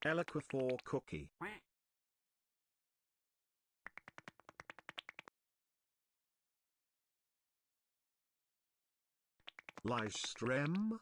Eloquafor cookie. Livestream.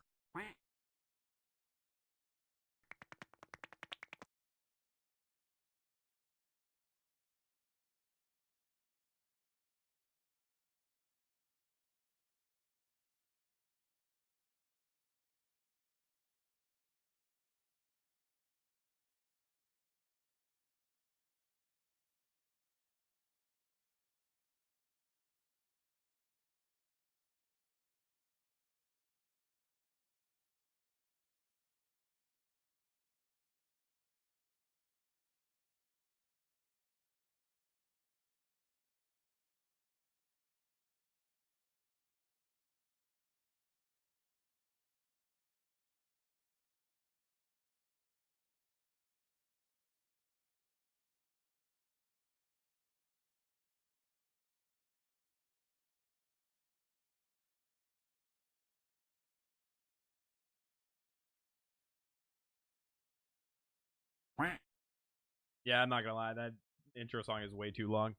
Yeah, I'm not gonna lie, that intro song is way too long.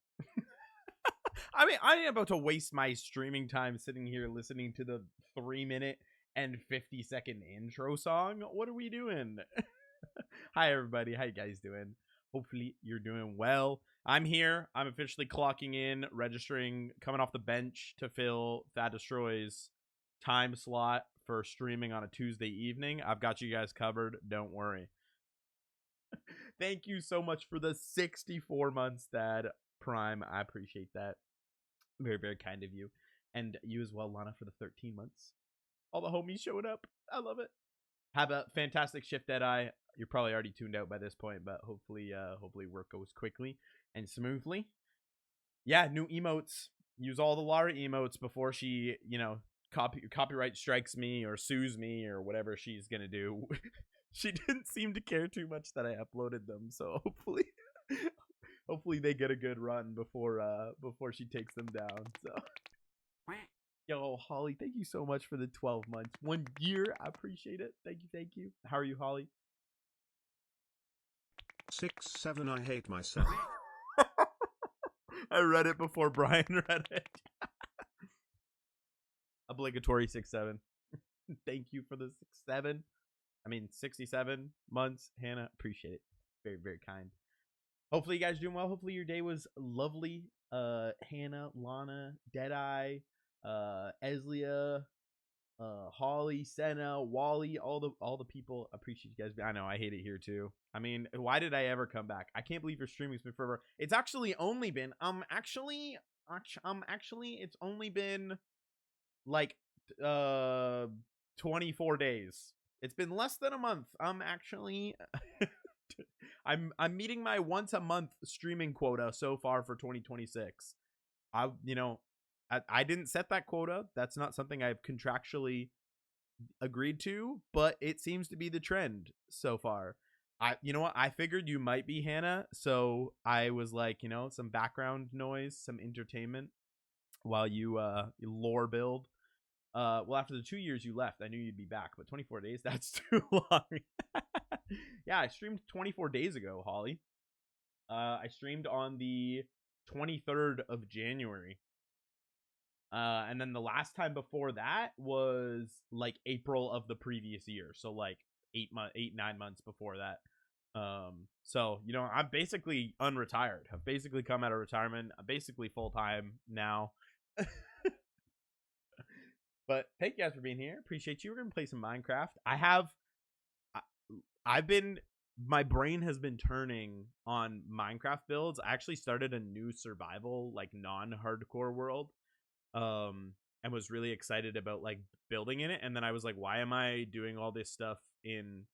I mean, I am about to waste my streaming time sitting here listening to the 3-minute and 50-second intro song. What are we doing? Hi, everybody. How you guys doing? Hopefully, you're doing well. I'm here. I'm officially clocking in, registering, coming off the bench to fill Thad Destroy's time slot for streaming on a Tuesday evening. I've got you guys covered. Don't worry. Thank you so much for the 64 months, Thad Prime. I appreciate that. Very, very kind of you. And you as well, Lana, for the 13 months. All the homies showing up. I love it. Have a fantastic shift, Deadeye. You're probably already tuned out by this point, but hopefully work goes quickly and smoothly. Yeah, new emotes. Use all the Lara emotes before she, copyright strikes me or sues me or whatever she's gonna do. She didn't seem to care too much that I uploaded them, so hopefully they get a good run before she takes them down. So yo, Holly, thank you so much for the 12 months. 1 year, I appreciate it. Thank you. How are you, Holly? 6-7 I hate myself. I read it before Brian read it. Obligatory 6-7. Thank you for the 6-7. I mean, 67 months, Hannah. Appreciate it. Very, very kind. Hopefully you guys are doing well. Hopefully your day was lovely. Hannah, Lana, Deadeye, Eslia, Holly, Senna, Wally, all the people. Appreciate you guys. I know I hate it here too. I mean, why did I ever come back? I can't believe your streaming's been forever. It's actually only been it's only been like 24 days. It's been less than a month. Actually I'm meeting my once a month streaming quota so far for 2026. I didn't set that quota. That's not something I've contractually agreed to, but it seems to be the trend so far. You know what? I figured you might be Hannah, so I was like, some background noise, some entertainment while you lore build. Well, after the 2 years you left, I knew you'd be back, but 24 days, that's too long. Yeah, I streamed 24 days ago, Holly. I streamed on the 23rd of January. And then the last time before that was like April of the previous year. So like 9 months before that. So, I'm basically unretired. I've basically come out of retirement. I'm basically full-time now. But thank you guys for being here. Appreciate you. We're going to play some Minecraft. My brain has been turning on Minecraft builds. I actually started a new survival, like non-hardcore world. And was really excited about like building in it. And then I was like, why am I doing all this stuff in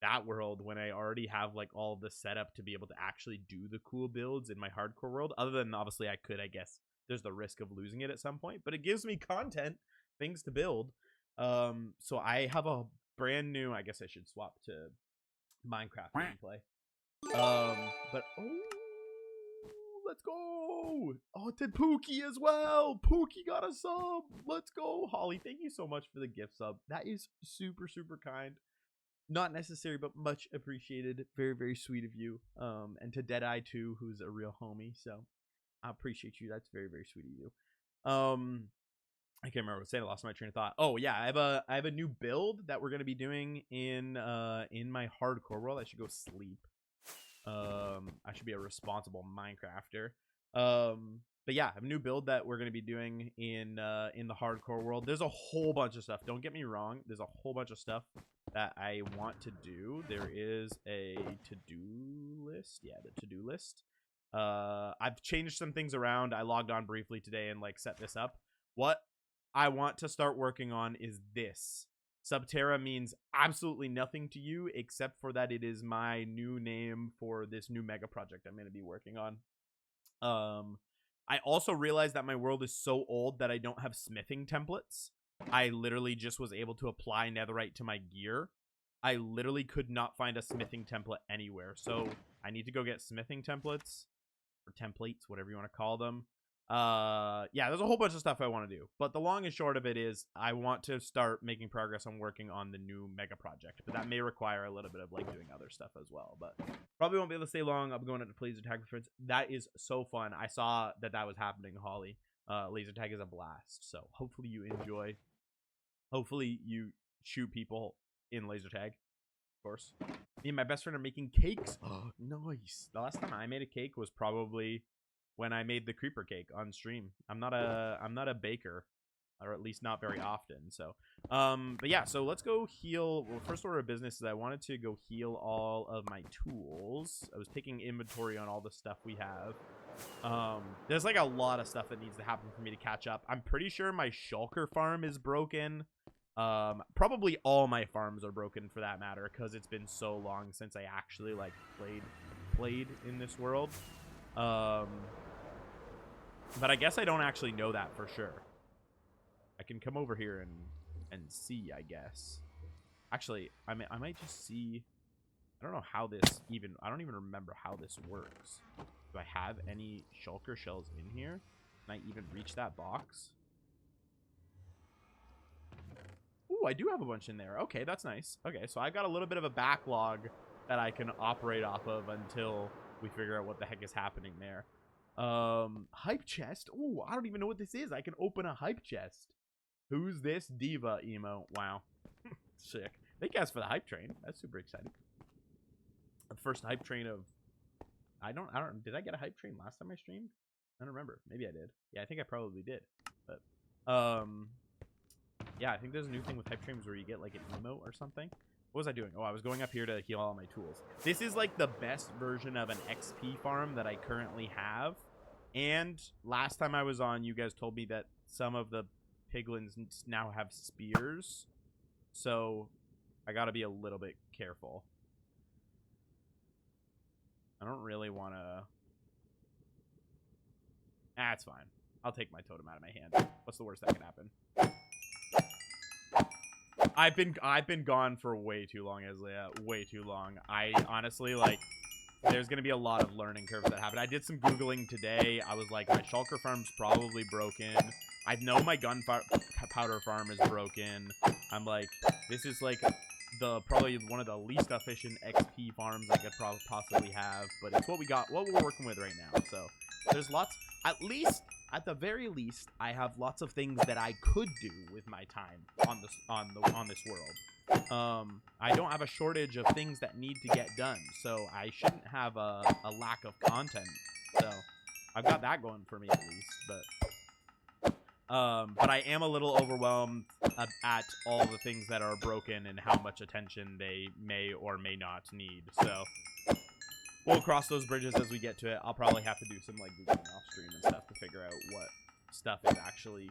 that world when I already have like all the setup to be able to actually do the cool builds in my hardcore world? Other than obviously I guess there's the risk of losing it at some point, but it gives me content, things to build. So I have a brand new, I guess I should swap to Minecraft gameplay. But let's go. Oh, it did Pookie as well. Pookie got a sub. Let's go. Holly, thank you so much for the gift sub. That is super, super kind. Not necessary, but much appreciated. Very, very sweet of you. And to Deadeye too, who's a real homie. So I appreciate you. That's very, very sweet of you. I can't remember what I was saying. I lost my train of thought. Oh yeah, I have a new build that we're gonna be doing in my hardcore world. I should go sleep. I should be a responsible Minecrafter. But yeah, I have a new build that we're gonna be doing in the hardcore world. There's a whole bunch of stuff. Don't get me wrong. There's a whole bunch of stuff that I want to do. There is a to-do list. Yeah, the to-do list. I've changed some things around. I logged on briefly today and like set this up. What I want to start working on is this. Subterra means absolutely nothing to you except for that it is my new name for this new mega project I'm going to be working on. I also realized that my world is so old that I don't have smithing templates. I literally just was able to apply netherite to my gear. I literally could not find a smithing template anywhere. So I need to go get smithing templates or templates, whatever you want to call them. Yeah, there's a whole bunch of stuff I want to do, but the long and short of it is I want to start making progress on working on the new mega project, but that may require a little bit of like doing other stuff as well, but probably won't be able to stay long. I'll be going into laser tag with friends. That is so fun. I saw that was happening, Holly. Laser tag is a blast, so hopefully you enjoy. Hopefully you shoot people in laser tag, of course. Me and my best friend are making cakes. Oh, nice. The last time I made a cake was probably when I made the creeper cake on stream. I'm not a baker, or at least not very often. So, but yeah, so let's go heal. Well, first order of business is I wanted to go heal all of my tools. I was taking inventory on all the stuff we have. There's like a lot of stuff that needs to happen for me to catch up. I'm pretty sure my shulker farm is broken. Probably all my farms are broken for that matter, because it's been so long since I actually like played in this world. But I guess I don't actually know that for sure. I can come over here and see, I guess. Actually, I might just see. I don't know how this even. I don't even remember how this works. Do I have any shulker shells in here? Can I even reach that box? Ooh, I do have a bunch in there. Okay, that's nice. Okay, so I've got a little bit of a backlog that I can operate off of until we figure out what the heck is happening there. Hype chest. Ooh, I don't even know what this is. I can open a hype chest. Who's this diva emo? Wow. Sick. Thank you guys for the hype train. That's super exciting. The first hype train of I don't did I get a hype train last time I streamed? I don't remember. Maybe I did. Yeah, I think I probably did. But yeah, I think there's a new thing with hype trains where you get like an emote or something. What was I doing? Oh, I was going up here to heal all my tools. This is like the best version of an XP farm that I currently have. And last time I was on, you guys told me that some of the piglins now have spears. So I got to be a little bit careful. I don't really want to... Ah, it's fine. I'll take my totem out of my hand. What's the worst that can happen? I've been gone for way too long, Isaiah. Way too long. I honestly, like, there's going to be a lot of learning curves that happen. I did some Googling today. I was like, my shulker farm's probably broken. I know my gunpowder farm is broken. I'm like, this is like probably one of the least efficient XP farms I could possibly have. But it's what we got, what we're working with right now. So there's lots, at the very least, I have lots of things that I could do with my time on this world. I don't have a shortage of things that need to get done, so I shouldn't have a lack of content. So I've got that going for me at least. But I am a little overwhelmed at all the things that are broken and how much attention they may or may not need. So we'll cross those bridges as we get to it. I'll probably have to do some like Googling off stream and stuff to figure out what stuff is actually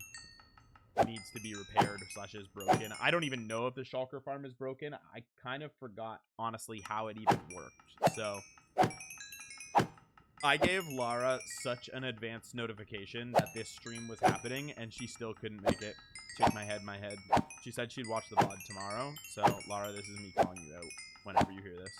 needs to be repaired / is broken. I don't even know if the shulker farm is broken. I kind of forgot, honestly, how it even worked. So I gave Lara such an advanced notification that this stream was happening, and she still couldn't make it. Shake my head. She said she'd watch the VOD tomorrow. So, Lara, this is me calling you out whenever you hear this.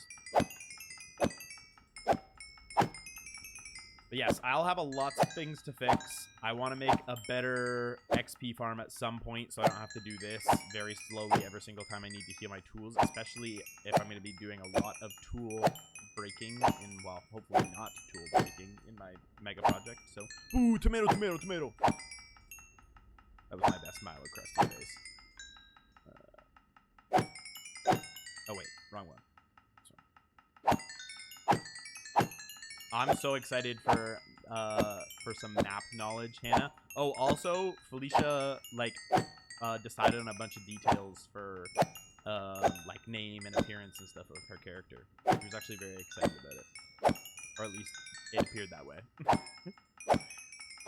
But But yes, I'll have a lots of things to fix. I want to make a better XP farm at some point, so I don't have to do this very slowly every single time I need to heal my tools, especially if I'm going to be doing a lot of tool breaking in, well, hopefully not tool breaking in my mega project. So, ooh, tomato, tomato, tomato. That was my best Milo Crusty face. Oh wait, wrong one. I'm so excited for some map knowledge, Hannah. Oh, also, Felicia, like, decided on a bunch of details for, like, name and appearance and stuff of her character. She was actually very excited about it. Or at least, it appeared that way.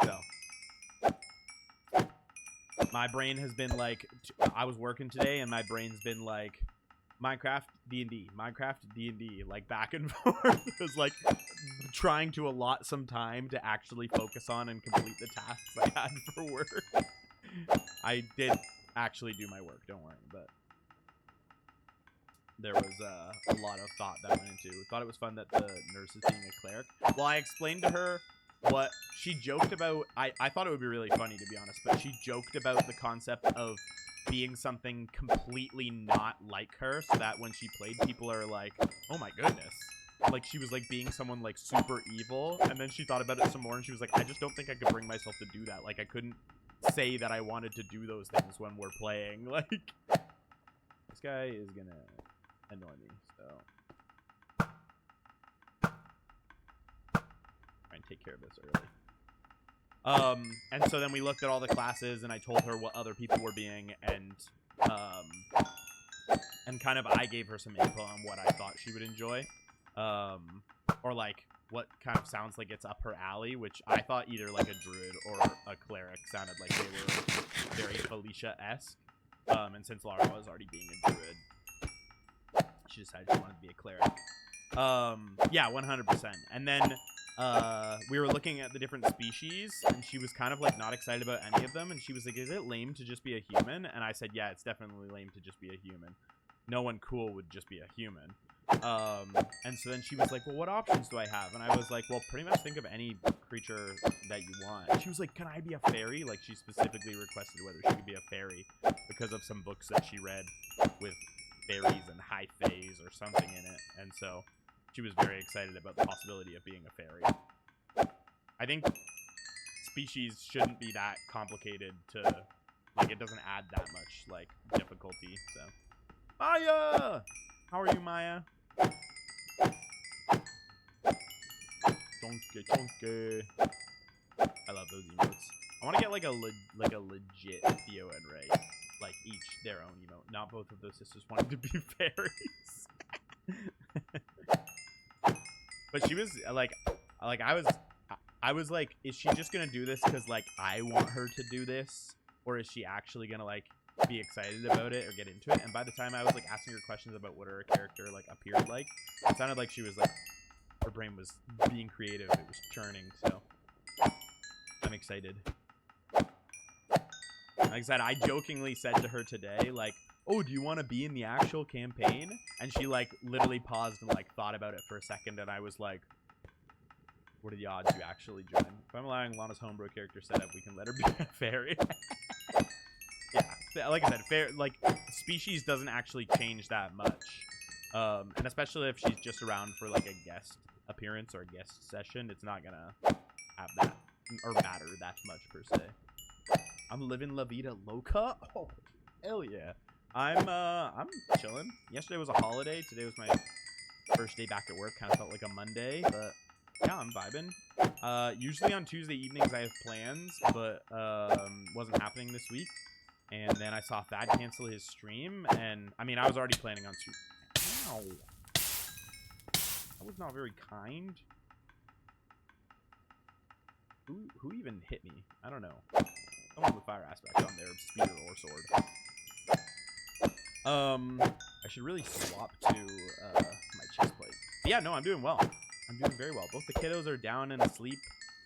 So. My brain has been, like, I was working today, and my brain's been, like, Minecraft, D&D, Minecraft, D&D, like, back and forth. It was, like, trying to allot some time to actually focus on and complete the tasks I had for work. I did actually do my work, don't worry, but there was a lot of thought that went into it. Thought it was fun that the nurse is being a cleric. Well, I explained to her what she joked about. I thought it would be really funny, to be honest, but she joked about the concept of being something completely not like her, so that when she played, people are like, oh my goodness. Like, she was, like, being someone, like, super evil, and then she thought about it some more, and she was like, I just don't think I could bring myself to do that. Like, I couldn't say that I wanted to do those things when we're playing. Like, this guy is gonna annoy me, so try and take care of this early. And so then we looked at all the classes, and I told her what other people were being, and kind of I gave her some info on what I thought she would enjoy. Or like what kind of sounds like it's up her alley, which I thought either like a druid or a cleric sounded like they were very Felicia-esque. And since Lara was already being a druid, she decided she wanted to be a cleric. Yeah, 100%. And then we were looking at the different species, and she was kind of like not excited about any of them, and she was like, is it lame to just be a human? And I said, yeah, it's definitely lame to just be a human. No one cool would just be a human. And so then she was like, well, what options do I have? And I was like, well, pretty much think of any creature that you want. And she was like, can I be a fairy? Like, she specifically requested whether she could be a fairy because of some books that she read with fairies and high fays or something in it. And so she was very excited about the possibility of being a fairy. I think species shouldn't be that complicated to, like, it doesn't add that much, like, difficulty, so. Maya! How are you, Maya? Chonky, chonky. I love those emotes. I want to get like a legit Theo and Ray, like each their own emote. Not both of those sisters wanting to be fairies. But she was like I was like, is she just gonna do this because like I want her to do this, or is she actually gonna like be excited about it or get into it? And by the time I was like asking her questions about what her character like appeared like, it sounded like she was like, her brain was being creative, it was churning. So I'm excited. Like I said, I jokingly said to her today, like, oh, do you want to be in the actual campaign? And she like literally paused and like thought about it for a second, and I was like, what are the odds you actually join? If I'm allowing Lana's homebrew character setup, we can let her be a fairy. Yeah, like I said, fair, like, species doesn't actually change that much. And especially if she's just around for, like, a guest appearance or a guest session, it's not gonna have that, or matter that much, per se. I'm living La Vida Loca? Oh, hell yeah. I'm chilling. Yesterday was a holiday. Today was my first day back at work. Kind of felt like a Monday, but yeah, I'm vibing. Usually on Tuesday evenings I have plans, but wasn't happening this week. And then I saw Thad cancel his stream, and I mean, I was already planning on Ow. That was not very kind. Who even hit me? I don't know. Someone with fire aspect on their spear or sword. I should really swap to my chest plate. But yeah, no, I'm doing well. I'm doing very well. Both the kiddos are down and asleep.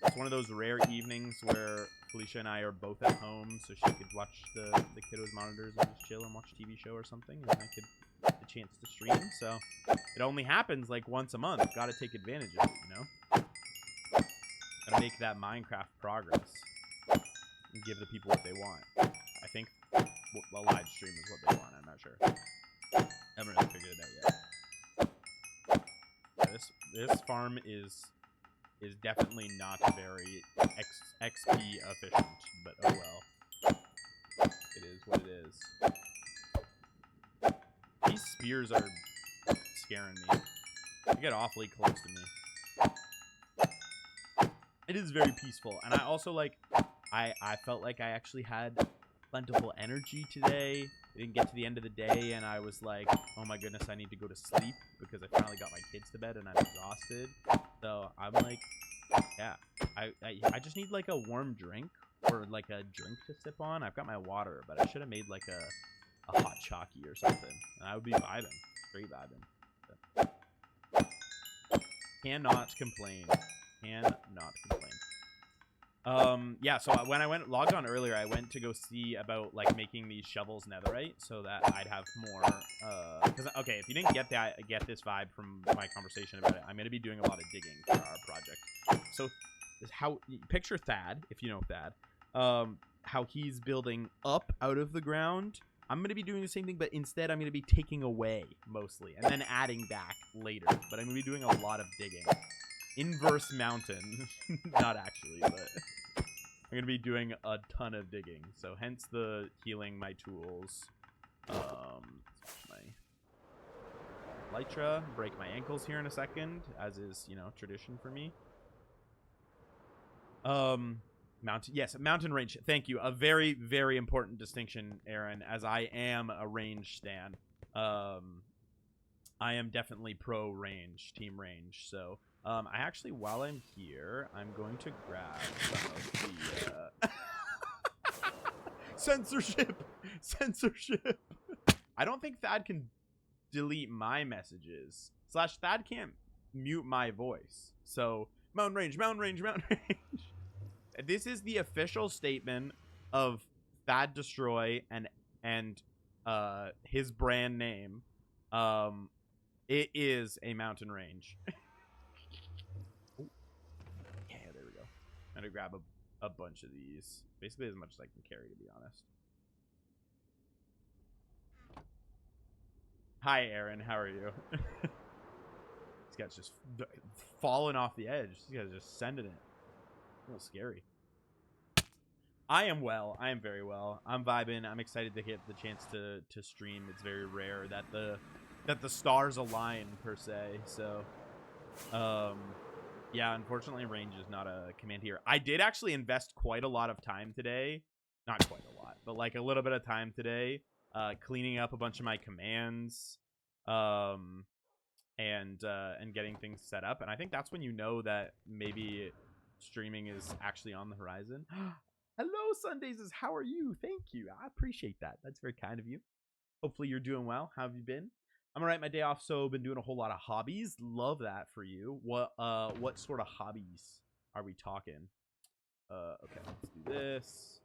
It's one of those rare evenings where Felicia and I are both at home, so she could watch the kiddos' monitors and just chill and watch a TV show or something, and I could get the chance to stream. So it only happens like once a month. Got to take advantage of it, you know? Gotta make that Minecraft progress and give the people what they want. I think a live stream is what they want. I'm not sure. Haven't really figured it out yet. Yeah, this farm is definitely not very XP efficient, but oh well. It is what it is. These spears are scaring me. They get awfully close to me. It is very peaceful, and I also like. I felt like I actually had plentiful energy today. I didn't get to the end of the day, and I was like, oh my goodness, I need to go to sleep because I finally got my kids to bed, and I'm exhausted. So I'm like, yeah, I just need like a warm drink or like a drink to sip on. I've got my water, but I should have made like a hot chalky or something, and I would be vibing, straight vibing. So. Cannot complain. Cannot complain. Yeah, so when I logged on earlier, I went to go see about like making these shovels netherite so that I'd have more because okay, if you didn't get this vibe from my conversation about it, I'm going to be doing a lot of digging for our project. So how picture Thad, if you know Thad, how he's building up out of the ground. I'm going to be doing the same thing, but instead I'm going to be taking away mostly and then adding back later, but I'm going to be doing a lot of digging. Inverse mountain. Not actually, but I'm gonna be doing a ton of digging, so hence the healing my tools. My Lytra, break my ankles here in a second, as is, you know, tradition for me. Mountain, yes, mountain range. Thank you. A very, very important distinction, Aaron, as I am a range stan. I am definitely pro range, team range, so I actually, while I'm here, I'm going to grab some of the censorship. I don't think Thad can delete my messages. / Thad can't mute my voice. So mountain range. This is the official statement of Thad Destroy and his brand name. It is a mountain range. Yeah, there we go. I'm gonna grab a bunch of these. Basically as much as I can carry, to be honest. Hi, Aaron. How are you? This guy's just falling off the edge. This guy's just sending it. A little scary. I am well. I am very well. I'm vibing. I'm excited to get the chance to stream. It's very rare that the stars align, per se. So, yeah, unfortunately, range is not a command here. I did actually invest quite a lot of time today. Not quite a lot, but like a little bit of time today, cleaning up a bunch of my commands, and getting things set up. And I think that's when you know that maybe streaming is actually on the horizon. Hello, Sundays. How are you? Thank you. I appreciate that. That's very kind of you. Hopefully you're doing well. How have you been? I'm alright, my day off, so been doing a whole lot of hobbies. Love that for you. What sort of hobbies are we talking? Okay, let's do this.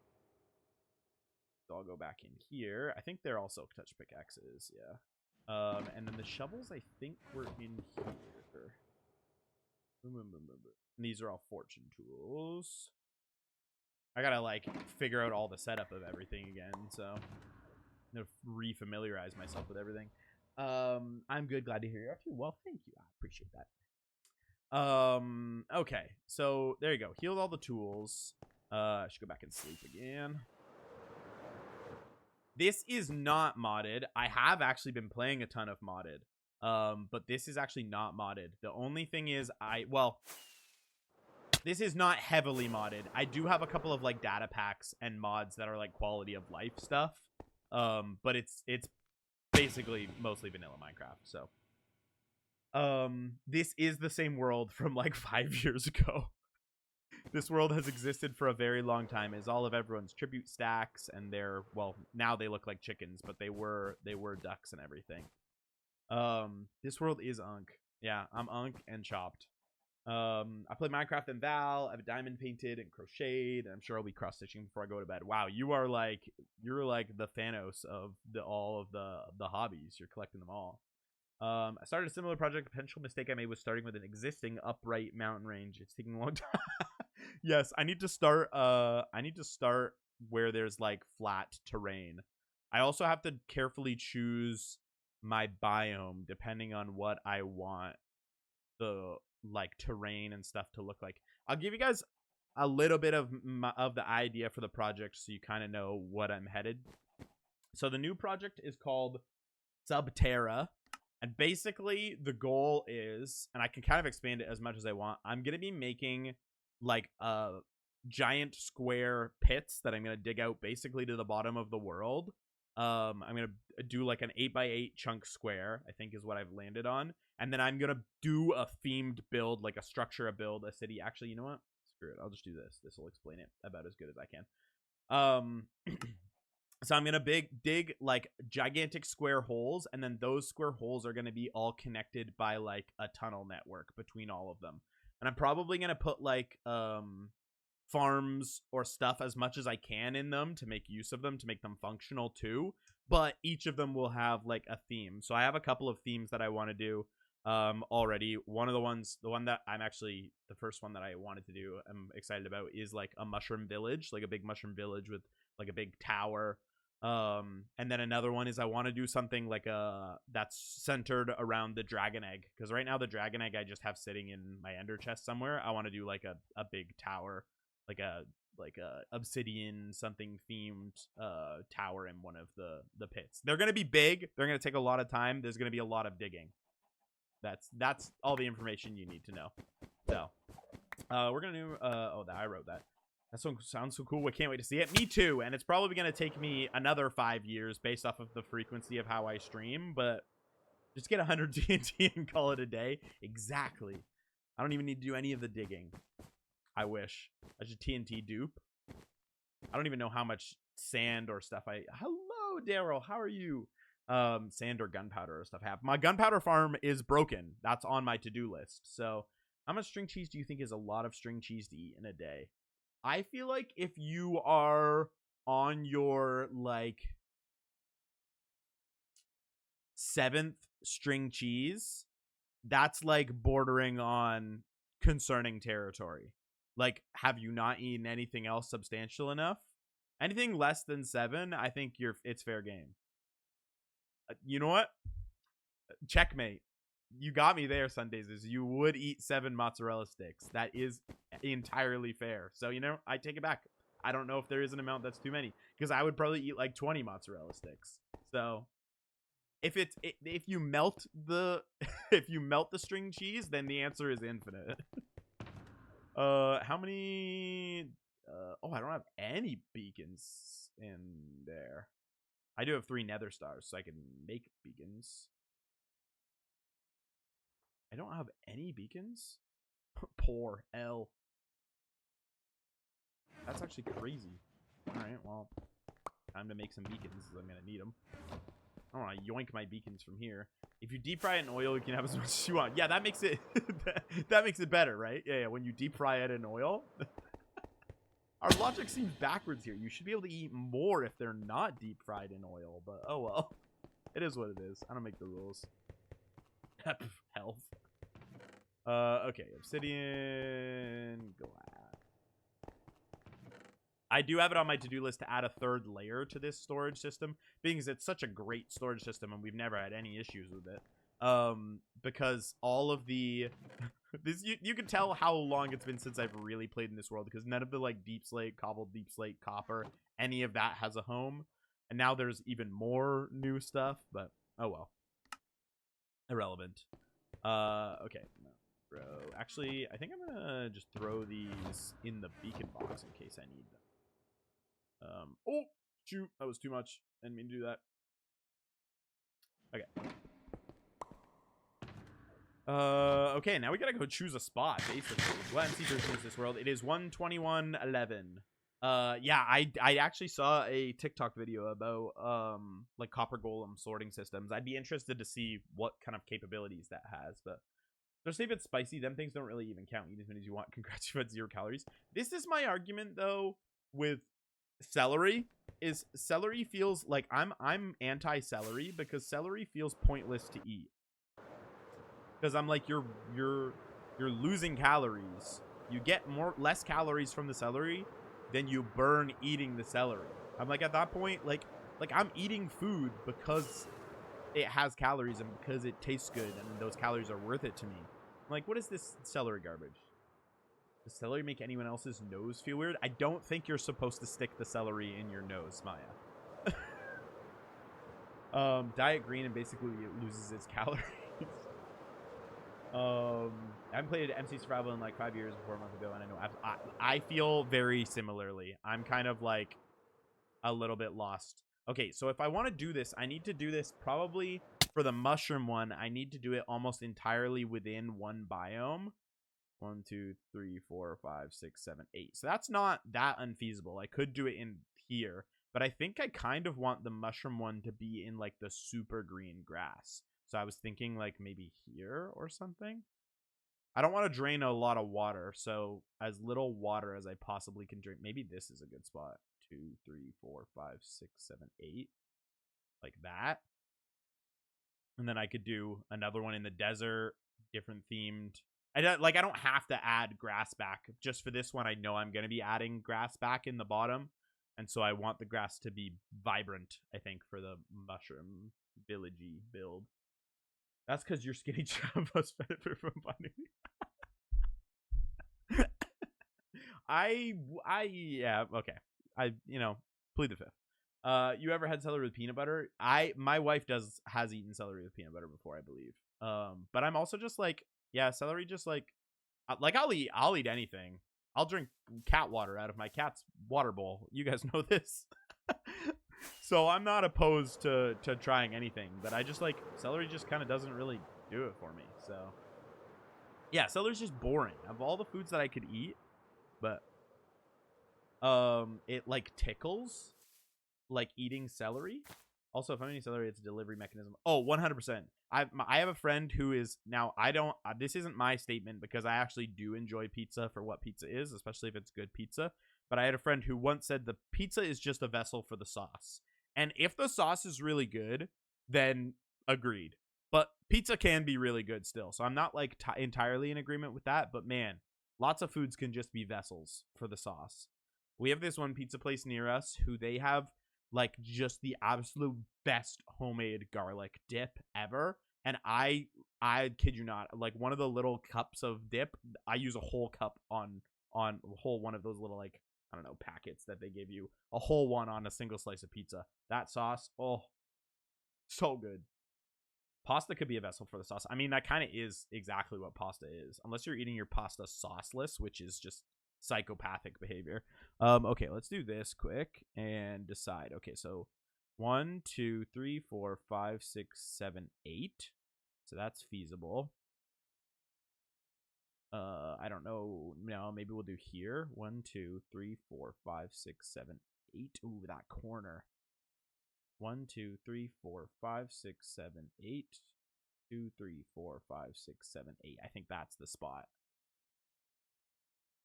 So I'll go back in here. I think they're also touch pickaxes, yeah. And then the shovels, I think, were in here. And these are all fortune tools. I gotta, like, figure out all the setup of everything again, so I'm gonna re-familiarize myself with everything. I'm good. Glad to hear you too. Well, thank you. I appreciate that. Okay. So there you go. Healed all the tools. I should go back and sleep again. This is not modded. I have actually been playing a ton of modded. But this is actually not modded. The only thing is this is not heavily modded. I do have a couple of like data packs and mods that are like quality of life stuff. But it's basically mostly vanilla Minecraft. So this is the same world from like 5 years ago. This world has existed for a very long time. Is all of everyone's tribute stacks, and they're, well, now they look like chickens, but they were ducks and everything. This world is Unk. Yeah, I'm Unk and chopped. I play Minecraft and Val. I have a diamond painted and crocheted. I'm sure I'll be cross stitching before I go to bed. Wow, you're like the Thanos of all of the hobbies. You're collecting them all. I started a similar project. A potential mistake I made was starting with an existing upright mountain range. It's taking a long time. Yes, I need to start where there's like flat terrain. I also have to carefully choose my biome depending on what I want the like terrain and stuff to look like. I'll give you guys a little bit of the idea for the project so you kind of know what I'm headed. So the new project is called Subterra. And basically the goal is, and I can kind of expand it as much as I want, I'm going to be making like giant square pits that I'm going to dig out basically to the bottom of the world. I'm going to do like an 8x8 chunk square, I think is what I've landed on. And then I'm going to do a themed build, like a structure, a build, a city. Actually, you know what? Screw it. I'll just do this. This will explain it about as good as I can. So I'm going to dig like gigantic square holes, and then those square holes are going to be all connected by like a tunnel network between all of them. And I'm probably going to put like farms or stuff as much as I can in them to make use of them, to make them functional too. But each of them will have like a theme. So I have a couple of themes that I want to do already. The one that I'm actually, the first one that I wanted to do, I'm excited about, is like a mushroom village, like a big mushroom village with like a big tower. And then another one is I want to do something like that's centered around the dragon egg, because right now the dragon egg I just have sitting in my ender chest somewhere. I want to do like a big tower, like a obsidian something themed tower in one of the pits. They're gonna be big. They're gonna take a lot of time. There's gonna be a lot of digging. That's all the information you need to know. So we're gonna do I wrote that. That sounds so cool. I can't wait to see it. Me too. And it's probably going to take me another 5 years based off of the frequency of how I stream. But just get 100 TNT and call it a day. Exactly. I don't even need to do any of the digging. I wish. I should TNT dupe. I don't even know how much sand or stuff Hello, Daryl. How are you? Sand or gunpowder or stuff I have. My gunpowder farm is broken. That's on my to-do list. So how much string cheese do you think is a lot of string cheese to eat in a day? I feel like if you are on your like 7th string cheese, that's like bordering on concerning territory. Like, have you not eaten anything else substantial enough? Anything less than 7, I think it's fair game. You know what? Checkmate. You got me there, Sundays. You would eat 7 mozzarella sticks. That is entirely fair. So, I take it back. I don't know if there is an amount that's too many, because I would probably eat like 20 mozzarella sticks. So, if you melt the string cheese, then the answer is infinite. How many? I don't have any beacons in there. I do have 3 nether stars, so I can make beacons. I don't have any beacons? Poor L. That's actually crazy. Alright, well, time to make some beacons. I'm going to need them. I don't want to yoink my beacons from here. If you deep fry it in oil, you can have as much as you want. Yeah, that makes it that makes it better, right? Yeah, when you deep fry it in oil. Our logic seems backwards here. You should be able to eat more if they're not deep fried in oil, but oh well. It is what it is. I don't make the rules. Health. Okay, obsidian, glass. I do have it on my to-do list to add a 3rd layer to this storage system, being as it's such a great storage system and we've never had any issues with it. Because all of the you can tell how long it's been since I've really played in this world, because none of the like deep slate, cobbled deep slate, copper, any of that has a home. And now there's even more new stuff, but oh well. Irrelevant. Okay. Bro, actually, I think I'm gonna just throw these in the beacon box in case I need them. Oh, shoot, that was too much. I didn't mean to do that. Okay. Okay, now we gotta go choose a spot, basically. Glad and see there's this world. It is 1:21:11. Yeah, I actually saw a TikTok video about like copper golem sorting systems. I'd be interested to see what kind of capabilities that has, but just if it's spicy, them things don't really even count. Eat as many as you want. Congrats, you had 0 calories. This is my argument though with celery. Is celery feels like I'm anti-celery, because celery feels pointless to eat. Because I'm like, you're losing calories You get less calories from the celery than you burn eating the celery. I'm like, at that point, like I'm eating food because it has calories and because it tastes good and those calories are worth it to me. I'm like, what is this celery garbage? Does celery make anyone else's nose feel weird? I don't think you're supposed to stick the celery in your nose, Maya. Diet green and basically it loses its calories. I haven't played MC Survival in like 5 years before a month ago, and I know I feel very similarly. I'm kind of like a little bit lost. Okay, so if I want to do this, I need to do this probably for the mushroom one. I need to do it almost entirely within one biome. 1, 2, 3, 4, 5, 6, 7, 8. So that's not that unfeasible. I could do it in here, but I think I kind of want the mushroom one to be in like the super green grass. So I was thinking like maybe here or something. I don't want to drain a lot of water, so as little water as I possibly can drink. Maybe this is a good spot. 2, 3, 4, 5, 6, 7, 8. Like that. And then I could do another one in the desert, different themed. I don't have to add grass back. Just for this one, I know I'm going to be adding grass back in the bottom. And so I want the grass to be vibrant, I think, for the mushroom villagey build. That's because your skinny chub was benefit from finding me. Yeah, okay. Plead the fifth. You ever had celery with peanut butter? My wife has eaten celery with peanut butter before, I believe. But I'm also just like, yeah, celery just like I'll eat anything. I'll drink cat water out of my cat's water bowl. You guys know this. So I'm not opposed to trying anything, but I just like celery just kind of doesn't really do it for me. So yeah, celery's just boring. Of all the foods that I could eat, but it like tickles like eating celery. Also, if I'm eating celery, it's a delivery mechanism. Oh, 100%. I have a friend who is now, this isn't my statement because I actually do enjoy pizza for what pizza is, especially if it's good pizza. But I had a friend who once said the pizza is just a vessel for the sauce. And if the sauce is really good, then agreed. But pizza can be really good still. So I'm not like entirely in agreement with that. But man, lots of foods can just be vessels for the sauce. We have this one pizza place near us who they have like just the absolute best homemade garlic dip ever. And I kid you not, like one of the little cups of dip, I use a whole cup on a whole one of those little like, I don't know, packets that they give you, a whole one on a single slice of pizza. That sauce, oh, so good. Pasta could be a vessel for the sauce. I mean, that kind of is exactly what pasta is, unless you're eating your pasta sauceless, which is just psychopathic behavior. Okay, let's do this quick and decide. Okay, so 1, 2, 3, 4, 5, 6, 7, 8. So that's feasible. I don't know. No, maybe we'll do here. 1, 2, 3, 4, 5, 6, 7, 8. Ooh, that corner. 1, 2, 3, 4, 5, 6, 7, 8. 2, 3, 4, 5, 6, 7, 8. I think that's the spot.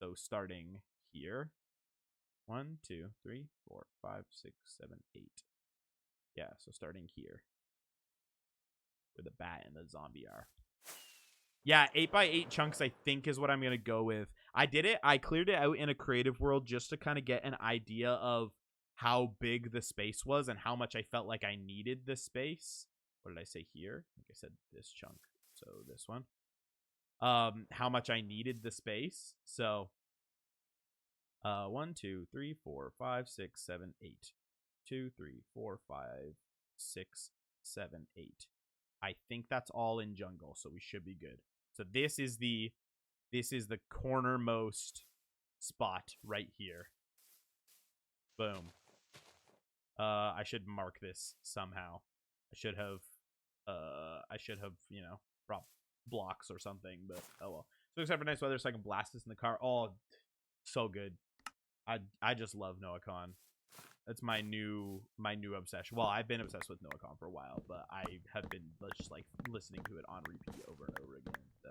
So starting here. 1, 2, 3, 4, 5, 6, 7, 8. Yeah, so starting here. Where the bat and the zombie are. Yeah, 8x8 chunks, I think, is what I'm going to go with. I did it. I cleared it out in a creative world just to kind of get an idea of how big the space was and how much I felt like I needed the space. What did I say here? I think I said this chunk. So this one. How much I needed the space. So 1, 2, 3, 4, 5, 6, 7, 8. 2, 3, 4, 5, 6, 7, 8. I think that's all in jungle, so we should be good. So this is the cornermost spot right here. Boom. I should mark this somehow. I should have brought blocks or something, but oh well. So except for nice weather, so I can blast this in the car. Oh, so good. I just love NoahCon. That's my new obsession. Well, I've been obsessed with NoahCon for a while, but I have been just like listening to it on repeat over and over again. So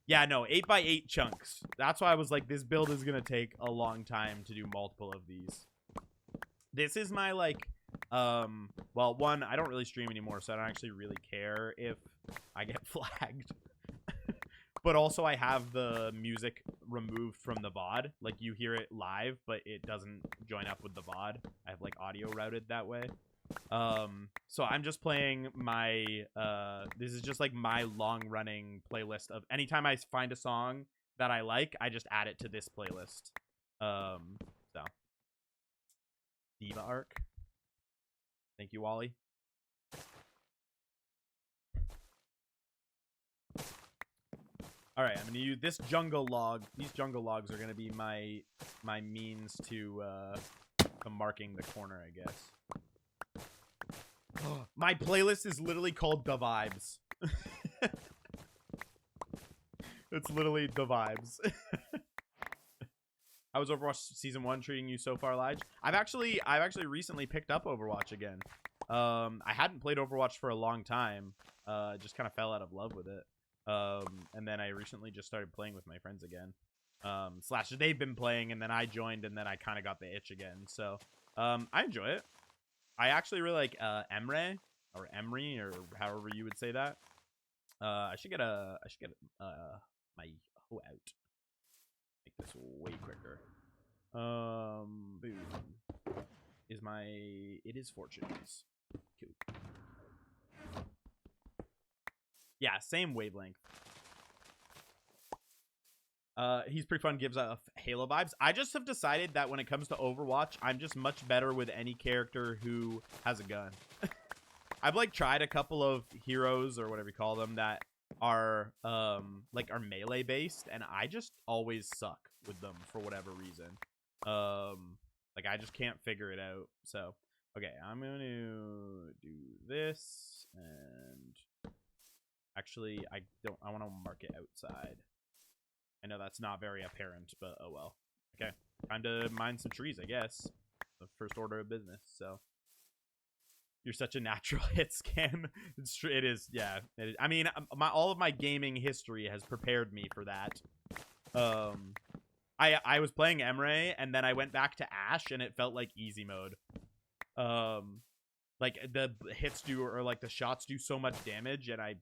yeah, no, 8x8 chunks. That's why I was like, this build is gonna take a long time to do multiple of these. This is my like, well, one, I don't really stream anymore, so I don't actually really care if I get flagged. But also I have the music removed from the VOD. Like you hear it live, but it doesn't join up with the VOD. I have like audio routed that way. So I'm just playing my this is just like my long running playlist of anytime I find a song that I like, I just add it to this playlist. So Diva Arc. Thank you, Wally. All right, I'm gonna use this jungle log. These jungle logs are gonna be my means to marking the corner, I guess. My playlist is literally called The Vibes. It's literally The Vibes. How was Overwatch Season 1 treating you so far, Lige? I've actually recently picked up Overwatch again. I hadn't played Overwatch for a long time. Just kind of fell out of love with it. And then I recently just started playing with my friends again. Slash they've been playing and then I joined and then I kind of got the itch again. So, I enjoy it. I actually really like, Emre or Emery or however you would say that. I should get my hoe out. Make this way quicker. Boom. It is Fortunes. Cool. Yeah, same wavelength. He's pretty fun, gives off Halo vibes. I just have decided that when it comes to Overwatch, I'm just much better with any character who has a gun. I've like tried a couple of heroes or whatever you call them that are like are melee based, and I just always suck with them for whatever reason. Like I just can't figure it out. So okay, I'm gonna do this, and actually I want to mark it outside. I know that's not very apparent, but oh well. Okay, time to mine some trees, I guess. The first order of business. So you're such a natural hit scan. It is, yeah. It is. I mean, all of my gaming history has prepared me for that. I was playing Emre, and then I went back to Ashe, and it felt like easy mode. Like the hits do, or like the shots do so much damage, and I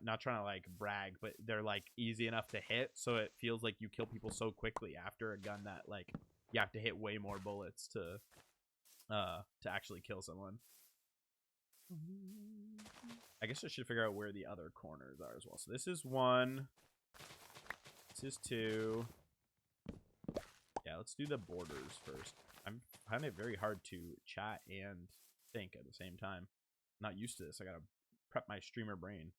not trying to like brag, but they're like easy enough to hit, so it feels like you kill people so quickly after a gun that like you have to hit way more bullets to actually kill someone. I guess I should figure out where the other corners are as well. So this is 1. This is 2. Yeah, let's do the borders first. I'm finding it very hard to chat and think at the same time. I'm not used to this. I gotta prep my streamer brain.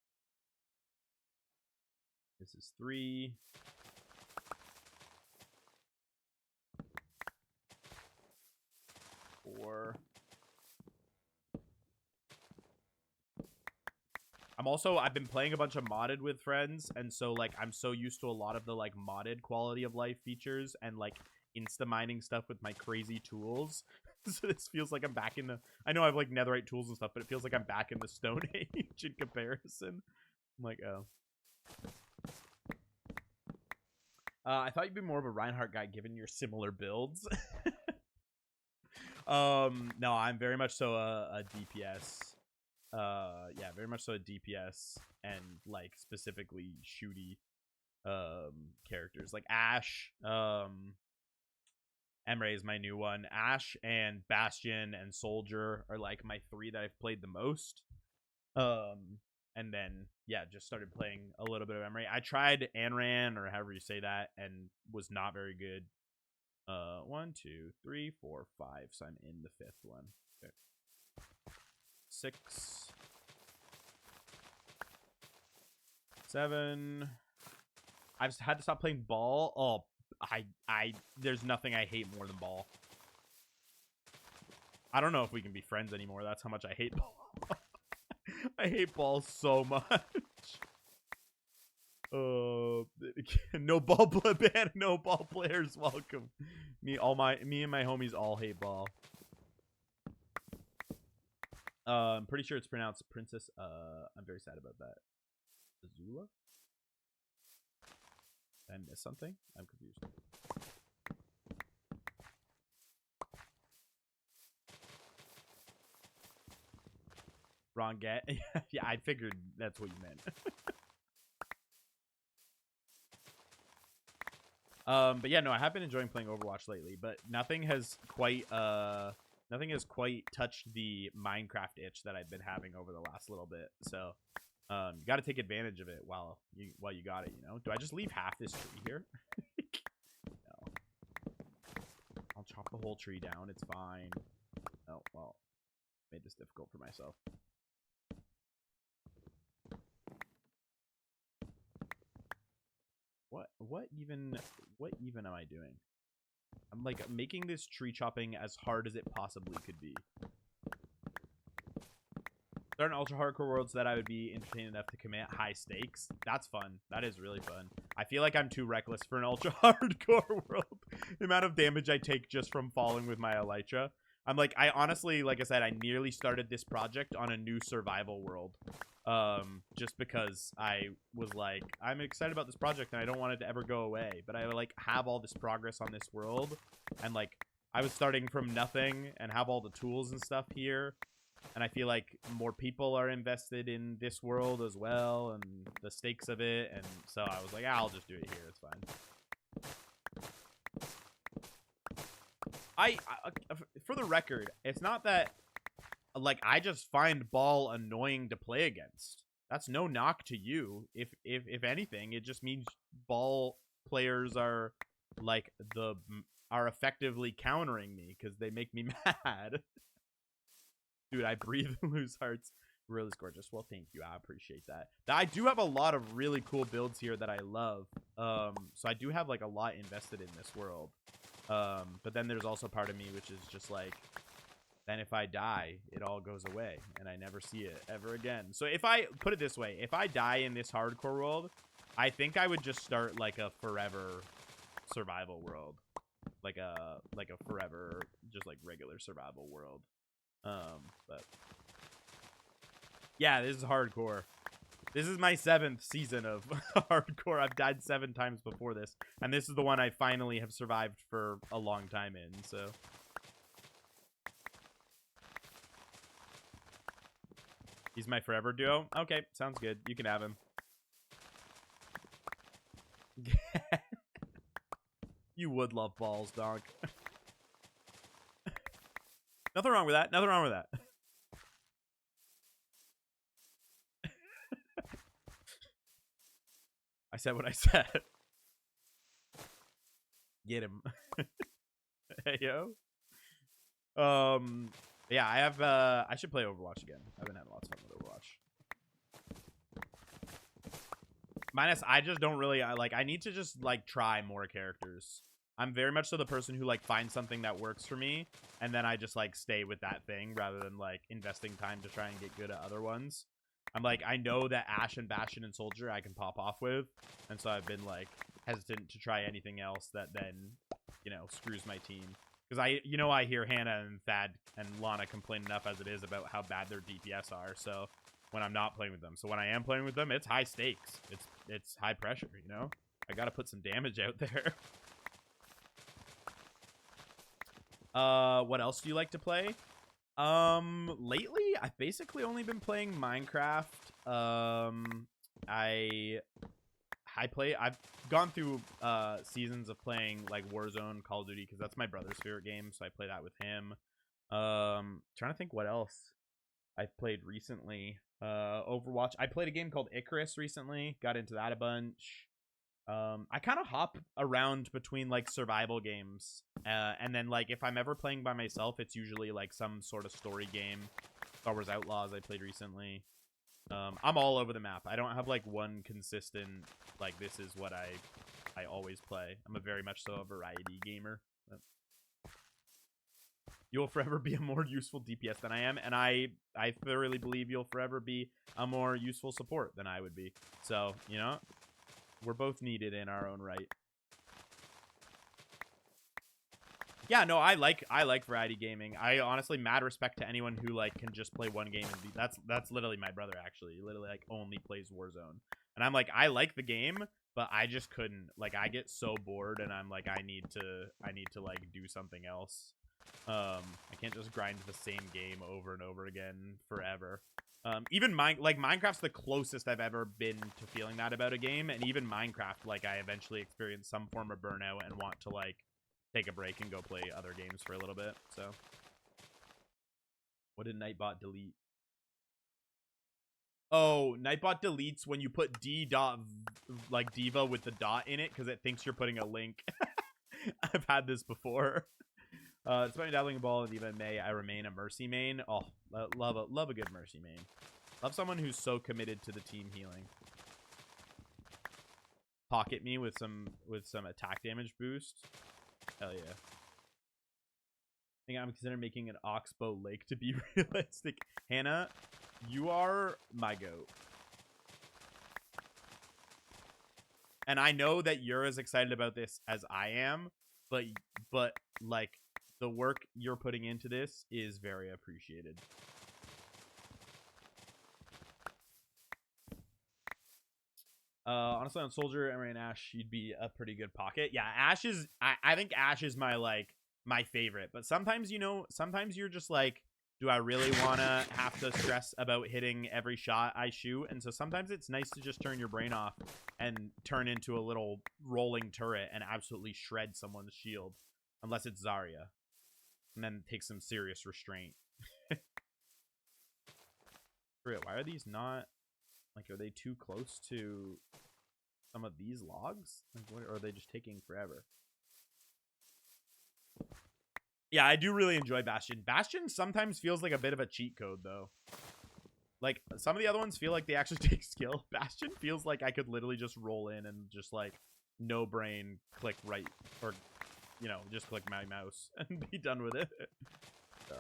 This is 3. 4. I've been playing a bunch of modded with friends, and so like I'm so used to a lot of the like modded quality of life features and like insta mining stuff with my crazy tools. So this feels like I'm back in the, I know I have like netherite tools and stuff, but it feels like I'm back in the Stone Age in comparison. I'm like, oh. I thought you'd be more of a Reinhardt guy given your similar builds. No, I'm very much so a DPS. Yeah, very much so a DPS and like specifically shooty characters like Ashe. Emre is my new one. Ashe and Bastion and Soldier are like my 3 that I've played the most. And then yeah, just started playing a little bit of Emre. I tried Anran or however you say that and was not very good. 1, 2, 3, 4, 5. So I'm in the 5th one. Okay. 6, 7. I've had to stop playing ball. Oh, there's nothing I hate more than ball. I don't know if we can be friends anymore. That's how much I hate ball. I hate ball so much. No ball ban. No ball players welcome. Me and my homies all hate ball. I'm pretty sure it's pronounced Princess. I'm very sad about that. Azula? Did I miss something? I'm confused. Wrong get. Yeah, I figured that's what you meant. But yeah, no, I have been enjoying playing Overwatch lately, but nothing has quite touched the Minecraft itch that I've been having over the last little bit. So you got to take advantage of it while you got it, you know. Do I just leave half this tree here? No. I'll chop the whole tree down. It's fine. Oh, well. Made this difficult for myself. What even am I doing? I'm like making this tree chopping as hard as it possibly could be. There are ultra hardcore worlds that I would be entertained enough to commit high stakes. That's fun. That is really fun. I feel like I'm too reckless for an ultra hardcore world. The amount of damage I take just from falling with my elytra. I'm like, I honestly, like I said, I nearly started this project on a new survival world. Just because I was like, I'm excited about this project and I don't want it to ever go away. But I like have all this progress on this world. And like, I was starting from nothing and have all the tools and stuff here. And I feel like more people are invested in this world as well and the stakes of it. And so I was like, I'll just do it here. It's fine. I for the record, it's not that like I just find ball annoying to play against. That's no knock to you. If anything, it just means ball players are like are effectively countering me because they make me mad. Dude, I breathe and lose hearts. Really gorgeous. Well, thank you. I appreciate that. I do have a lot of really cool builds here that I love. So I do have like a lot invested in this world. But then there's also part of me which is just like, then if I die, it all goes away and I never see it ever again. So if I put it this way, if I die in this hardcore world, I think I would just start like a forever survival world, like a forever just like regular survival world. But yeah, this is hardcore. This is my 7th season of hardcore. I've died 7 times before this, and this is the one I finally have survived for a long time in, so. He's my forever duo? Okay, sounds good. You can have him. You would love balls, dog. Nothing wrong with that. Nothing wrong with that. I said what I said. Get him. Hey, yo. Yeah, I have, I should play Overwatch again. I've been having lots of fun with Overwatch. Minus, I just don't really, I need to just, like, try more characters. I'm very much so the person who, like, finds something that works for me, and then I just, like, stay with that thing rather than, like, investing time to try and get good at other ones. I'm like, I know that Ashe and Bastion and Soldier I can pop off with, and so I've been, like, hesitant to try anything else that then, you know, screws my team. Because I hear Hannah and Thad and Lana complain enough as it is about how bad their DPS are, so when I'm not playing with them. So when I am playing with them, it's high stakes. It's high pressure, you know? I gotta put some damage out there. What else do you like to play? Lately, I've basically only been playing Minecraft. I've gone through seasons of playing like Warzone, Call of Duty, because that's my brother's favorite game, so I play that with him. Trying to think what else I've played recently. Overwatch. I played a game called Icarus recently. Got into that a bunch. I kind of hop around between like survival games, and then like if I'm ever playing by myself, it's usually like some sort of story game. Star Wars Outlaws I played recently. I'm all over the map. I don't have like one consistent like this is what I always play. I'm a very much so a variety gamer. But you'll forever be a more useful DPS than I am, and I thoroughly believe you'll forever be a more useful support than I would be. So, you know, we're both needed in our own right. Yeah, no, I like variety gaming. I honestly mad respect to anyone who like can just play one game and be that's literally my brother actually. He literally like only plays Warzone. And I'm like, I like the game, but I just couldn't. Like I get so bored and I'm like I need to like do something else. I can't just grind the same game over and over again forever. Even Minecraft's the closest I've ever been to feeling that about a game, and even Minecraft, like, I eventually experienced some form of burnout and want to, like, take a break and go play other games for a little bit. So, what did Nightbot delete? Oh, Nightbot deletes when you put like diva with the dot in it because it thinks you're putting a link. I've had this before. Despite dabbling a ball in diva in May, I remain a mercy main. Oh, love a good mercy main. Love someone who's so committed to the team healing. Pocket me with some attack damage boost. Hell yeah. I think I'm considering making an Oxbow Lake to be realistic. Hannah, you are my goat. And I know that you're as excited about this as I am, but like the work you're putting into this is very appreciated. Honestly, on Soldier, Emery, and Ash, you'd be a pretty good pocket. Yeah, Ash is. I think Ash is my favorite. But sometimes, you know, sometimes you're just like, do I really want to have to stress about hitting every shot I shoot? And so sometimes it's nice to just turn your brain off and turn into a little rolling turret and absolutely shred someone's shield, unless it's Zarya, and then take some serious restraint. For real, why are these not? Like, are they too close to some of these logs? Like, what, or are they just taking forever? Yeah, I do really enjoy Bastion. Bastion sometimes feels like a bit of a cheat code, though. Like, some of the other ones feel like they actually take skill. Bastion feels like I could literally just roll in and just, like, no brain, click right, or, you know, just click my mouse and be done with it. So...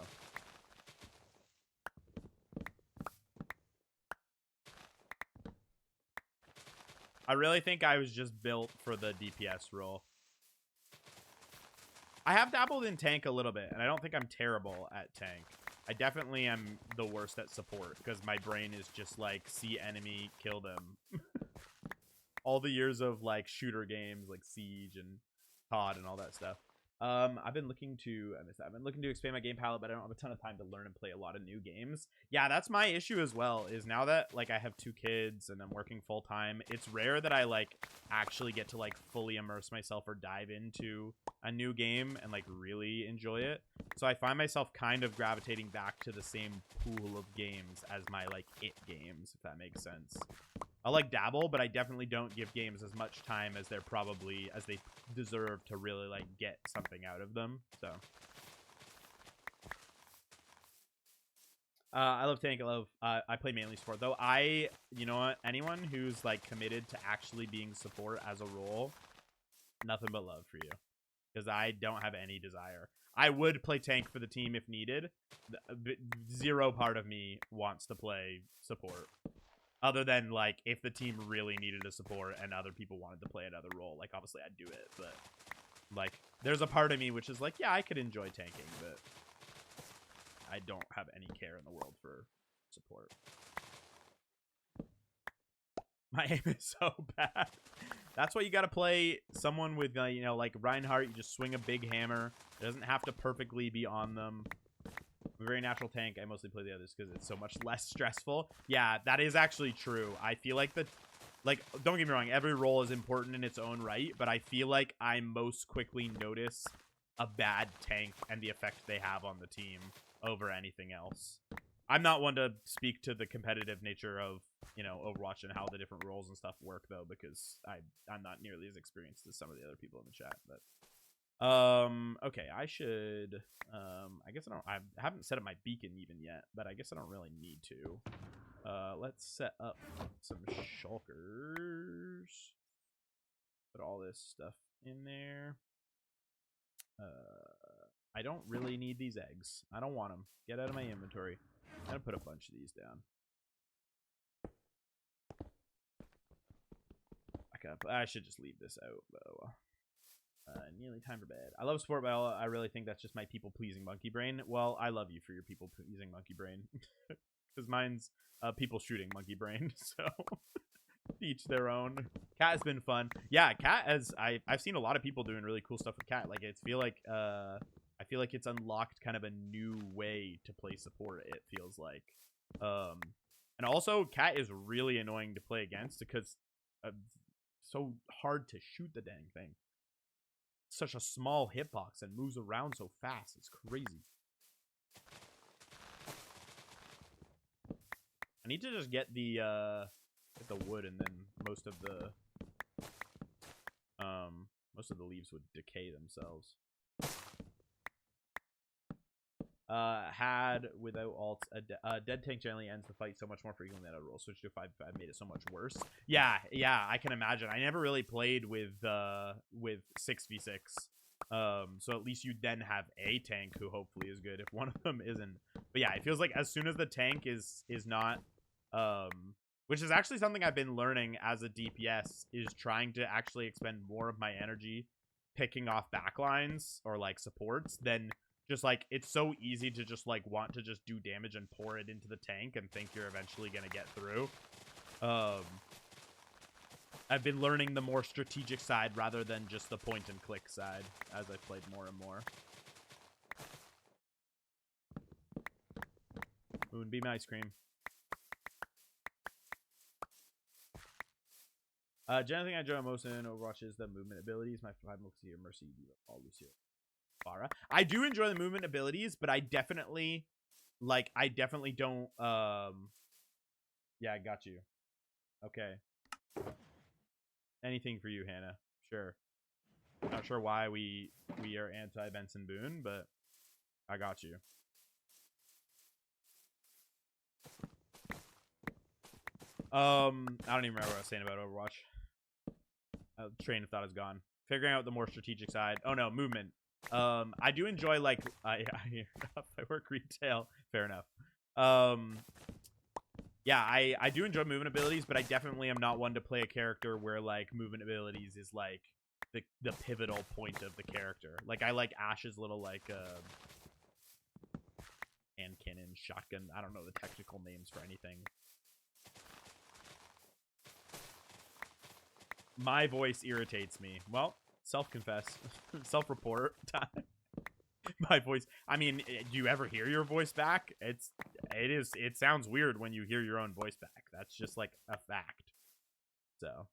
I really think I was just built for the DPS role. I have dabbled in tank a little bit, and I don't think I'm terrible at tank. I definitely am the worst at support, because my brain is just like, see enemy, kill them. All the years of like shooter games like Siege and COD and all that stuff. I've been looking to expand my game palette, but I don't have a ton of time to learn and play a lot of new games. Yeah, that's my issue as well, is now that like I have 2 kids and I'm working full time, it's rare that I like actually get to like fully immerse myself or dive into a new game and like really enjoy it. So I find myself kind of gravitating back to the same pool of games as my like it games, if that makes sense. I like dabble, but I definitely don't give games as much time as they deserve to really like get something out of them. So I love tank. I play mainly support though. You know what, anyone who's like committed to actually being support as a role, nothing but love for you, because I don't have any desire. I would play tank for the team if needed. Zero part of me wants to play support. Other than, like, if the team really needed a support and other people wanted to play another role, like, obviously I'd do it. But, like, there's a part of me which is like, yeah, I could enjoy tanking, but I don't have any care in the world for support. My aim is so bad. That's why you got to play someone with, you know, like Reinhardt. You just swing a big hammer. It doesn't have to perfectly be on them. I'm a very natural tank. I mostly play the others because it's so much less stressful. Yeah, that is actually true. I feel like don't get me wrong, every role is important in its own right, but I feel like I most quickly notice a bad tank and the effect they have on the team over anything else. I'm not one to speak to the competitive nature of, you know, Overwatch and how the different roles and stuff work, though, because I'm not nearly as experienced as some of the other people in the chat, but... okay, I should, I guess I haven't set up my beacon even yet, but I guess I don't really need to. Let's set up some shulkers. Put all this stuff in there. I don't really need these eggs. I don't want them. Get out of my inventory. I'm gonna put a bunch of these down. I should just leave this out, though. Nearly time for bed. I love sport, but I really think that's just my people-pleasing monkey brain. Well, I love you for your people-pleasing monkey brain. Because mine's people-shooting monkey brain, so each their own. Cat has been fun. Yeah, Cat has... I've seen a lot of people doing really cool stuff with Cat. Like, I feel like it's unlocked kind of a new way to play support, it feels like. And also, Cat is really annoying to play against because so hard to shoot the dang thing. Such a small hitbox and moves around so fast. It's crazy. I need to just get the wood, and then most of the leaves would decay themselves. Had without alts, a dead tank generally ends the fight so much more frequently than a roll switch to 5 made it so much worse. Yeah, I can imagine. I never really played with 6v6. So at least you then have a tank who hopefully is good if one of them isn't. But yeah, it feels like as soon as the tank is not which is actually something I've been learning as a DPS, is trying to actually expend more of my energy picking off backlines or like supports than just like, it's so easy to just like want to just do damage and pour it into the tank and think you're eventually gonna get through. I've been learning the more strategic side rather than just the point and click side as I've played more and more. Moonbeam ice cream. Generally, I enjoy most in Overwatch is the movement abilities. My 5 Lucio, Mercy, all Lucio. Farah. I do enjoy the movement abilities, but I definitely don't yeah, I got you. Okay. Anything for you, Hannah. Sure. Not sure why we are anti Benson Boone, but I got you. I don't even remember what I was saying about Overwatch. Train of thought is gone. Figuring out the more strategic side. Oh no, movement. I do enjoy, like, I work retail. Fair enough. Yeah, I do enjoy movement abilities, but I definitely am not one to play a character where like movement abilities is like the pivotal point of the character. Like, I like Ash's little like hand cannon, shotgun. I don't know the technical names for anything. My voice irritates me. Well, self-confess. Self-report time. My voice. I mean, do you ever hear your voice back? It sounds weird when you hear your own voice back. That's just like a fact. So,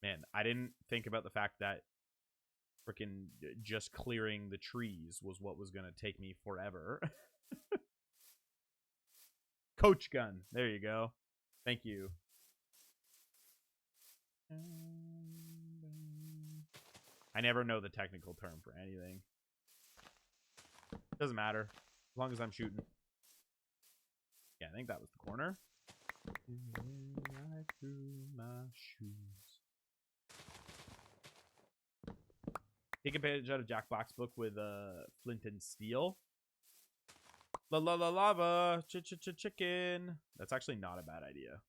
man, I didn't think about the fact that freaking just clearing the trees was what was going to take me forever. Coach gun. There you go. Thank you. I never know the technical term for anything. Doesn't matter. As long as I'm shooting. Yeah, I think that was the corner. I threw my shoes. Take a page out of Jack Black's book with flint and steel. La la la lava. Chicken. That's actually not a bad idea.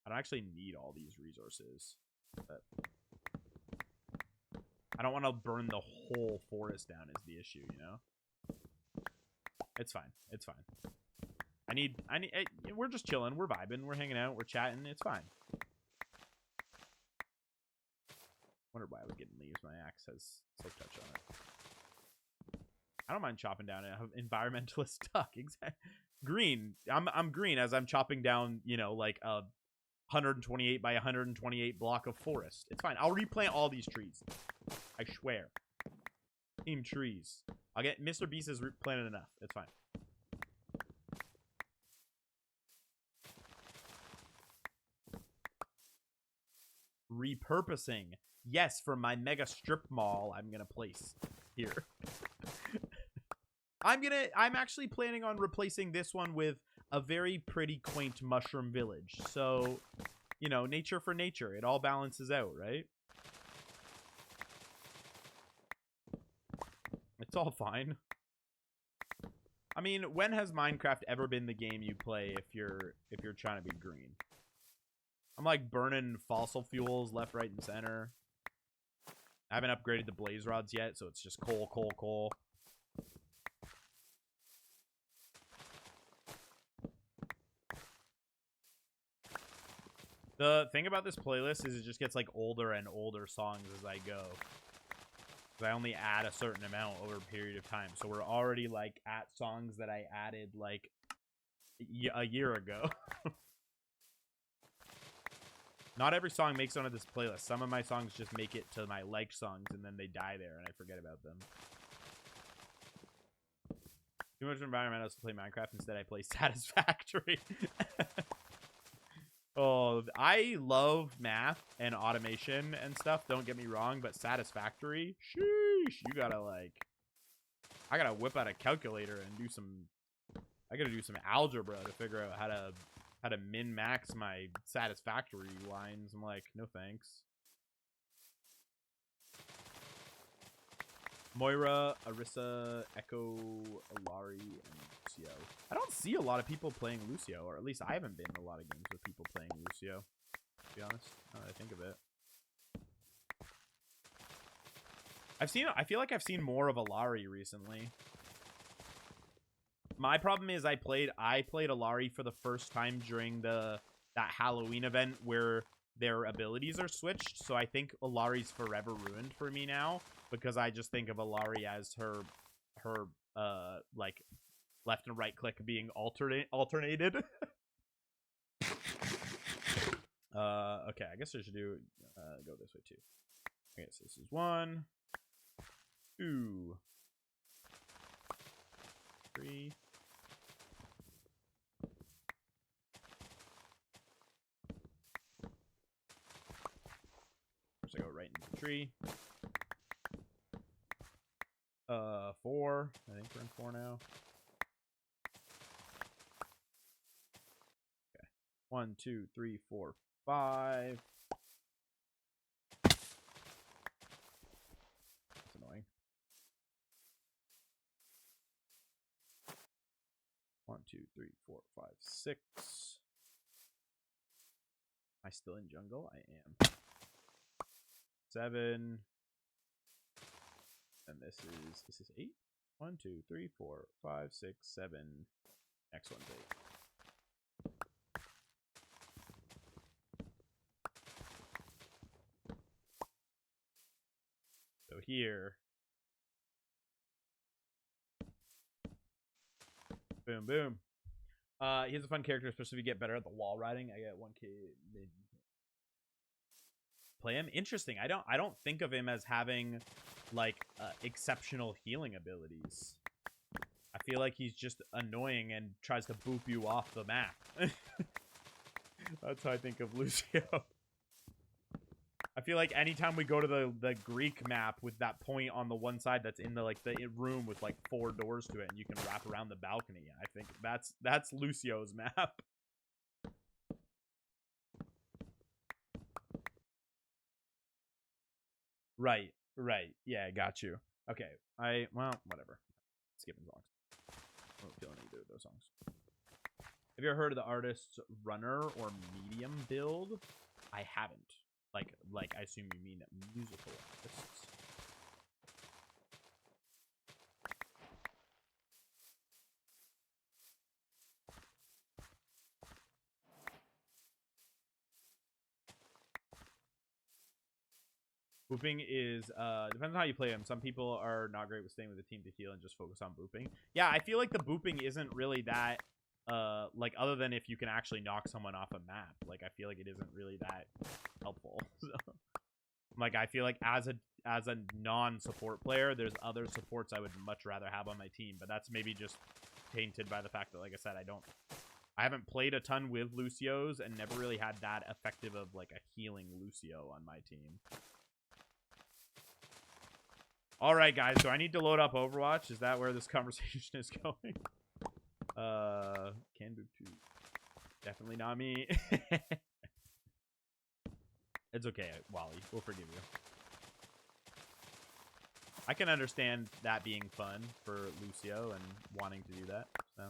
I don't actually need all these resources. But I don't want to burn the whole forest down is the issue, you know? It's fine. It's fine. We're just chilling. We're vibing. We're hanging out. We're chatting. It's fine. Wondered why I was getting leaves. My axe has silk touch on it. I don't mind chopping down an environmentalist duck. Exactly. Green. I'm green as I'm chopping down, you know, like a 128 by 128 block of forest. It's fine. I'll replant all these trees. I swear. Team trees. I'll get Mr. Beast has replanted enough. It's fine. Repurposing. Yes, for my mega strip mall I'm gonna place here. I'm actually planning on replacing this one with a very pretty, quaint mushroom village. So, you know, nature for nature. It all balances out, right? It's all fine. I mean, when has Minecraft ever been the game you play if you're trying to be green? I'm like burning fossil fuels left, right, and center. I haven't upgraded the blaze rods yet, so it's just coal, coal, coal. The thing about this playlist is it just gets like older and older songs as I go. I only add a certain amount over a period of time. So we're already like at songs that I added like a year ago. Not every song makes it onto this playlist. Some of my songs just make it to my liked songs, and then they die there, and I forget about them. Too much environmentals to play Minecraft. Instead, I play Satisfactory. Oh, I love math and automation and stuff. Don't get me wrong, but Satisfactory, sheesh, you gotta like, I gotta whip out a calculator and do some. I gotta do some algebra to figure out how to min max my Satisfactory lines. I'm like, no thanks. Moira, Arissa, Echo, Alari, and Lucio. I don't see a lot of people playing Lucio, or at least I haven't been in a lot of games with people playing Lucio, to be honest, now that I think of it. I feel like I've seen more of Alari recently. My problem is I played Alari for the first time during that Halloween event where their abilities are switched, so I think Alari's forever ruined for me now, because I just think of Alari as her like left and right click being alternated. Okay, I guess I should do go this way too. I guess this is 1, 2, 3. First I go right into the tree. 4. I think we're in 4 now. Okay. 1, 2, 3, 4, 5. That's annoying. 1, 2, 3, 4, 5, 6. Am I still in jungle? I am. 7. And this is 8. 1, 2, 3, 4, 5, 6, 7. Next one's 8. So here. Boom, boom. He has a fun character, especially if you get better at the wall riding. I get 1K. Play him. Interesting. I don't think of him as having like exceptional healing abilities. I feel like he's just annoying and tries to boop you off the map. That's how I think of Lucio. I feel like anytime we go to the Greek map with that point on the one side that's in the room with like 4 doors to it, and you can wrap around the balcony, I think that's Lucio's map. Right. Yeah, I got you. Okay. Well, whatever. Skipping songs. I don't feel any of those songs. Have you ever heard of the artists Runner or Medium Build? I haven't. Like I assume you mean musical artists. Booping is depends on how you play them. Some people are not great with staying with the team to heal and just focus on booping. Yeah, I feel like the booping isn't really that like other than if you can actually knock someone off a map. Like I feel like it isn't really that helpful. So, like I feel like as a non-support player, there's other supports I would much rather have on my team, but that's maybe just tainted by the fact that, like I said, I haven't played a ton with Lucios and never really had that effective of like a healing Lucio on my team. All right, guys. So I need to load up Overwatch. Is that where this conversation is going? Can boop too. Definitely not me. It's okay, Wally. We'll forgive you. I can understand that being fun for Lucio and wanting to do that. So.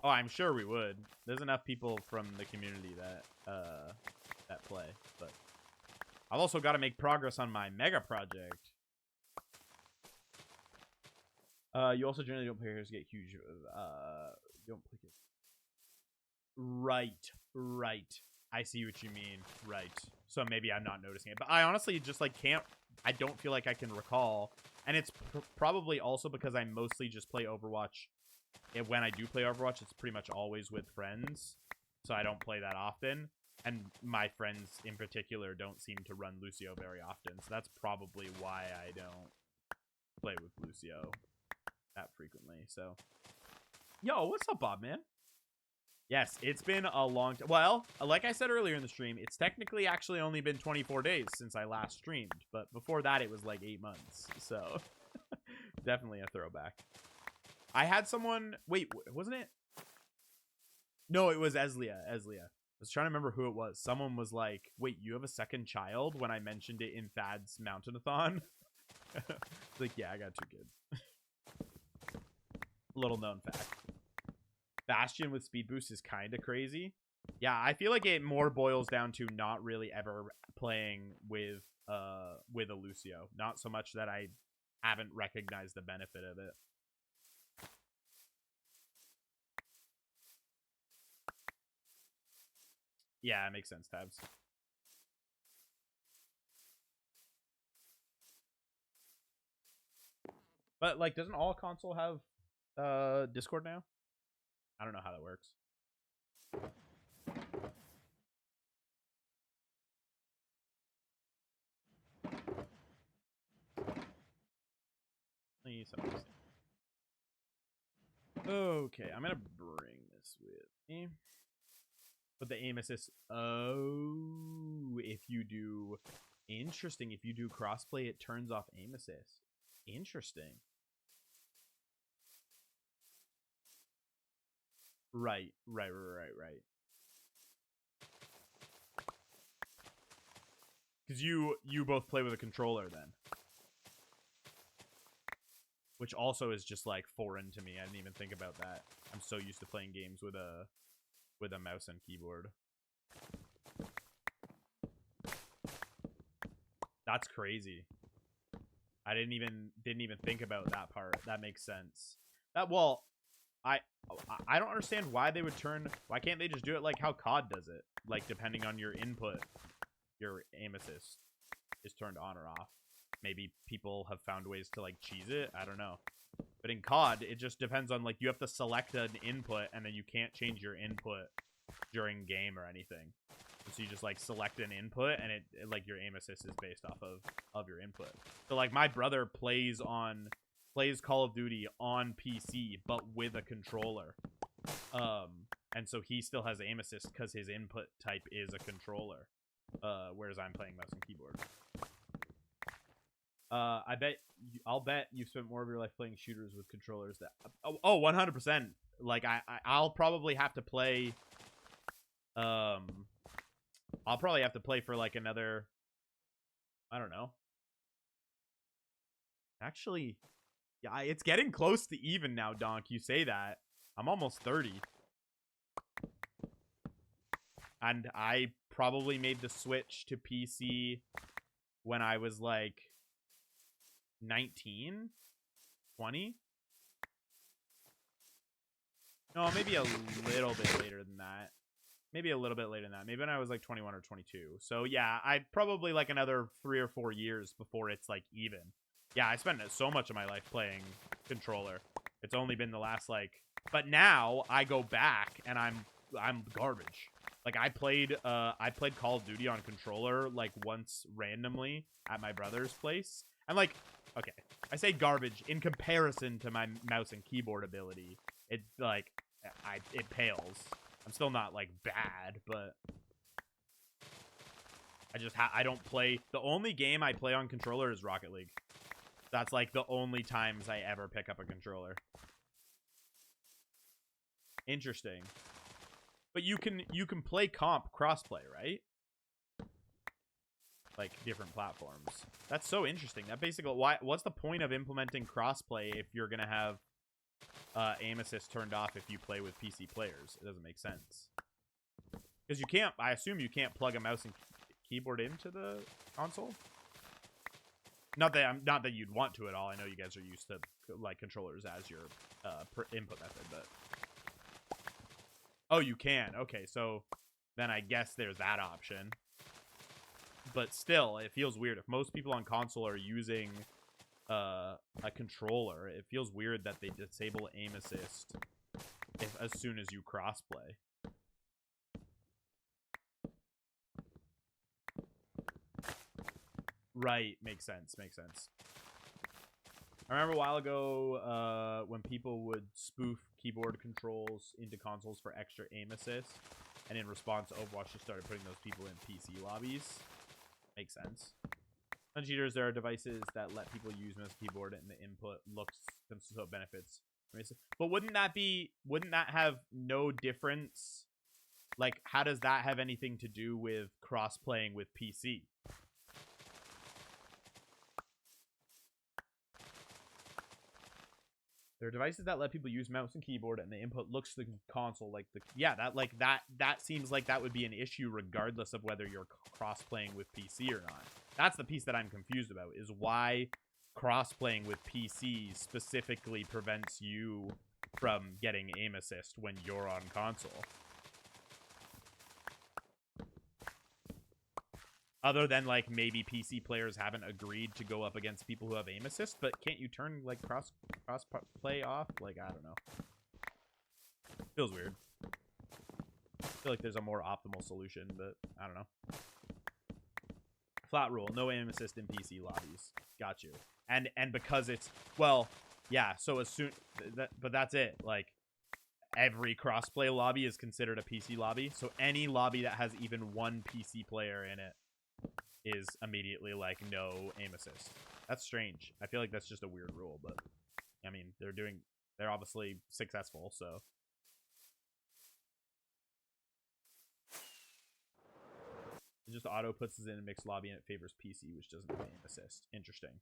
Oh, I'm sure we would. There's enough people from the community that play, but I've also got to make progress on my mega project. You also generally don't play heroes to get huge. You don't play it. Right. I see what you mean. Right. So maybe I'm not noticing it. But I honestly just, like, can't... I don't feel like I can recall. And it's probably also because I mostly just play Overwatch. And when I do play Overwatch, it's pretty much always with friends. So I don't play that often. And my friends, in particular, don't seem to run Lucio very often. So that's probably why I don't play with Lucio that frequently. So, yo, what's up, Bob, man? Yes, it's been a long time. Well, like I said earlier in the stream, it's technically actually only been 24 days since I last streamed. But before that, it was like 8 months. So, definitely a throwback. I had someone... Wait, wasn't it? No, it was Eslia. I was trying to remember who it was. Someone was like, wait, you have a second child? When I mentioned it in Thad's Mountainathon. Like, yeah, I got 2 kids. Little known fact. Bastion with speed boost is kind of crazy. Yeah, I feel like it more boils down to not really ever playing with a Lucio. Not so much that I haven't recognized the benefit of it. Yeah, it makes sense, Tabs. But, like, doesn't all console have Discord now? I don't know how that works. Okay, I'm gonna bring this with me. But the aim assist. Oh, if you do... Interesting. If you do crossplay, it turns off aim assist. Interesting. Right. Because you both play with a controller then. Which also is just, like, foreign to me. I didn't even think about that. I'm so used to playing games with a mouse and keyboard. That's crazy. I didn't even think about that part. That makes sense. Well, I don't understand why they would turn... Why can't they just do it like how COD does it? Like, depending on your input, your aim assist is turned on or off. Maybe people have found ways to, like, cheese it. I don't know. But in COD, it just depends on, like, you have to select an input, and then you can't change your input during game or anything. So you just, like, select an input, and it like, your aim assist is based off of your input. So, like, my brother plays Call of Duty on PC, but with a controller. And so he still has aim assist because his input type is a controller. Whereas I'm playing mouse and keyboard. I'll bet you've spent more of your life playing shooters with controllers that 100%. Like I'll probably have to play I'll probably have to play for like another, I don't know. Actually, yeah, it's getting close to even now, Donk. You say that. I'm almost 30. And I probably made the switch to PC when I was like 19, 20. No, maybe a little bit later than that. Maybe a little bit later than that. Maybe when I was like 21 or 22. So yeah, I'd probably like another 3 or 4 years before it's like even. Yeah, I spent so much of my life playing controller. It's only been the last like... But now I go back and I'm garbage. Like I played Call of Duty on controller like once randomly at my brother's place. And like, okay, I say garbage in comparison to my mouse and keyboard ability. It like it pales. I'm still not like bad, but I don't play. The only game I play on controller is Rocket League. That's like the only times I ever pick up a controller. Interesting. But you can play comp crossplay, right? Like different platforms. That's so interesting. That basically what's the point of implementing crossplay if you're gonna have aim assist turned off if you play with PC players? It doesn't make sense. Because you can't. I assume you can't plug a mouse and keyboard into the console. Not that you'd want to at all. I know you guys are used to like controllers as your input method, but oh, you can. Okay, so then I guess there's that option. But still, it feels weird. If most people on console are using a controller, it feels weird that they disable aim assist as soon as you crossplay. Right, makes sense. I remember a while ago when people would spoof keyboard controls into consoles for extra aim assist, and in response, Overwatch just started putting those people in PC lobbies. Makes sense. On cheaters, there are devices that let people use mouse keyboard, and the input looks so it benefits. But wouldn't that have no difference? Like, how does that have anything to do with cross-playing with PC? There are devices that let people use mouse and keyboard, and the input looks to the console like that seems like that would be an issue regardless of whether you're cross-playing with PC or not. That's the piece that I'm confused about, is why cross-playing with PC specifically prevents you from getting aim assist when you're on console. Other than, like, maybe PC players haven't agreed to go up against people who have aim assist, but can't you turn, like, cross play off? Like, I don't know. Feels weird. I feel like there's a more optimal solution, but I don't know. Flat rule, no aim assist in PC lobbies. Got you. And because it's, well, yeah, so as soon, but that's it. Like, every crossplay lobby is considered a PC lobby, so any lobby that has even one PC player in it is immediately like no aim assist. That's strange. I feel like that's just a weird rule, but I mean, they're obviously successful, so. It just auto puts us in a mixed lobby and it favors PC, which doesn't have aim assist. Interesting.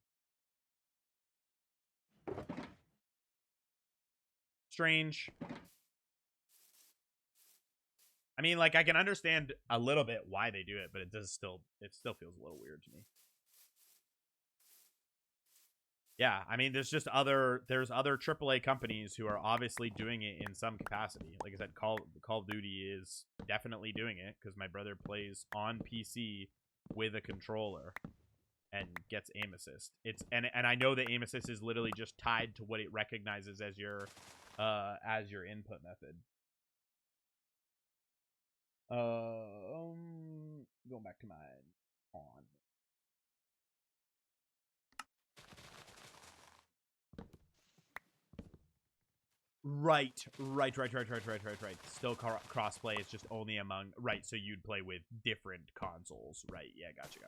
Strange. I mean, like, I can understand a little bit why they do it, but it still feels a little weird to me. Yeah, I mean, there's other AAA companies who are obviously doing it in some capacity. Like I said, Call of Duty is definitely doing it because my brother plays on PC with a controller and gets aim assist. And I know the aim assist is literally just tied to what it recognizes as your input method. Going back to my on. Right. Still crossplay. It's just only among, right, so you'd play with different consoles. Right, yeah, gotcha.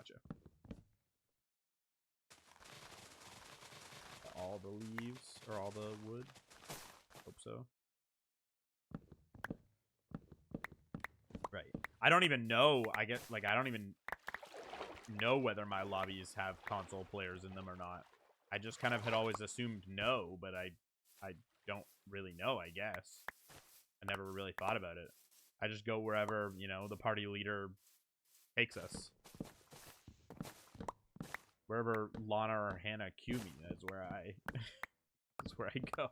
All the leaves, or all the wood? Hope so. Right. I don't even know, I guess, like, I don't even know whether my lobbies have console players in them or not. I just kind of had always assumed no, but I don't really know, I guess. I never really thought about it. I just go wherever, you know, the party leader takes us. Wherever Lana or Hannah cue me, that's where I go.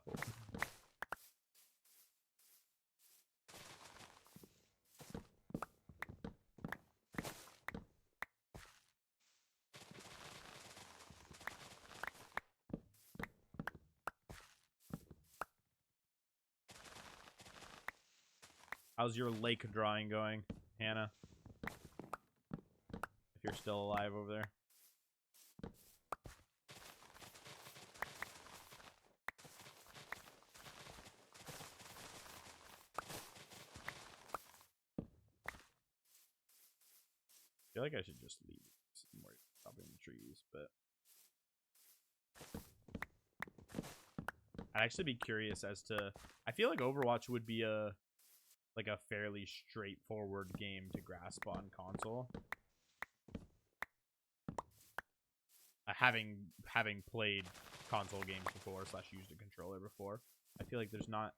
How's your lake drawing going, Hannah? If you're still alive over there. I feel like I should just leave some more up in the trees, but I'd actually be curious as to, I feel like Overwatch would be a fairly straightforward game to grasp on console. Having played console games before / used a controller before, I feel like there's not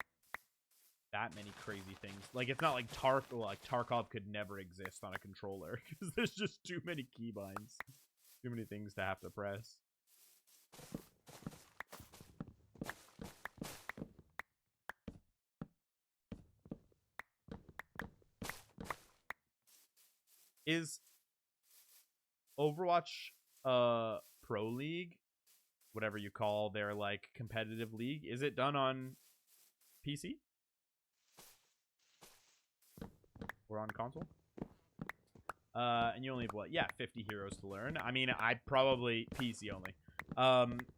that many crazy things. Like, it's not like Tarkov could never exist on a controller because there's just too many keybinds, too many things to have to press. Is Overwatch Pro League, whatever you call their like competitive league, is it done on PC or on console? And you only have what? Yeah, 50 heroes to learn. I mean, I probably PC only.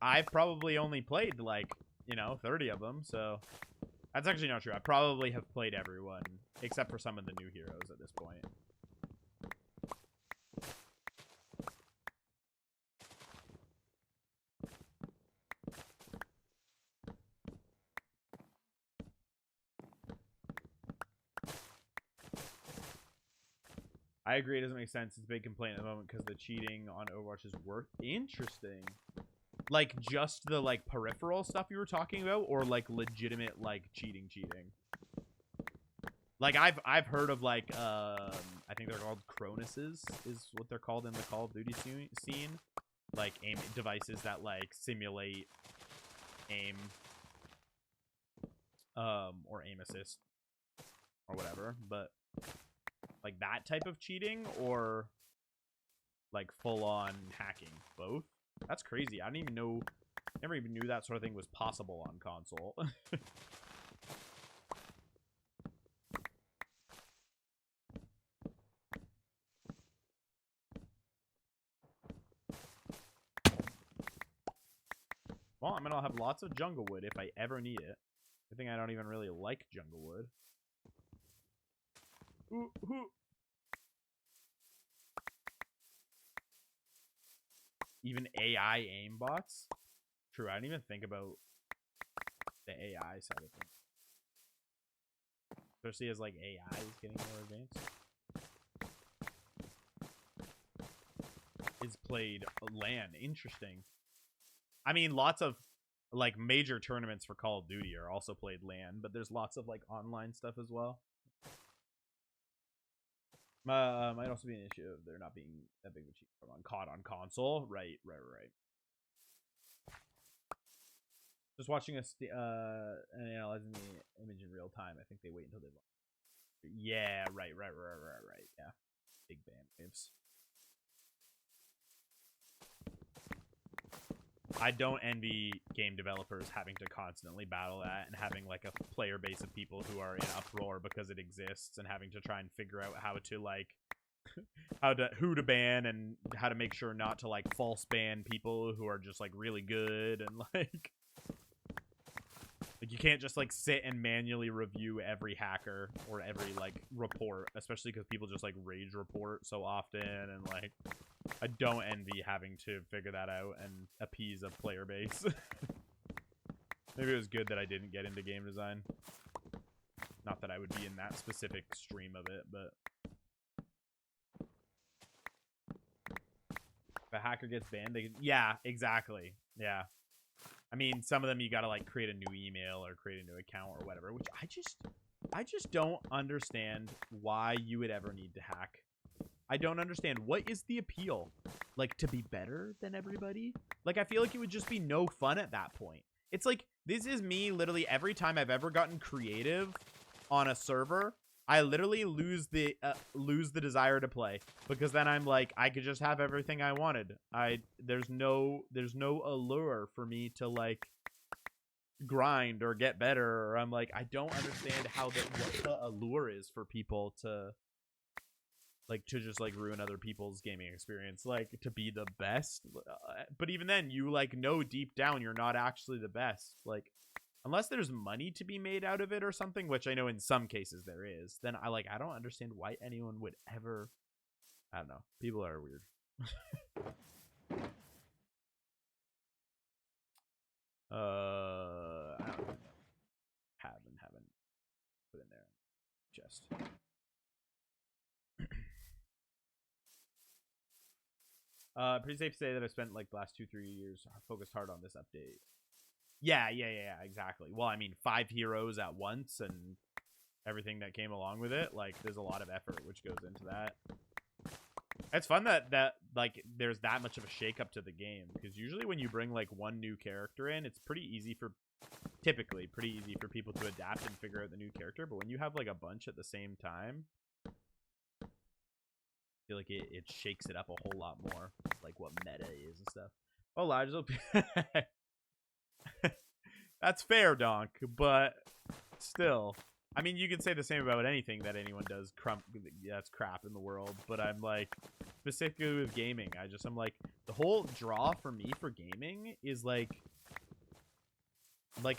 I've probably only played like, 30 of them, so that's actually not true. I probably have played everyone except for some of the new heroes at this point. I agree, it doesn't make sense. It's a big complaint at the moment because the cheating on Overwatch is worth. Interesting. Like, just the, like, peripheral stuff you were talking about? Or, like, legitimate, like, cheating? Like, I've heard of, like, I think they're called Cronuses, is what they're called in the Call of Duty scene. Like, aim devices that, like, simulate aim. Or aim assist. Or whatever, but... like that type of cheating or like full-on hacking? Both? That's crazy. I didn't even know, never even knew that sort of thing was possible on console. Well, I'm gonna have lots of jungle wood if I ever need it. I think I don't even really like jungle wood. Ooh. Even AI aimbots? True, I didn't even think about the AI side of things. Especially as like AI is getting more advanced. It's played LAN. Interesting. I mean, lots of like major tournaments for Call of Duty are also played LAN, but there's lots of like online stuff as well. Might also be an issue of there not being that big of a cheat on COD on console. Right. Just watching and analyzing the image in real time. I think they wait until they. Yeah, right. Yeah, big band waves. I don't envy game developers having to constantly battle that and having like a player base of people who are in uproar because it exists and having to try and figure out how to like who to ban and how to make sure not to like false ban people who are just like really good and like you can't just like sit and manually review every hacker or every like report, especially because people just like rage report so often and like I don't envy having to figure that out and appease a player base. Maybe it was good that I didn't get into game design. Not that I would be in that specific stream of it, but if a hacker gets banned, yeah, exactly. Yeah. I mean, some of them you gotta like create a new email or create a new account or whatever, which I just don't understand why you would ever need to hack. I don't understand. What is the appeal? Like, to be better than everybody? Like, I feel like it would just be no fun at that point. It's like, this is me literally every time I've ever gotten creative on a server, I literally lose the desire to play. Because then I'm like, I could just have everything I wanted. There's no allure for me to, like, grind or get better. Or I'm like, I don't understand what the allure is for people to... like to just like ruin other people's gaming experience, like to be the best. But even then you like know deep down you're not actually the best, like unless there's money to be made out of it or something, which I know in some cases there is. Then I don't understand why anyone would ever. I don't know, people are weird. I don't know. Haven't put in there just pretty safe to say that I spent like the last 2-3 years focused hard on this update. Yeah, exactly. Well, I mean, 5 heroes at once and everything that came along with it. Like, there's a lot of effort which goes into that. It's fun that like there's that much of a shakeup to the game, because usually when you bring like one new character in, it's typically pretty easy for people to adapt and figure out the new character. But when you have like a bunch at the same time, I feel like it shakes it up a whole lot more, like what meta is and stuff. Oh, Elijah's up. That's fair, Donk, but still. I mean, you can say the same about anything that anyone does. That's crap in the world. But I'm like, specifically with gaming, I'm like, the whole draw for me for gaming is like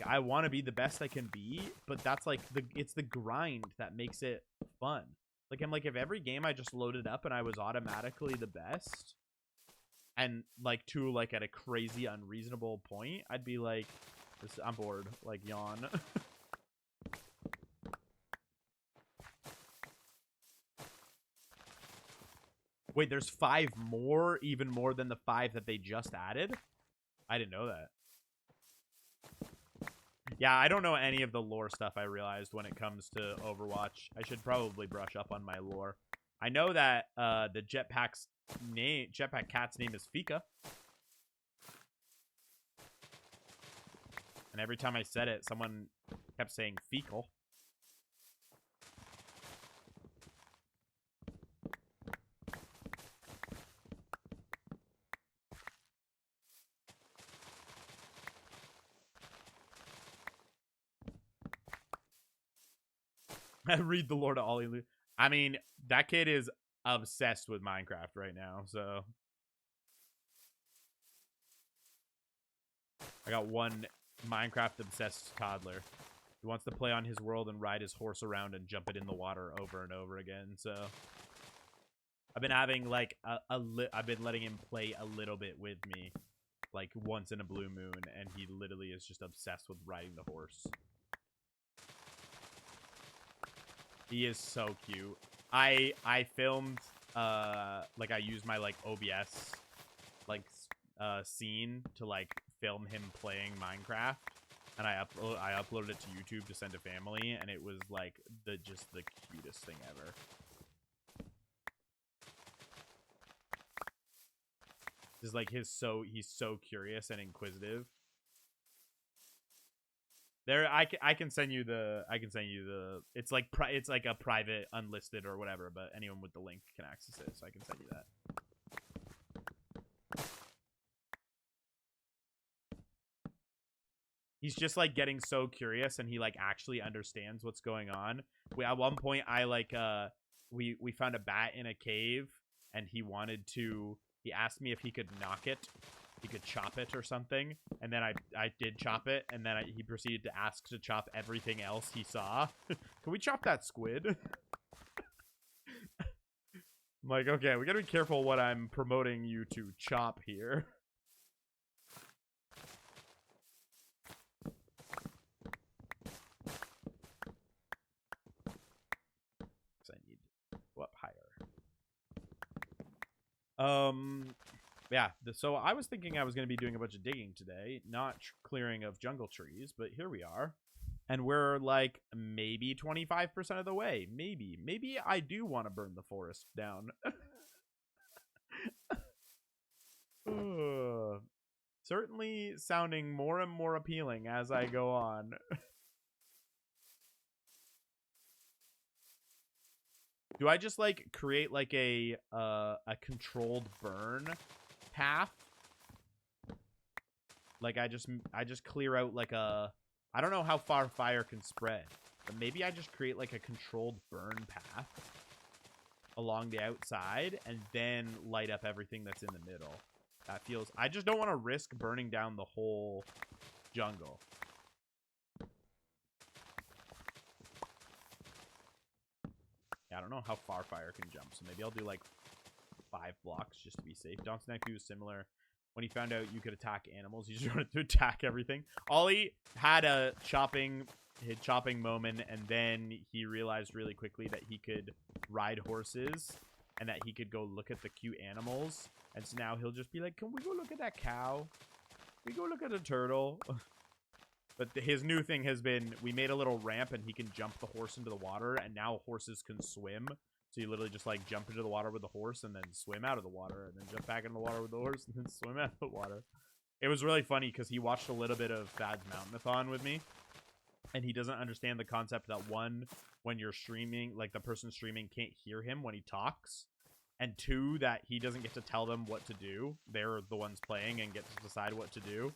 I want to be the best I can be, but that's like it's the grind that makes it fun. Like, I'm like, if every game I just loaded up and I was automatically the best, and like to like at a crazy unreasonable point, I'd be like, I'm bored. Like, yawn. Wait, there's 5 more, even more than the 5 that they just added? I didn't know that. Yeah, I don't know any of the lore stuff, I realized, when it comes to Overwatch. I should probably brush up on my lore. I know that the Jetpack cat's name is Fika. And every time I said it, someone kept saying fecal. I read the lore to Ollie Lou. I mean, that kid is obsessed with Minecraft right now, so. I got one Minecraft-obsessed toddler. He wants to play on his world and ride his horse around and jump it in the water over and over again, so. I've been having, like, I've been letting him play a little bit with me, like, once in a blue moon, and he literally is just obsessed with riding the horse. He is so cute. I filmed, like, I used my, like, OBS, like, scene to, like, film him playing Minecraft, and I uploaded it to YouTube to send to family, and it was, like, just the cutest thing ever. Just, like, he's so curious and inquisitive. There, I can send you the it's like a private unlisted or whatever, but anyone with the link can access it, so I can send you that. He's just like getting so curious, and he like actually understands what's going on. At one point I like we found a bat in a cave, and he asked me if he could knock it. He could chop it or something, and then I did chop it, and then he proceeded to ask to chop everything else he saw. Can we chop that squid? I'm like, okay, we gotta be careful what I'm promoting you to chop here. I need to go up higher. Yeah, so I was thinking I was going to be doing a bunch of digging today, not clearing of jungle trees, but here we are. And we're like maybe 25% of the way. Maybe I do want to burn the forest down. Certainly sounding more and more appealing as I go on. Do I just like create like a controlled burn path? Like I just clear out like I don't know how far fire can spread, but maybe I just create like a controlled burn path along the outside and then light up everything that's in the middle. That feels, I just don't want to risk burning down the whole jungle. I don't know how far fire can jump, so maybe I'll do like 5 blocks just to be safe. Donkey was similar. When he found out you could attack animals, he just wanted to attack everything. Ollie had a chopping moment, and then he realized really quickly that he could ride horses and that he could go look at the cute animals. And so now he'll just be like, can we go look at that cow? Can we go look at a turtle? But his new thing has been, we made a little ramp and he can jump the horse into the water, and now horses can swim. So you literally just like jump into the water with the horse and then swim out of the water, and then jump back into the water with the horse and then swim out of the water. It was really funny because he watched a little bit of Thad's Mountainathon with me, and he doesn't understand the concept that when you're streaming, like the person streaming can't hear him when he talks. and 2, that he doesn't get to tell them what to do. They're the ones playing and get to decide what to do.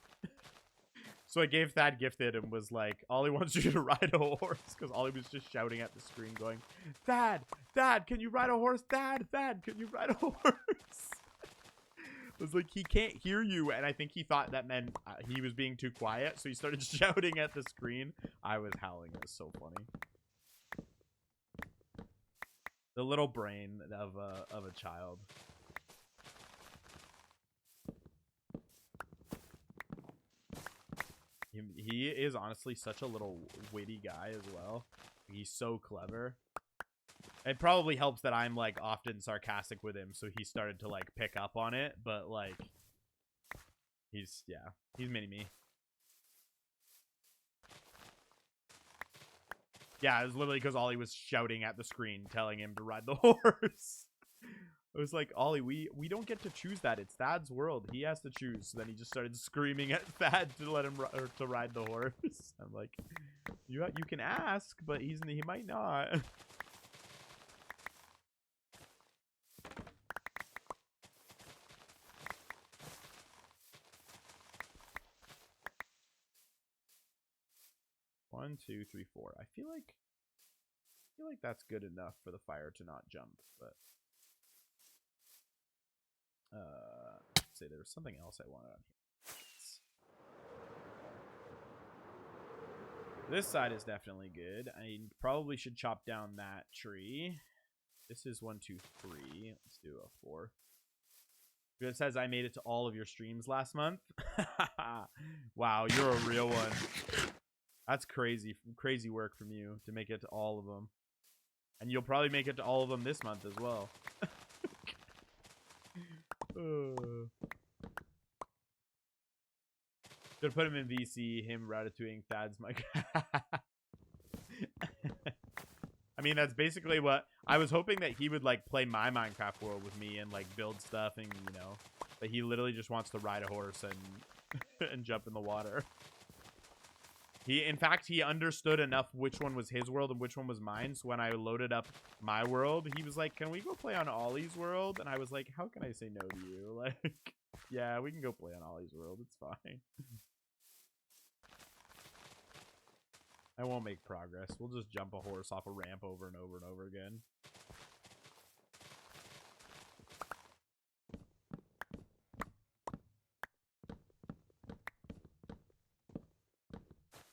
So I gave Thad Gifted and was like, Ollie wants you to ride a horse, because Ollie was just shouting at the screen going, Thad, Thad, can you ride a horse? Thad, Thad, can you ride a horse? It was like, he can't hear you, and I think he thought that meant he was being too quiet, so he started shouting at the screen. I was howling. It was so funny. The little brain of a child. He is honestly such a little witty guy as well. He's so clever. It probably helps that I'm like often sarcastic with him, so he started to like pick up on it, but like he's mini me. Yeah, it was literally because Ollie was shouting at the screen telling him to ride the horse. It was like, Ollie, we don't get to choose that. It's Thad's world. He has to choose. So then he just started screaming at Thad to let him to ride the horse. I'm like, you can ask, but he might not. One, two, three, four. I feel like that's good enough for the fire to not jump, but let's say there was something else I wanted on here. This side is definitely good. I probably should chop down that tree. This is 1, 2, 3. Let's do a 4. It says I made it to all of your streams last month. Wow, you're a real one. That's crazy work from you to make it to all of them. And you'll probably make it to all of them this month as well. Should put him in VC, him ratatouilleing Thad's mic. I mean, that's basically what I was hoping, that he would like play my Minecraft world with me and like build stuff, and but he literally just wants to ride a horse and and jump in the water. In fact, he understood enough which one was his world and which one was mine. So when I loaded up my world, he was like, "Can we go play on Ollie's world?" And I was like, "How can I say no to you?" Like, yeah, we can go play on Ollie's world. It's fine. I won't make progress. We'll just jump a horse off a ramp over and over and over again.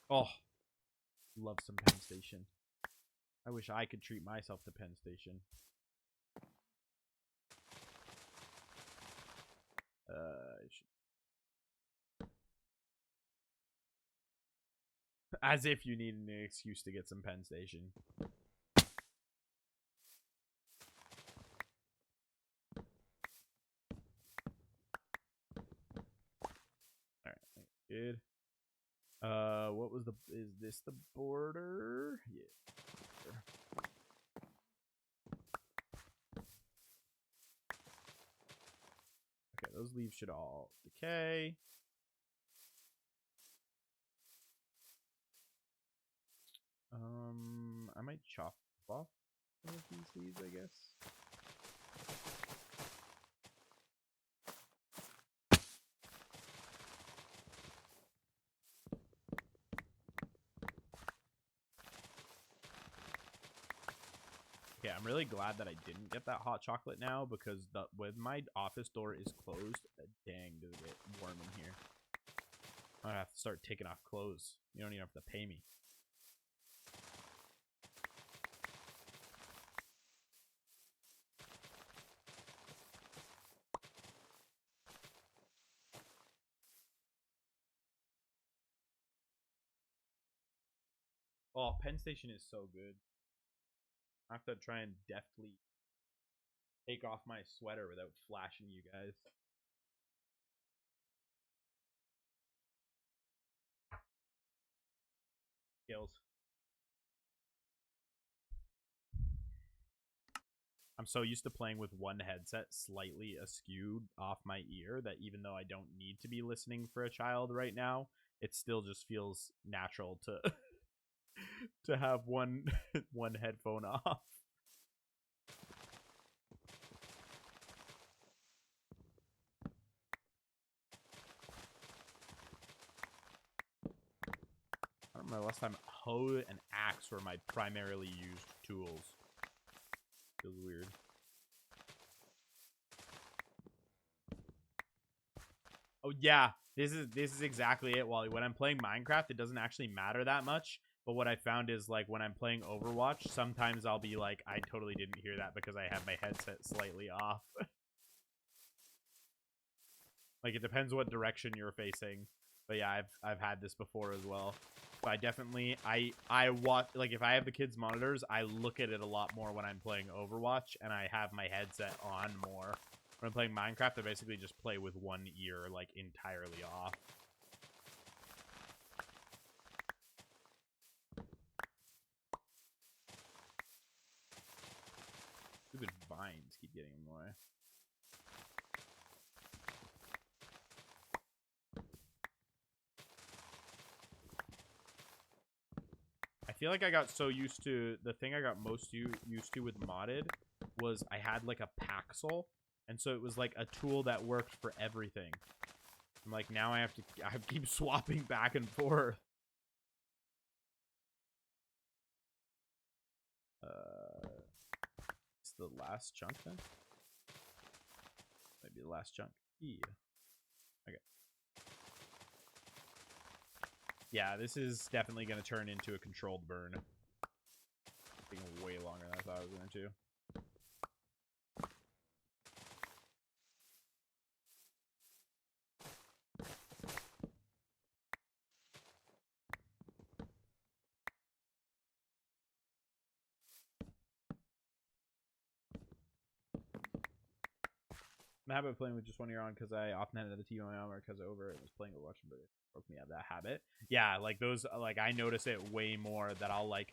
Oh, love some Penn Station. I wish I could treat myself to Penn Station. As if you need an excuse to get some Penn Station. Alright, good. What was is this the border? Yeah. Okay, those leaves should all decay. I might chop off some of these leaves, I guess. Okay, I'm really glad that I didn't get that hot chocolate now, because when my office door is closed, dang, does it get warm in here. I have to start taking off clothes. You don't even have to pay me. Oh, Penn Station is so good. I have to try and deftly take off my sweater without flashing you guys. Skills. I'm so used to playing with one headset slightly askew off my ear that even though I don't need to be listening for a child right now, it still just feels natural to to have one headphone off. my last time, hoe and axe were my primarily used tools. Feels weird. Oh yeah, this is exactly it, Wally. When I'm playing Minecraft, it doesn't actually matter that much. But what I found is, like, when I'm playing Overwatch, sometimes I'll be like, I totally didn't hear that because I have my headset slightly off. Like, it depends what direction you're facing. But yeah, I've had this before as well. But I definitely, I watch, like, if I have the kids' monitors, I look at it a lot more when I'm playing Overwatch, and I have my headset on more. When I'm playing Minecraft, I basically just play with one ear, like, entirely off. Stupid vines keep getting in the way. I feel like I got so used to, the thing I got most used to with modded was I had like a Paxel, and so it was like a tool that worked for everything. I'm like, now I keep swapping back and forth. It's the last chunk then? Maybe the last chunk. Yeah. Okay. Yeah, this is definitely going to turn into a controlled burn. Taking way longer than I thought it was going to. I'm a habit of playing with just one ear on because I often had the TV on my arm because over it was playing Overwatch, but it broke me out of that habit. Yeah, like those, like I notice it way more that I'll like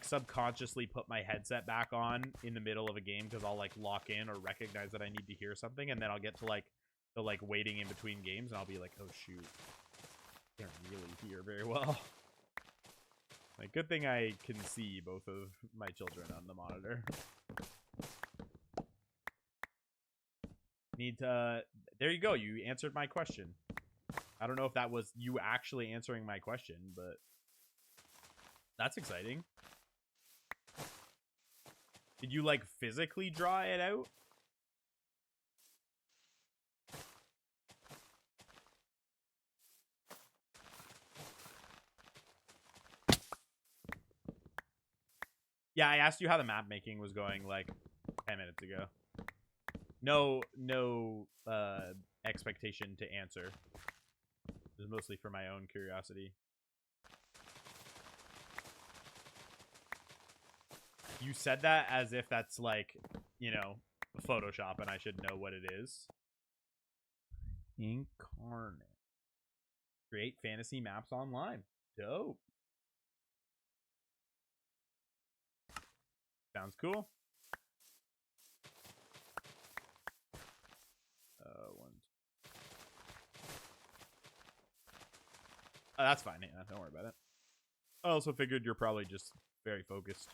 subconsciously put my headset back on in the middle of a game because I'll like lock in or recognize that I need to hear something, and then I'll get to like the like waiting in between games, and I'll be like, oh shoot, I can't really hear very well. Like, good thing I can see both of my children on the monitor. Need to, there you go, you answered my question. I don't know if that was you actually answering my question, but that's exciting. Did you like physically draw it out? Yeah, I asked you how the map making was going like 10 minutes ago. No expectation to answer. It was mostly for my own curiosity. You said that as if that's like, you know, Photoshop and I should know what it is. Incarnate. Create fantasy maps online. Dope. Sounds cool. Oh, that's fine. Yeah, don't worry about it. I also figured you're probably just very focused.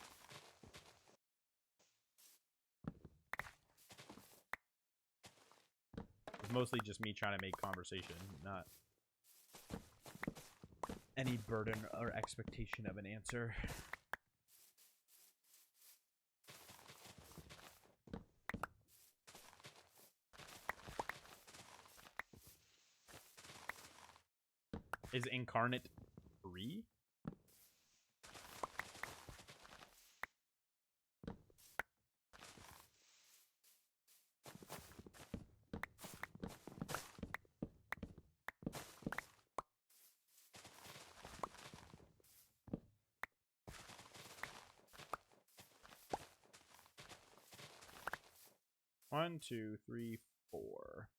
It's mostly just me trying to make conversation, not any burden or expectation of an answer. Is Incarnate free? One, two, three, four.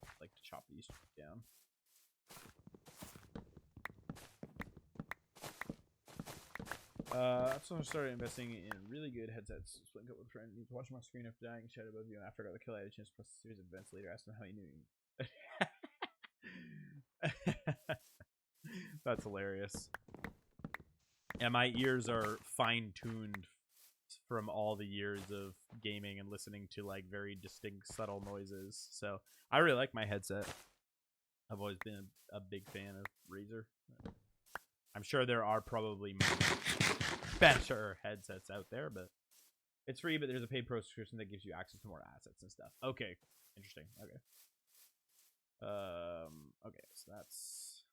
I'd like to chop these down. So I started investing in really good headsets. Split up with a friend. Need to watch my screen after dying, shadow above you, and after I got the kill, I had a chance to press a series of events later. Asked him how he knew. That's hilarious. Yeah, my ears are fine-tuned from all the years of gaming and listening to like very distinct, subtle noises. So I really like my headset. I've always been a big fan of Razer. I'm sure there are probably better headsets out there, but it's free, but there's a paid pro subscription that gives you access to more assets and stuff. Okay. Interesting. Okay. Okay, so that's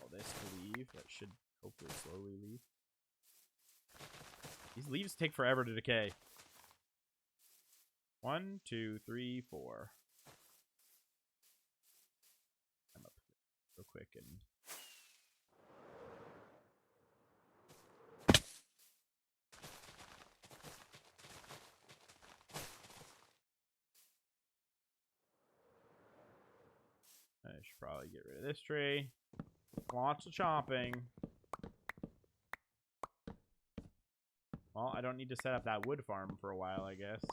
all this to leave. That should hopefully slowly leave. These leaves take forever to decay. 1, 2, 3, 4. I'm up real quick and I should probably get rid of this tree. Lots of chopping. Well, I don't need to set up that wood farm for a while, I guess.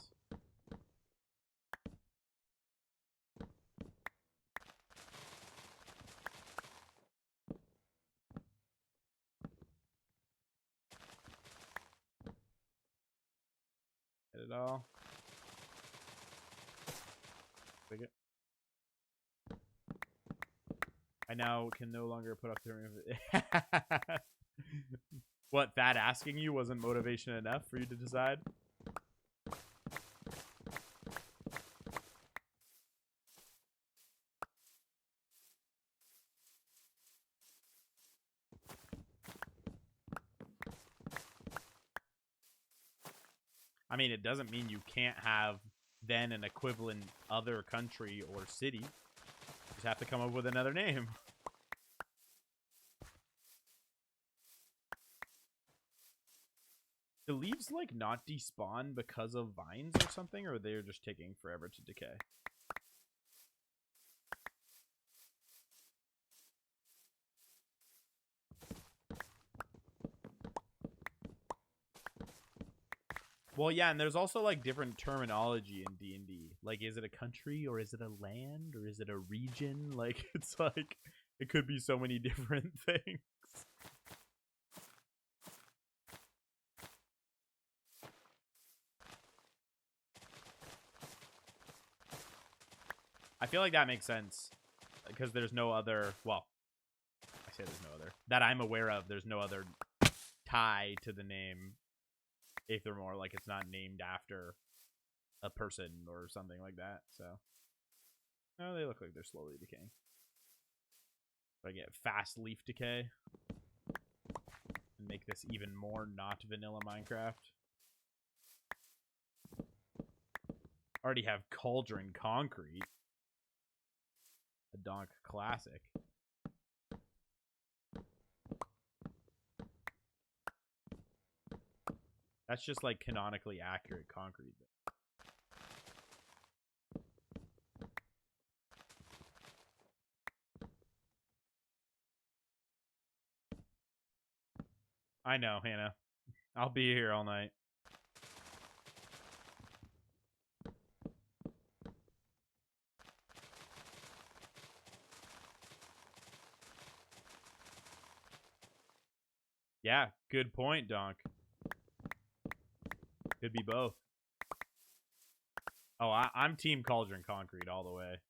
Get it all. Pick it. I now can no longer put up the... What, that asking you wasn't motivation enough for you to decide? I mean, it doesn't mean you can't have then an equivalent other country or city. You just have to come up with another name. Do leaves, like, not despawn because of vines or something, or they're just taking forever to decay? Well, yeah, and there's also, like, different terminology in D&D. Like, is it a country, or is it a land, or is it a region? Like, it's like, it could be so many different things. I feel like that makes sense, because there's no other, well, I say there's no other, that I'm aware of, there's no other tie to the name Aethermore, like it's not named after a person or something like that, so. No, they look like they're slowly decaying. So I get fast leaf decay. And make this even more not vanilla Minecraft. Already have Cauldron Concrete. A Donk classic. That's just like canonically accurate concrete. I know, Hannah. I'll be here all night. Yeah, good point, Donk. Could be both. Oh, I'm Team Cauldron Concrete all the way.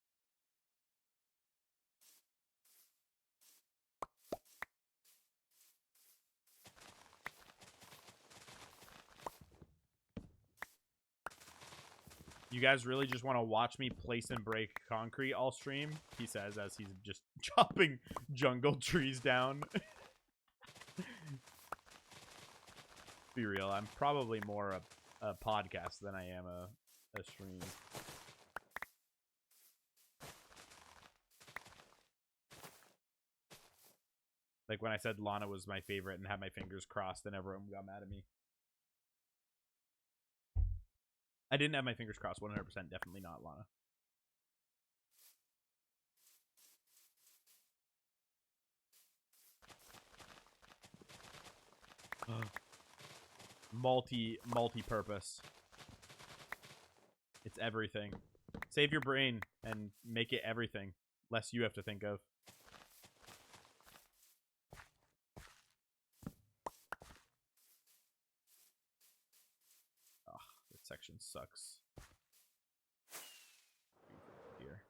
You guys really just want to watch me place and break concrete all stream? He says as he's just chopping jungle trees down. Be real, I'm probably more a podcast than I am a stream. Like when I said Lana was my favorite and had my fingers crossed and everyone got mad at me. I didn't have my fingers crossed, 100%. Definitely not Lana. Multi-purpose. It's everything. Save your brain and make it everything. Less you have to think of. Oh, that section sucks. Here.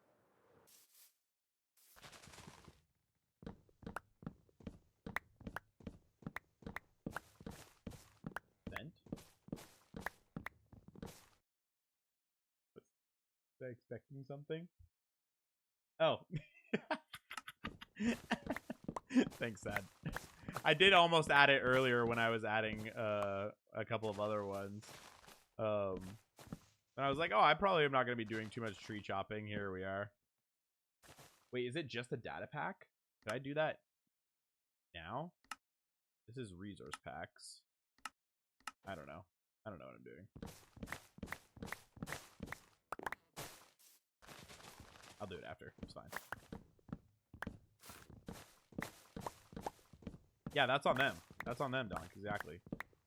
Was I expecting something? Oh. Thanks, Sad. I did almost add it earlier when I was adding a couple of other ones. And I was like, oh, I probably am not going to be doing too much tree chopping. Here we are. Wait, is it just a data pack? Did I do that now? This is resource packs. I don't know. I don't know what I'm doing. I'll do it after. It's fine. Yeah, that's on them. That's on them, Donk. Exactly.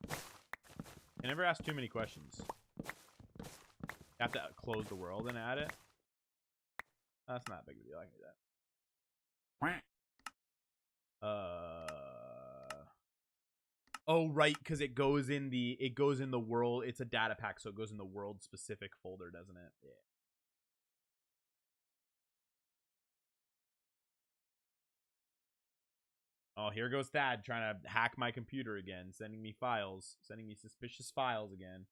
I never ask too many questions. You have to close the world and add it. That's not a big deal. I can do that. Oh, right, because it goes in the world. It's a data pack, so it goes in the world specific folder, doesn't it? Yeah. Oh, here goes Thad trying to hack my computer again, sending me files, sending me suspicious files again.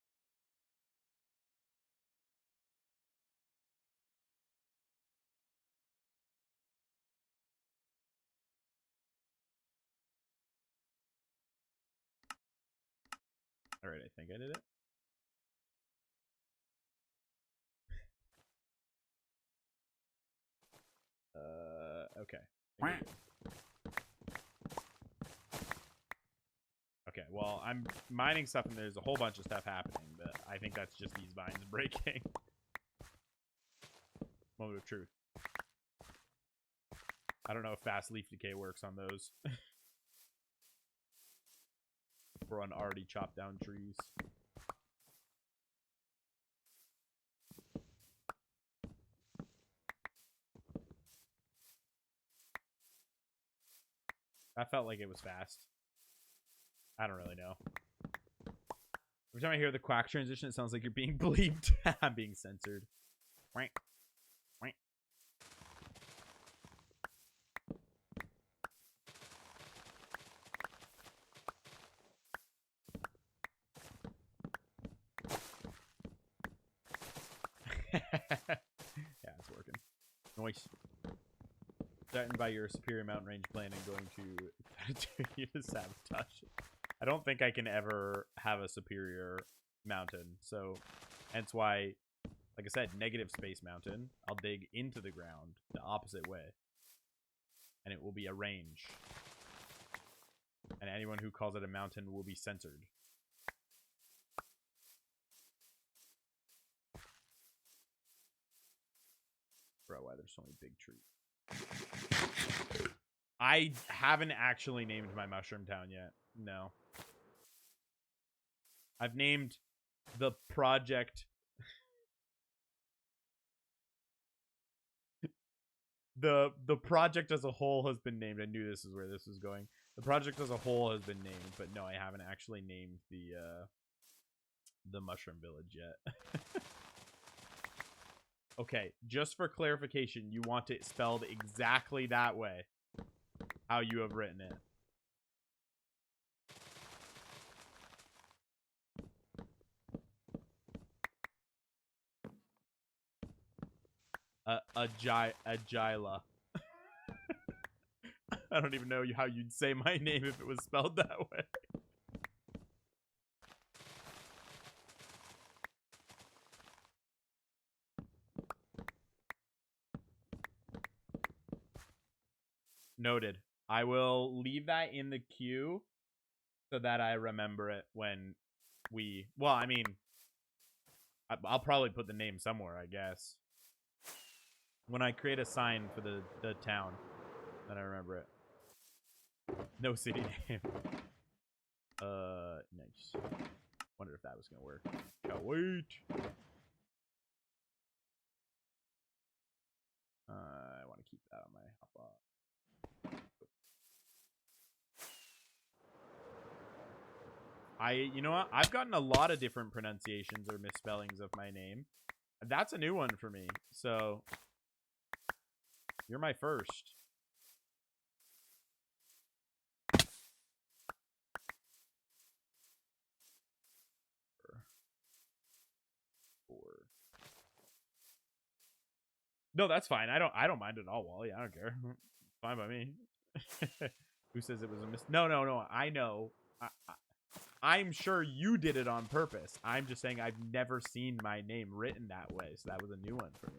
All right, I think I did it. Okay. Okay, well, I'm mining stuff and there's a whole bunch of stuff happening, but I think that's just these vines breaking. Moment of truth. I don't know if fast leaf decay works on those. Or on already chopped down trees. That felt like it was fast. I don't really know. Every time I hear the quack transition, it sounds like you're being bleeped. I'm being censored. Quack. Quack. Yeah, it's working. Nice. Threatened by your superior mountain range plan and going to you to sabotage it. I don't think I can ever have a superior mountain, so hence why, like I said, negative space mountain. I'll dig into the ground the opposite way, and it will be a range. And anyone who calls it a mountain will be censored. Bro, why there's so many big trees? I haven't actually named my mushroom town yet. No. I've named the project. The project as a whole has been named. I knew this is where this was going. The project as a whole has been named, but no, I haven't actually named the mushroom village yet. Okay, just for clarification, you want it spelled exactly that way, how you have written it. Agila. I don't even know how you'd say my name if it was spelled that way. Noted. I will leave that in the queue so that I remember it when we... Well, I mean, I'll probably put the name somewhere, I guess. When I create a sign for the town, then I remember it. No city name. Nice. Wonder if that was gonna work. Can't wait. I want to keep that on my hotbar. You know what? I've gotten a lot of different pronunciations or misspellings of my name. That's a new one for me. So you're my first. No, that's fine. I don't mind at all, Wally. I don't care. Fine by me. Who says it was a No, no, no. I know. I'm sure you did it on purpose. I'm just saying I've never seen my name written that way, so that was a new one for me.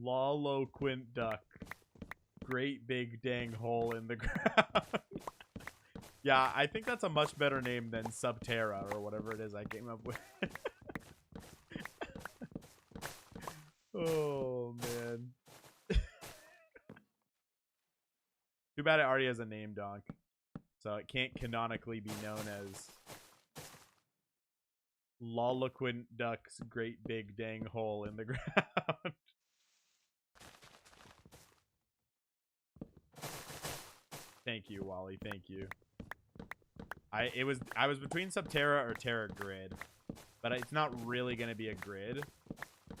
Loloquint duck. Great big dang hole in the ground. Yeah, I think that's a much better name than Subterra or whatever it is I came up with. Oh, man. Too bad it already has a name, Donk. So it can't canonically be known as Loloquint Duck's Great Big Dang Hole in the Ground. Thank you, Wally. Thank you. I was between Subterra or Terra Grid, but it's not really gonna be a grid,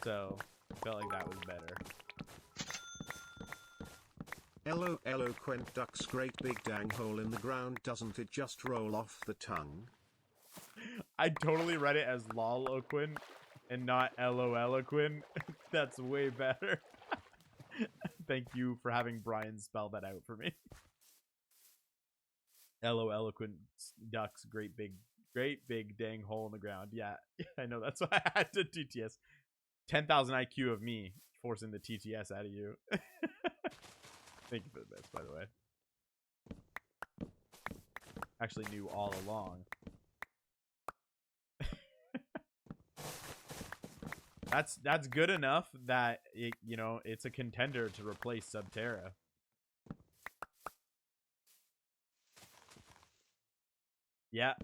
so I felt like that was better. Eloquent duck's great big dang hole in the ground, doesn't it just roll off the tongue? I totally read it as loloquint and not LOLoquint. That's way better. Thank you for having Brian spell that out for me. LOLoquint duck's great big dang hole in the ground. Yeah, I know. That's why I had to TTS. 10,000 IQ of me forcing the TTS out of you. Thank you for the best, by the way. Actually knew all along. That's good enough that it, you know, it's a contender to replace Subterra. Yeah,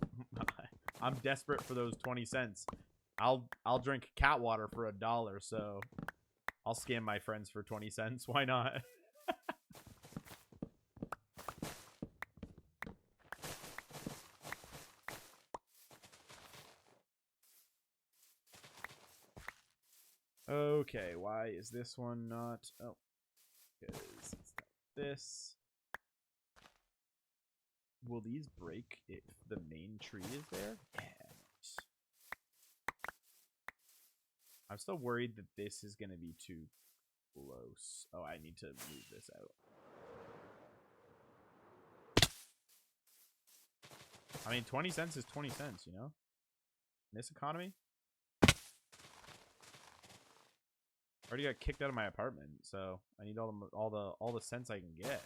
I'm desperate for those 20 cents. I'll drink cat water for $1, so I'll scam my friends for 20 cents. Why not? Okay, why is this one not? Oh, because it's not this. Will these break if the main tree is there? Yeah. I'm still worried that this is going to be too close. Oh, I need to move this out. I mean, 20 cents is 20 cents, you know? In this economy? I already got kicked out of my apartment, so I need all the cents I can get.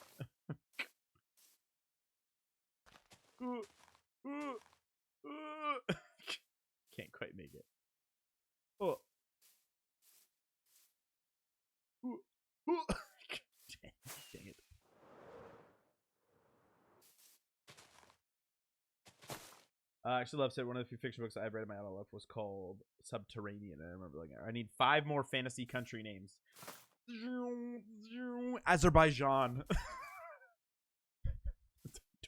Can't quite make it. Oh. Dang it. I actually love it. One of the few fiction books I've read in my adult life was called Subterranean. I remember looking at it. I need 5 more fantasy country names. Azerbaijan.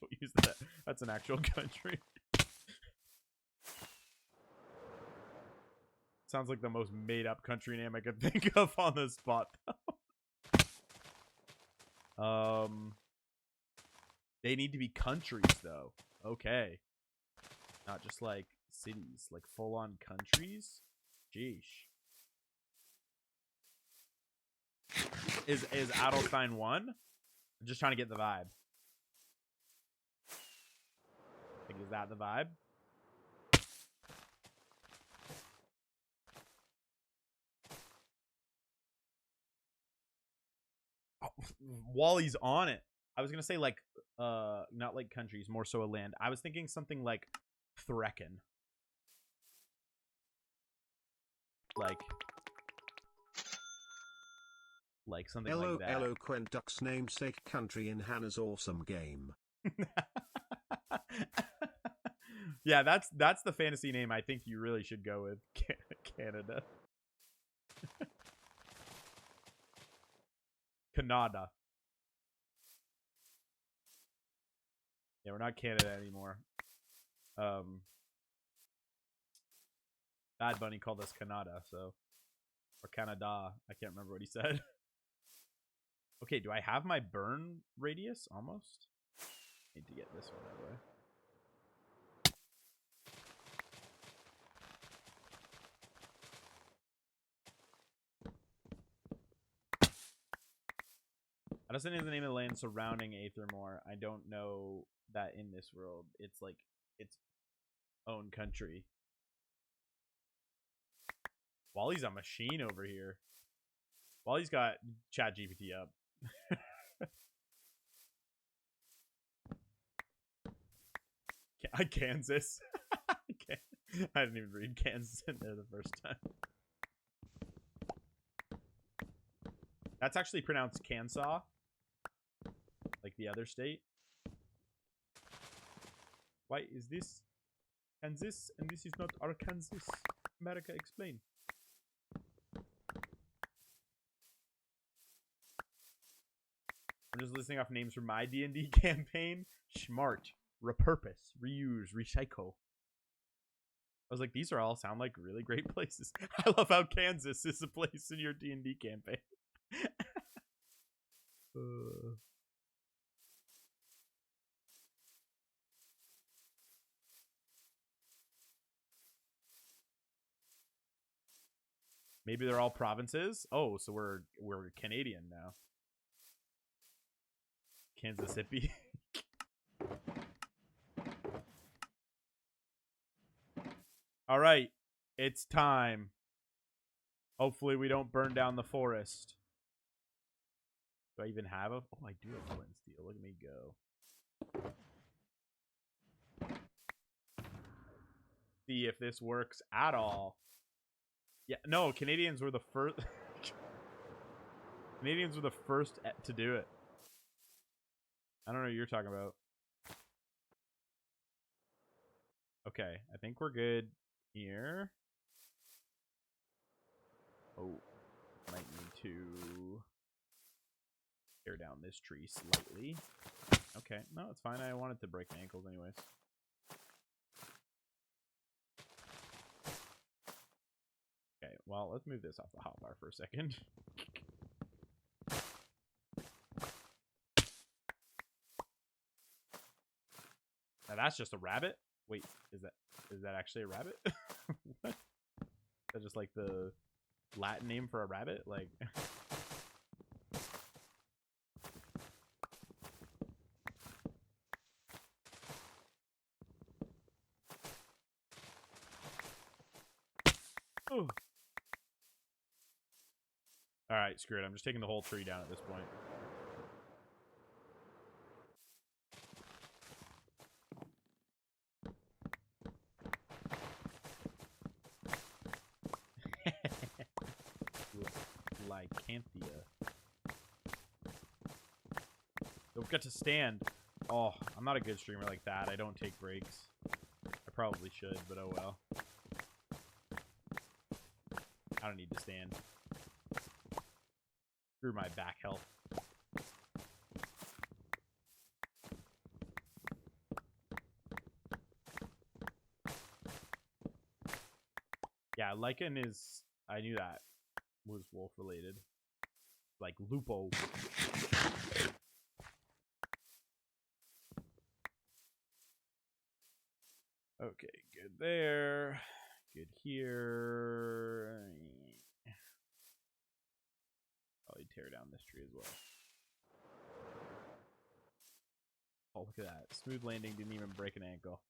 Don't use that. That's an actual country. Sounds like the most made-up country name I could think of on the spot. They need to be countries, though. Okay. Not just like cities, like full-on countries. Jeesh. Is Adelstein 1? I'm just trying to get the vibe. Like, is that the vibe? Oh, Wally's on it. I was gonna say like not like countries, more so a land. I was thinking something like Threcken. Like something like that. Eloquent duck's namesake country in Hannah's awesome game. Yeah, that's the fantasy name I think you really should go with. Canada. Canada. Yeah, we're not Canada anymore. Bad Bunny called us Canada, so, or Canada. I can't remember what he said. Okay, do I have my burn radius almost? Need to get this one out of the way. I just think the name of the land surrounding Aethermore. I don't know that in this world it's like its own country. Wally's a machine over here. Wally's got ChatGPT up. Kansas. I didn't even read Kansas in there the first time. That's actually pronounced Kansas, like the other state. Why is this Kansas and this is not Arkansas? America, explain. I'm just listing off names from my D&D campaign. Smart, repurpose, reuse, recycle. I was like, these are all sound like really great places. I love how Kansas is a place in your D&D campaign. Maybe they're all provinces. Oh, so we're Canadian now. Kansas City. All right, it's time. Hopefully we don't burn down the forest. Do I even have a... Oh, I do have flint and steel. Look at me go. See if this works at all. Yeah, no, Canadians were the first... Canadians were the first to do it. I don't know what you're talking about. Okay, I think we're good here. Oh, might need to tear down this tree slightly. Okay, no, it's fine. I wanted to break my ankles anyways. Okay, well, let's move this off the hotbar for a second. Now that's just a rabbit? Wait, is that actually a rabbit? What? Is that just like the Latin name for a rabbit? Like... Oh. Alright, screw it. I'm just taking the whole tree down at this point. Lycanthia. Don't get to stand. Oh, I'm not a good streamer like that. I don't take breaks. I probably should, but oh well. I don't need to stand. Screw my back health. Yeah, lichen is... I knew that was wolf related. Like Lupo. Okay, good there. Good here. Probably tear down this tree as well. Oh, look at that. Smooth landing, didn't even break an ankle.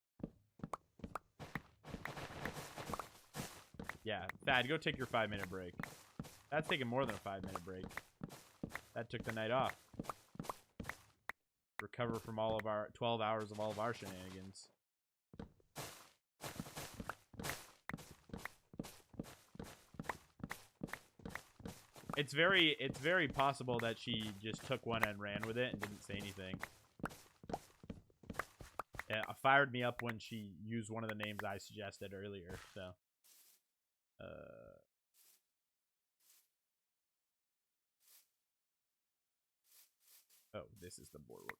Yeah, Thad, go take your 5-minute break. That's taking more than a 5-minute break. That took the night off. Recover from all of our 12 hours of all of our shenanigans. It's very possible that she just took one and ran with it and didn't say anything. Yeah, fired me up when she used one of the names I suggested earlier, so. Oh, this is the border.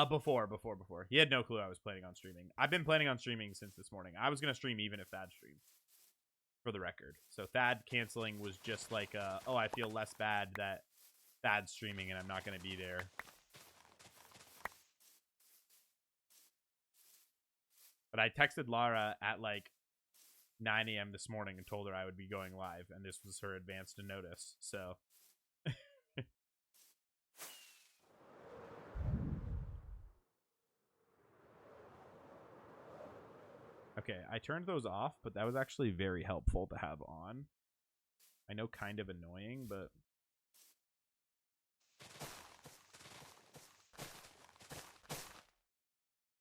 Before. He had no clue I was planning on streaming. I've been planning on streaming since this morning. I was going to stream even if Thad streamed. for the record. So Thad canceling was just like, oh, I feel less bad that Thad's streaming and I'm not going to be there. But I texted Lara at like 9 a.m. this morning and told her I would be going live, and this was her advance to notice. So, okay, I turned those off, but that was actually very helpful to have on. I know, kind of annoying, but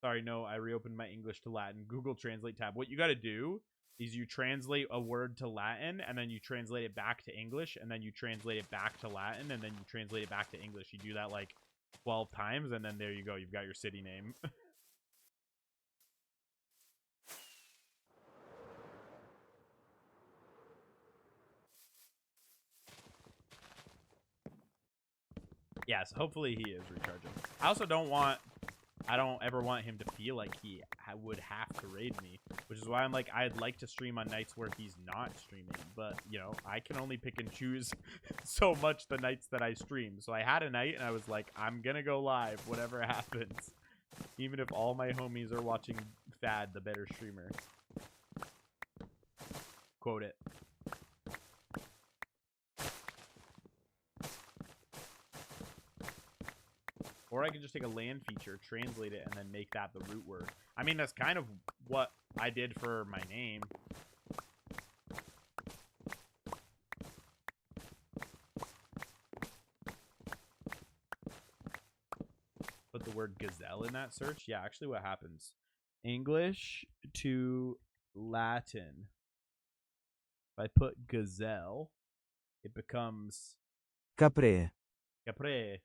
sorry, no, I reopened my English to Latin Google Translate tab. What you got to do is you translate a word to Latin, and then you translate it back to English, and then you translate it back to Latin, and then you translate it back to English. You do that like 12 times, and then there you go. You've got your city name. Yes, hopefully he is recharging. I also I don't ever want him to feel like he would have to raid me, which is why I'm like, I'd like to stream on nights where he's not streaming, but, you know, I can only pick and choose so much the nights that I stream. So I had a night, and I was like, I'm gonna go live, whatever happens. Even if all my homies are watching Thad, the better streamer. Quote it. Or I could just take a land feature, translate it, and then make that the root word. I mean, that's kind of what I did for my name. Put the word gazelle in that search. Yeah, actually what happens? English to Latin. If I put gazelle, it becomes Capre. capre.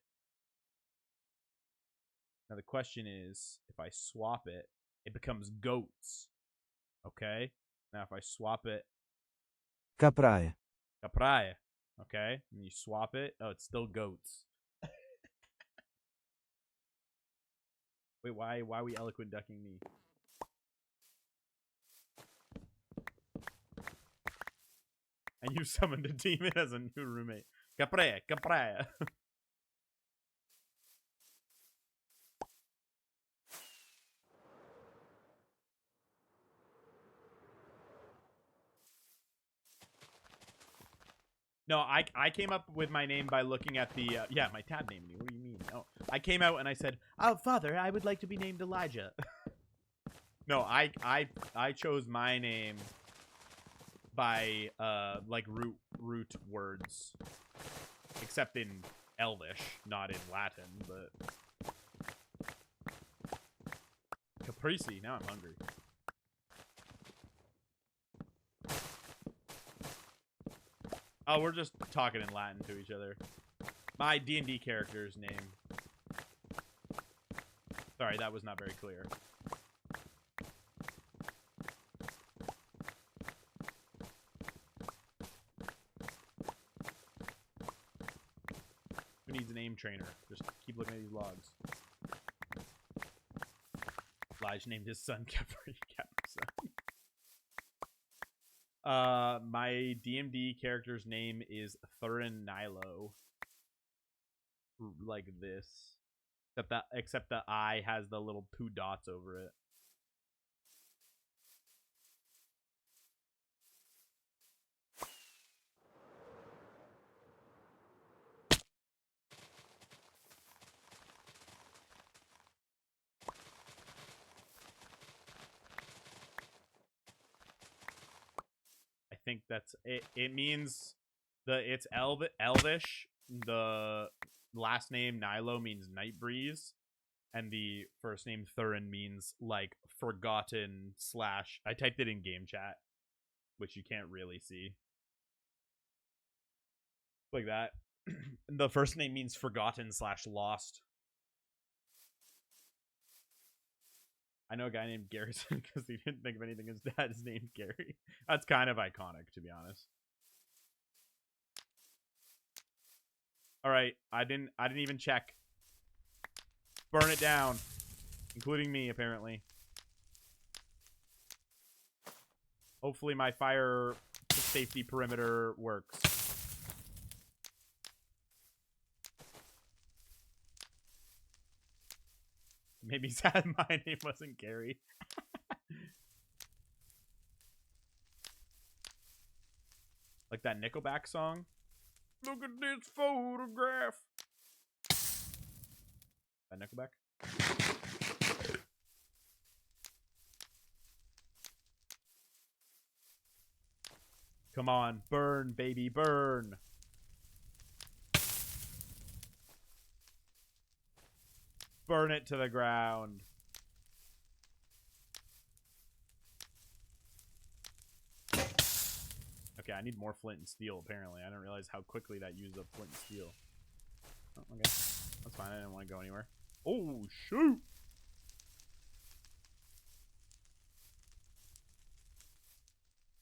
Now the question is, if I swap it, it becomes goats. Okay? Now if I swap it, Capraia. capraia. Okay? And you swap it, oh, it's still goats. Wait, why are we eloquent ducking me? And you summoned a demon as a new roommate. Capraia, capraia. No, I came up with my name by looking at the yeah, my tab named me. What do you mean? No, I came out and I said, "Oh, Father, I would like to be named Elijah." No, I chose my name by like root words, except in Elvish, not in Latin. But Caprese. Now I'm hungry. Oh, we're just talking in Latin to each other. My D&D character's name. Sorry, that was not very clear. Who needs a name trainer? Just keep looking at these logs. Elijah named his son Capri. My DMD character's name is Thurin Nilo. Like this. Except the I has the little 2 dots over it. I think that's it. It means it's Elvish. The last name Nilo means night breeze, and the first name Thurin means like forgotten / I typed it in game chat, which you can't really see. Like that. The first name means forgotten / lost. I know a guy named Garrison because he didn't think of anything his dad's named Gary. That's kind of iconic, to be honest. All right, I didn't even check. Burn it down, including me, apparently. Hopefully my fire the safety perimeter works. Made me sad my name wasn't Gary. Like that Nickelback song. Look at this photograph. That Nickelback? Come on, burn, baby, burn. Burn it to the ground. Okay, I need more flint and steel, apparently. I didn't realize how quickly that used up flint and steel. Oh, okay. That's fine. I didn't want to go anywhere. Oh, shoot!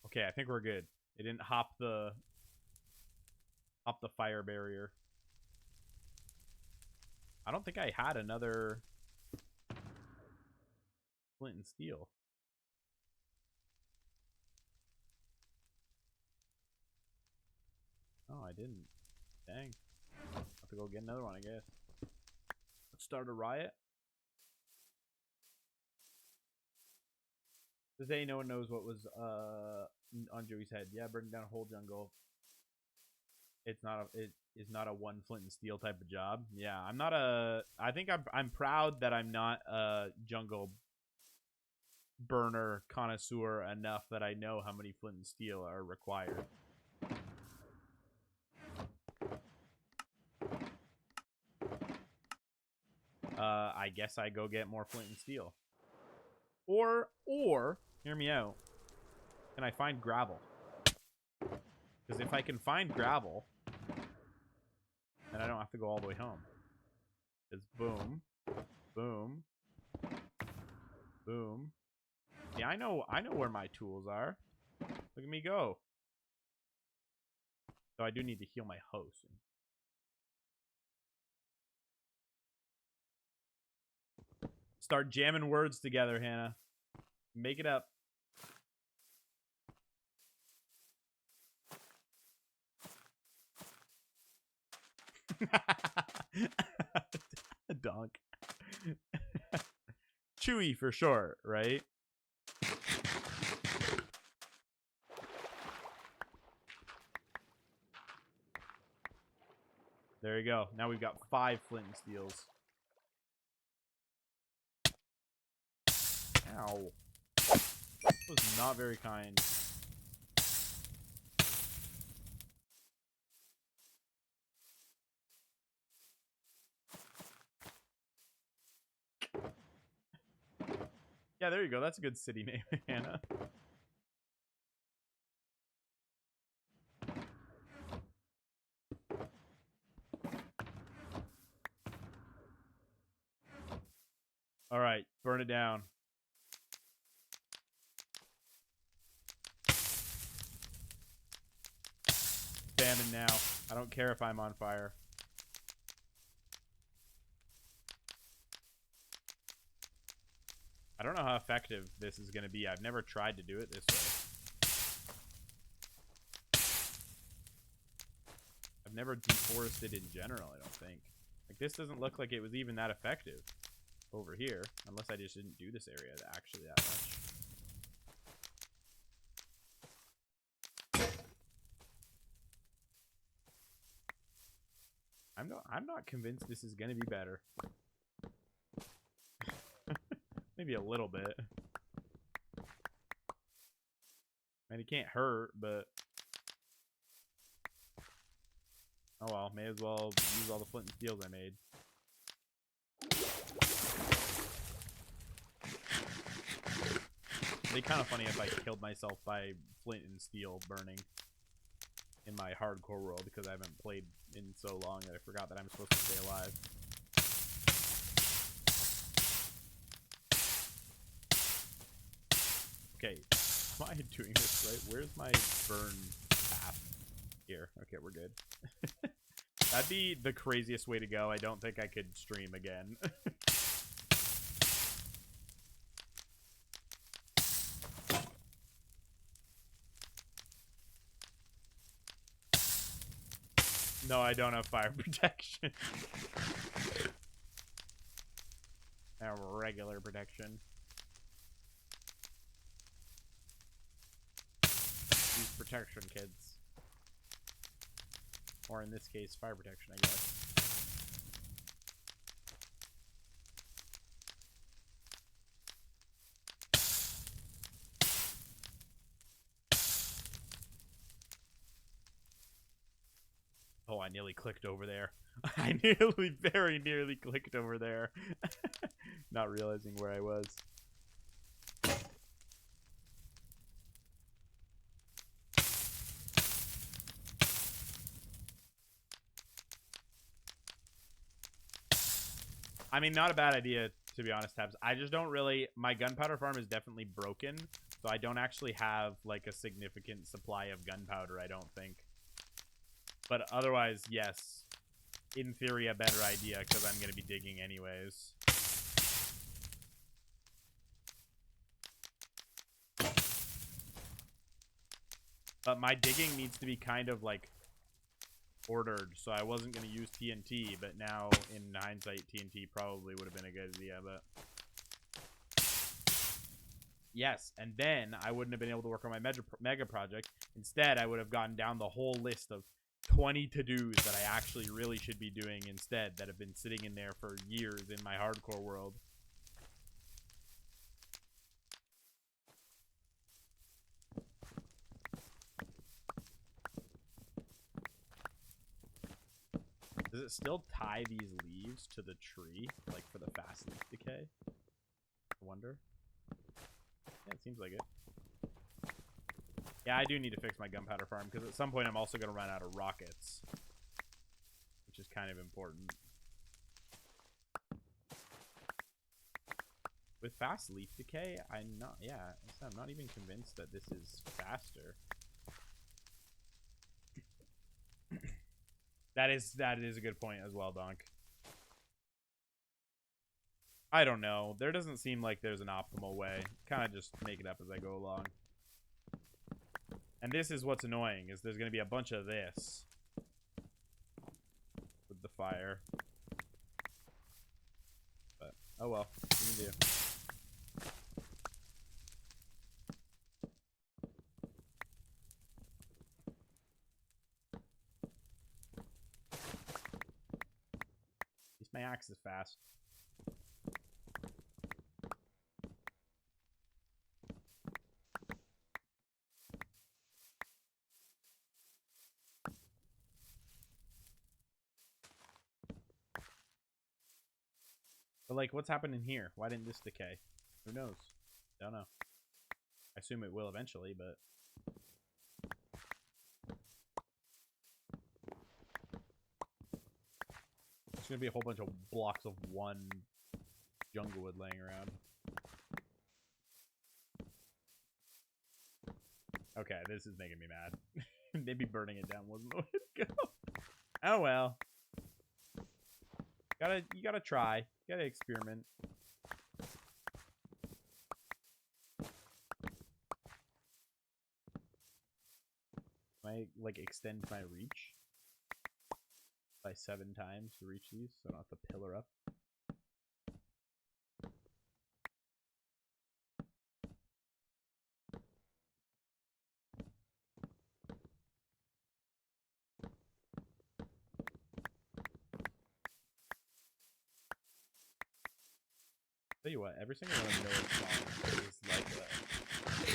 Okay, I think we're good. It didn't hop the fire barrier. I don't think I had another flint and steel. Oh, I didn't. Dang. I'll have to go get another one, I guess. Let's start a riot. Today, no one knows what was on Joey's head. Yeah, burning down a whole jungle. It is not a one flint and steel type of job. Yeah, I'm not a. I think I'm proud that I'm not a jungle burner connoisseur enough that I know how many flint and steel are required. I guess I go get more flint and steel. Or hear me out. Can I find gravel? Because if I can find gravel, then I don't have to go all the way home. Because boom, boom, boom. Yeah, I know where my tools are. Look at me go. So I do need to heal my host. Start jamming words together, Hannah. Make it up. Donk. Chewy for short, right? There you go. Now we've got 5 flint and steels. Ow. That was not very kind. Yeah, there you go. That's a good city name, Hannah. All right, burn it down. Spamming now. I don't care if I'm on fire. I don't know how effective this is going to be. I've never tried to do it this way. I've never deforested in general, I don't think. Like, this doesn't look like it was even that effective over here. Unless I just didn't do this area actually that much. I'm not convinced this is going to be better. Maybe a little bit. And it can't hurt, but... Oh well, may as well use all the flint and steels I made. It'd be kind of funny if I killed myself by flint and steel burning in my hardcore world, because I haven't played in so long that I forgot that I'm supposed to stay alive. Okay, am I doing this right? Where's my burn path? Here. Okay, we're good. That'd be the craziest way to go. I don't think I could stream again. No, I don't have fire protection. I have regular protection. Use protection, kids. Or in this case, fire protection, I guess. Oh, I nearly clicked over there. I very nearly clicked over there. Not realizing where I was. I mean, not a bad idea, to be honest, Tabs. I just don't really... My gunpowder farm is definitely broken, so I don't actually have, like, a significant supply of gunpowder, I don't think. But otherwise, yes. In theory, a better idea, because I'm going to be digging anyways. But my digging needs to be kind of, like, ordered, so I wasn't going to use TNT, but now, in hindsight, TNT probably would have been a good idea, but... Yes, and then I wouldn't have been able to work on my mega project. Instead, I would have gotten down the whole list of 20 to-dos that I actually really should be doing instead, that have been sitting in there for years in my hardcore world. Does it still tie these leaves to the tree, like for the fast leaf decay? I wonder. Yeah, it seems like it. Yeah, I do need to fix my gunpowder farm, because at some point I'm also going to run out of rockets. Which is kind of important. With fast leaf decay, I'm not even convinced that this is faster. That is a good point as well, Donk. I don't know. There doesn't seem like there's an optimal way. Kind of just make it up as I go along. And this is what's annoying, is there's going to be a bunch of this. With the fire. But, oh well. What can you do? At least my axe is fast. But, like, what's happening here? Why didn't this decay? Who knows? Don't know. I assume it will eventually, but... There's gonna be a whole bunch of blocks of one junglewood laying around. Okay, this is making me mad. Maybe burning it down wasn't the way to go. Oh well. You gotta try. You gotta experiment. I like extend my reach by 7 times to reach these, so I don't have to pillar up. Tell you what, every single one of Noah's songs is like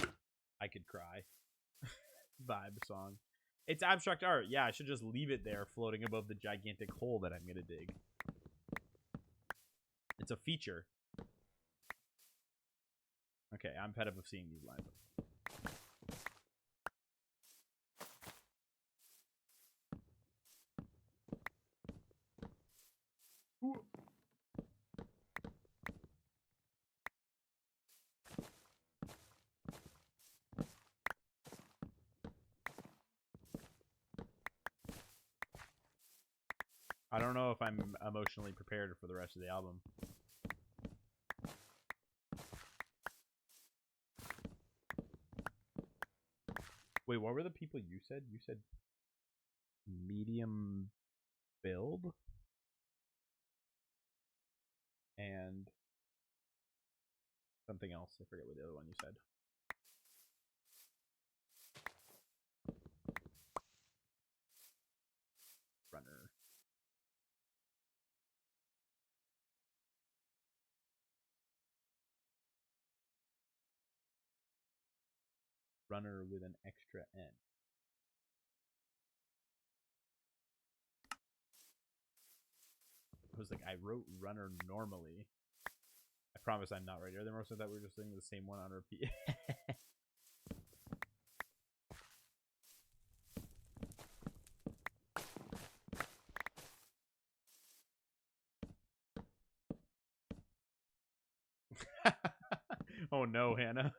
a I could cry vibe song. It's abstract art. Yeah, I should just leave it there floating above the gigantic hole that I'm gonna dig. It's a feature. Okay, I'm fed up of seeing these lines. I don't know if I'm emotionally prepared for the rest of the album. Wait, what were the people you said? You said medium build. And something else. I forget what the other one you said. Runner. Runner with an extra N. I was like, I wrote runner normally. I promise I'm not right. Are there most of that we're just doing the same one on repeat? Oh no, Hannah.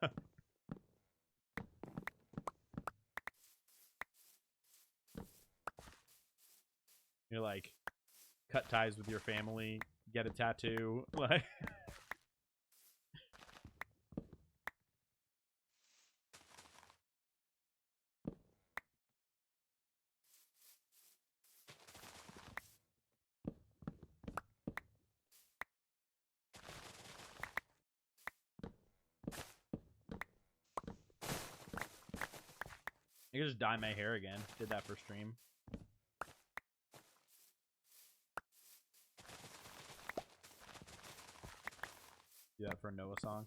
You're like, cut ties with your family, get a tattoo, like. I could just dye my hair again. Did that for stream. Do that for a Noah song.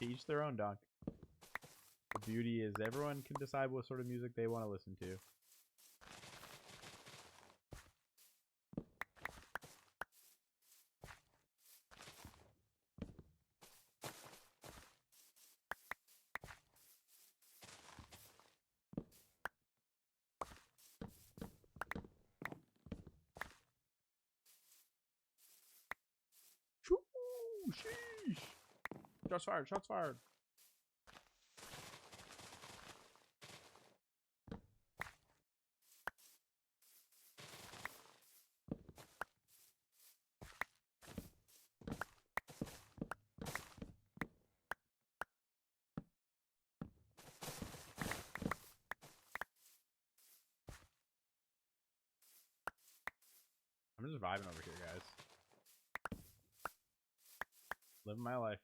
To each their own, dog. The beauty is everyone can decide what sort of music they want to listen to. Sheesh. Shots fired, shots fired. I'm just vibing over here, guys. Living my life.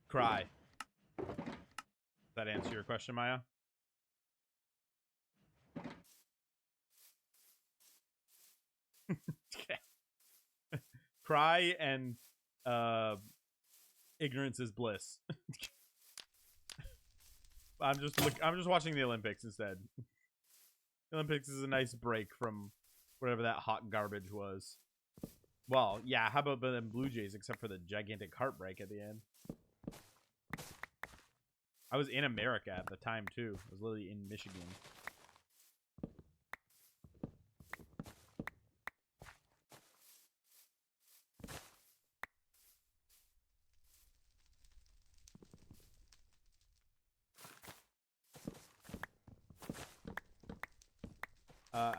Cry. Does that answer your question, Maya? Okay. Cry and ignorance is bliss. I'm just watching the Olympics instead. The Olympics is a nice break from whatever that hot garbage was. Well, yeah, how about the Blue Jays, except for the gigantic heartbreak at the end? I was in America at the time, too. I was literally in Michigan.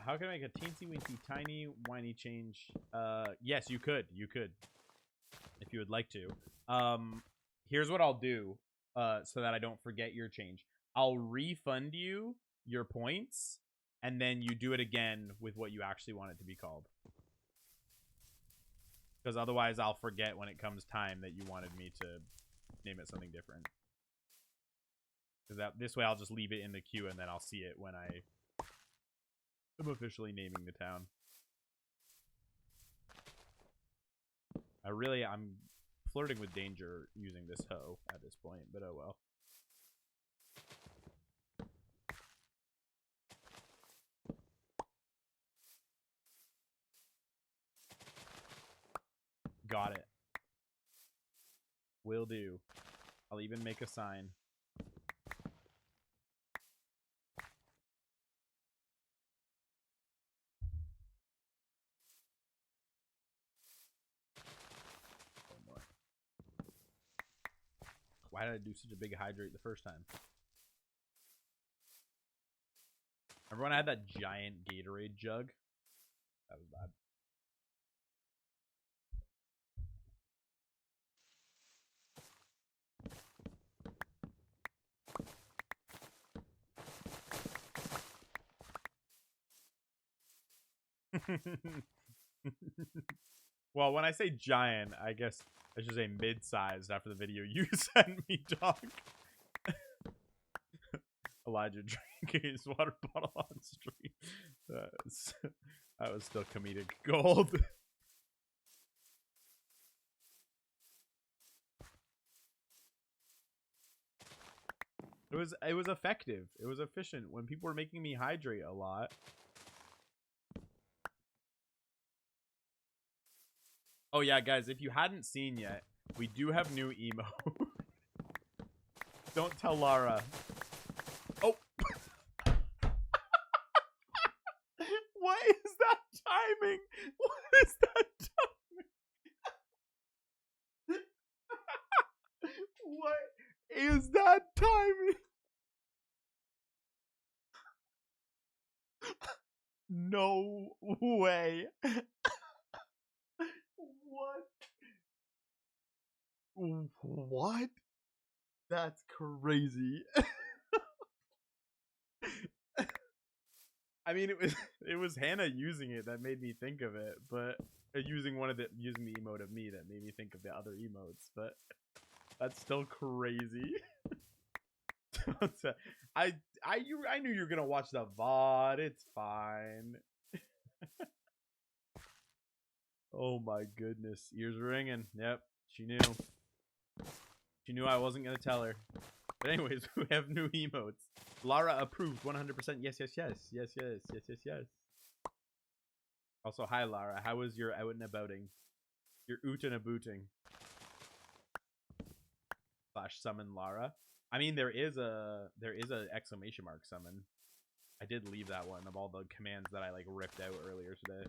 How can I make a teensy weensy tiny whiny change? Yes, you could. You could. If you would like to. Here's what I'll do so that I don't forget your change. I'll refund you your points, and then you do it again with what you actually want it to be called. Because otherwise I'll forget when it comes time that you wanted me to name it something different. Because this way I'll just leave it in the queue, and then I'll see it when I'm officially naming the town. I'm flirting with danger using this hoe at this point, but oh well. Got it. Will do. I'll even make a sign. Oh boy. Why did I do such a big hydrate the first time? Remember when I had that giant Gatorade jug? That was bad. Well, when I say giant, I guess I should say mid-sized after the video you sent me, dog. Elijah drinking his water bottle on stream. That was still comedic gold. It was effective. It was efficient when people were making me hydrate a lot. Oh yeah, guys, if you hadn't seen yet, we do have new emo. Don't tell Lara. Oh. What is that timing? What is that timing? What is that timing? No way. What? That's crazy. I mean, it was Hannah using it that made me think of it, but using the emote of me that made me think of the other emotes, but that's still crazy. I knew you were gonna watch the VOD. It's fine. Oh my goodness, ears ringing. Yep, she knew. She knew I wasn't gonna tell her. But anyways, we have new emotes. Lara approved 100%. Yes, yes, yes, yes, yes, yes, yes, yes. Also, hi Lara. How was your out and abouting? Your oot and abooting. / summon Lara. I mean, there is a exclamation mark summon. I did leave that one of all the commands that I like ripped out earlier today.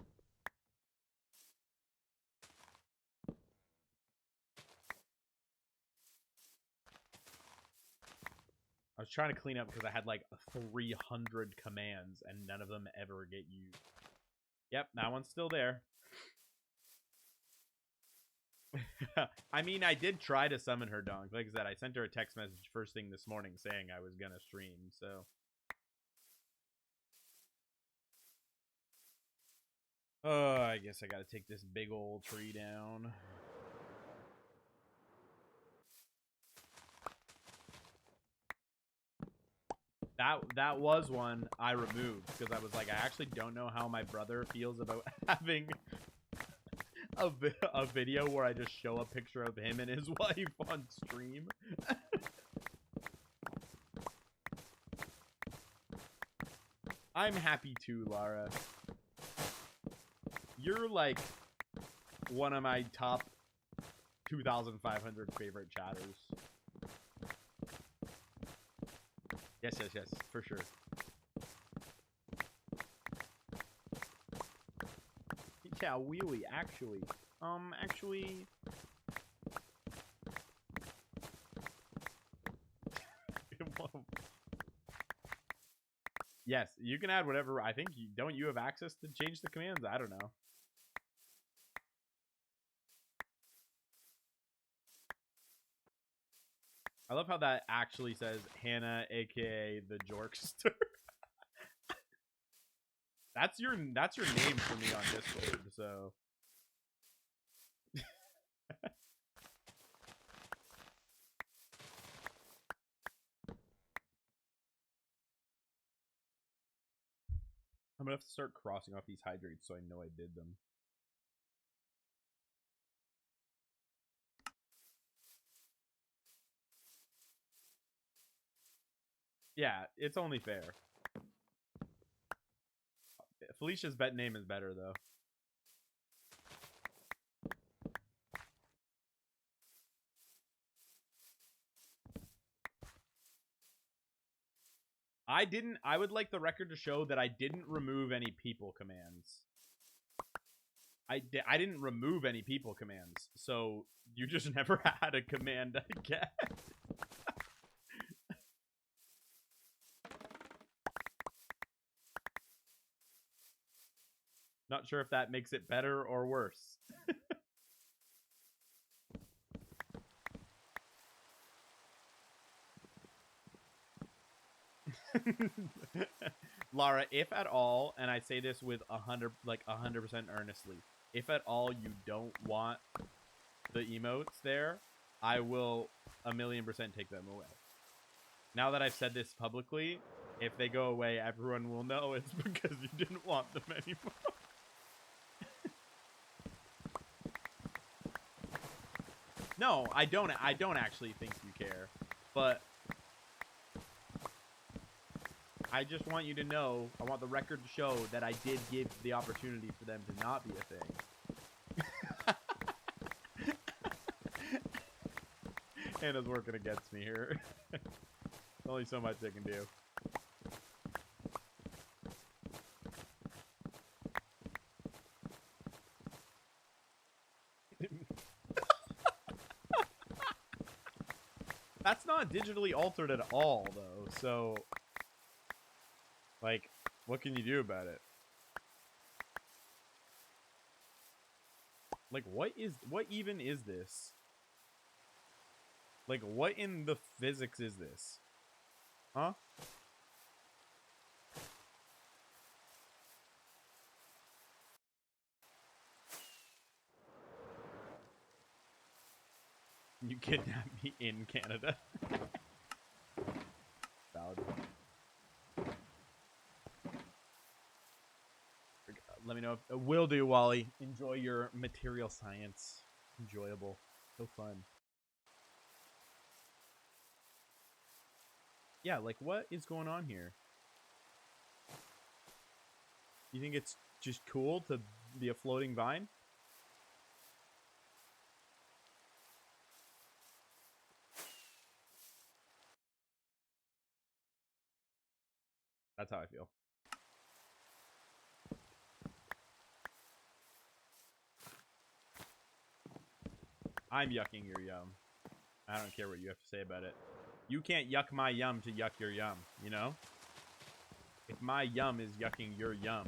I was trying to clean up because I had like 300 commands and none of them ever get used. Yep, that one's still there. I mean, I did try to summon her, Donk. Like I said, I sent her a text message first thing this morning saying I was gonna stream, so. Oh, I guess I gotta take this big old tree down. That was one I removed because I was like, I actually don't know how my brother feels about having a video where I just show a picture of him and his wife on stream. I'm happy too, Lara. You're like one of my top 2,500 favorite chatters. Yes, yes, yes, for sure. Yeah, wheelie, actually. Actually... Yes, you can add whatever. I think don't you have access to change the commands? I don't know. I love how that actually says Hannah, aka the Jorkster. That's your name for me on Discord, so. I'm gonna have to start crossing off these hydrates so I know I did them. Yeah, it's only fair. Felicia's bet name is better though. I would like the record to show that I didn't remove any people commands. I didn't remove any people commands, so you just never had a command, I guess. Not sure if that makes it better or worse. Lara, if at all, and I say this with 100% earnestly, if at all you don't want the emotes there, I will 1,000,000% take them away. Now that I've said this publicly, if they go away, everyone will know it's because you didn't want them anymore. No, I don't actually think you care, but I just want you to know, I want the record to show that I did give the opportunity for them to not be a thing. Hannah's working against me here. Only so much I can do. That's not digitally altered at all, though, so... Like, what can you do about it? Like, what even is this? Like, what in the physics is this? Huh? You kidnapped me in Canada. Valid. Let me know if will do, Wally. Enjoy your material science. Enjoyable. So fun. Yeah, like what is going on here? You think it's just cool to be a floating vine? That's how I feel. I'm yucking your yum. I don't care what you have to say about it. You can't yuck my yum to yuck your yum, you know? If my yum is yucking your yum,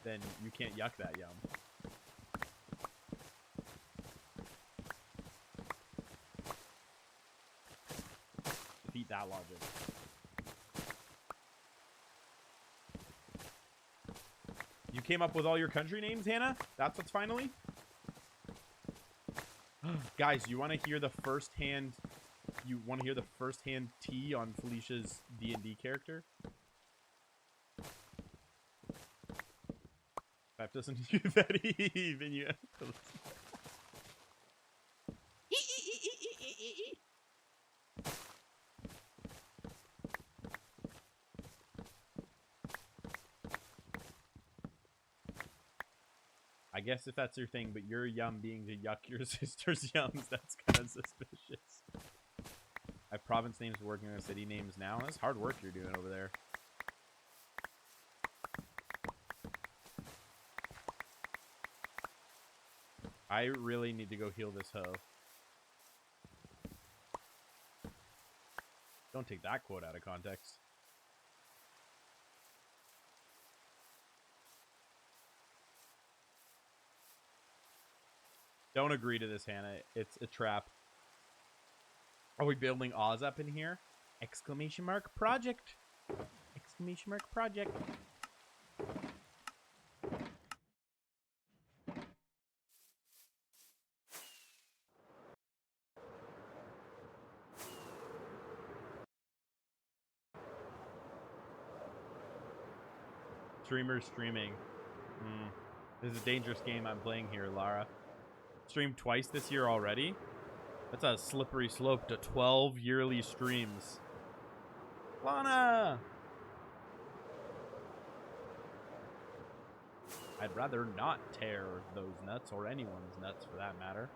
then you can't yuck that yum. Defeat that logic. You came up with all your country names, Hannah? That's what's finally? Guys, you want to hear the first-hand... You want to hear the first-hand tea on Felicia's D&D character? That doesn't do that even. You have to listen. I guess if that's your thing, but your yum being to yuck your sister's yums, that's kind of suspicious. I have province names working on city names now. That's hard work you're doing over there. I really need to go heal this hoe. Don't take that quote out of context. Don't agree to this, Hannah. It's a trap. Are we building Oz up in here? Exclamation mark project. Exclamation mark project. Streamers streaming. This is a dangerous game I'm playing here, Lara. Streamed twice this year already. That's a slippery slope to 12 yearly streams. Lana! I'd rather not tear those nuts, or anyone's nuts for that matter.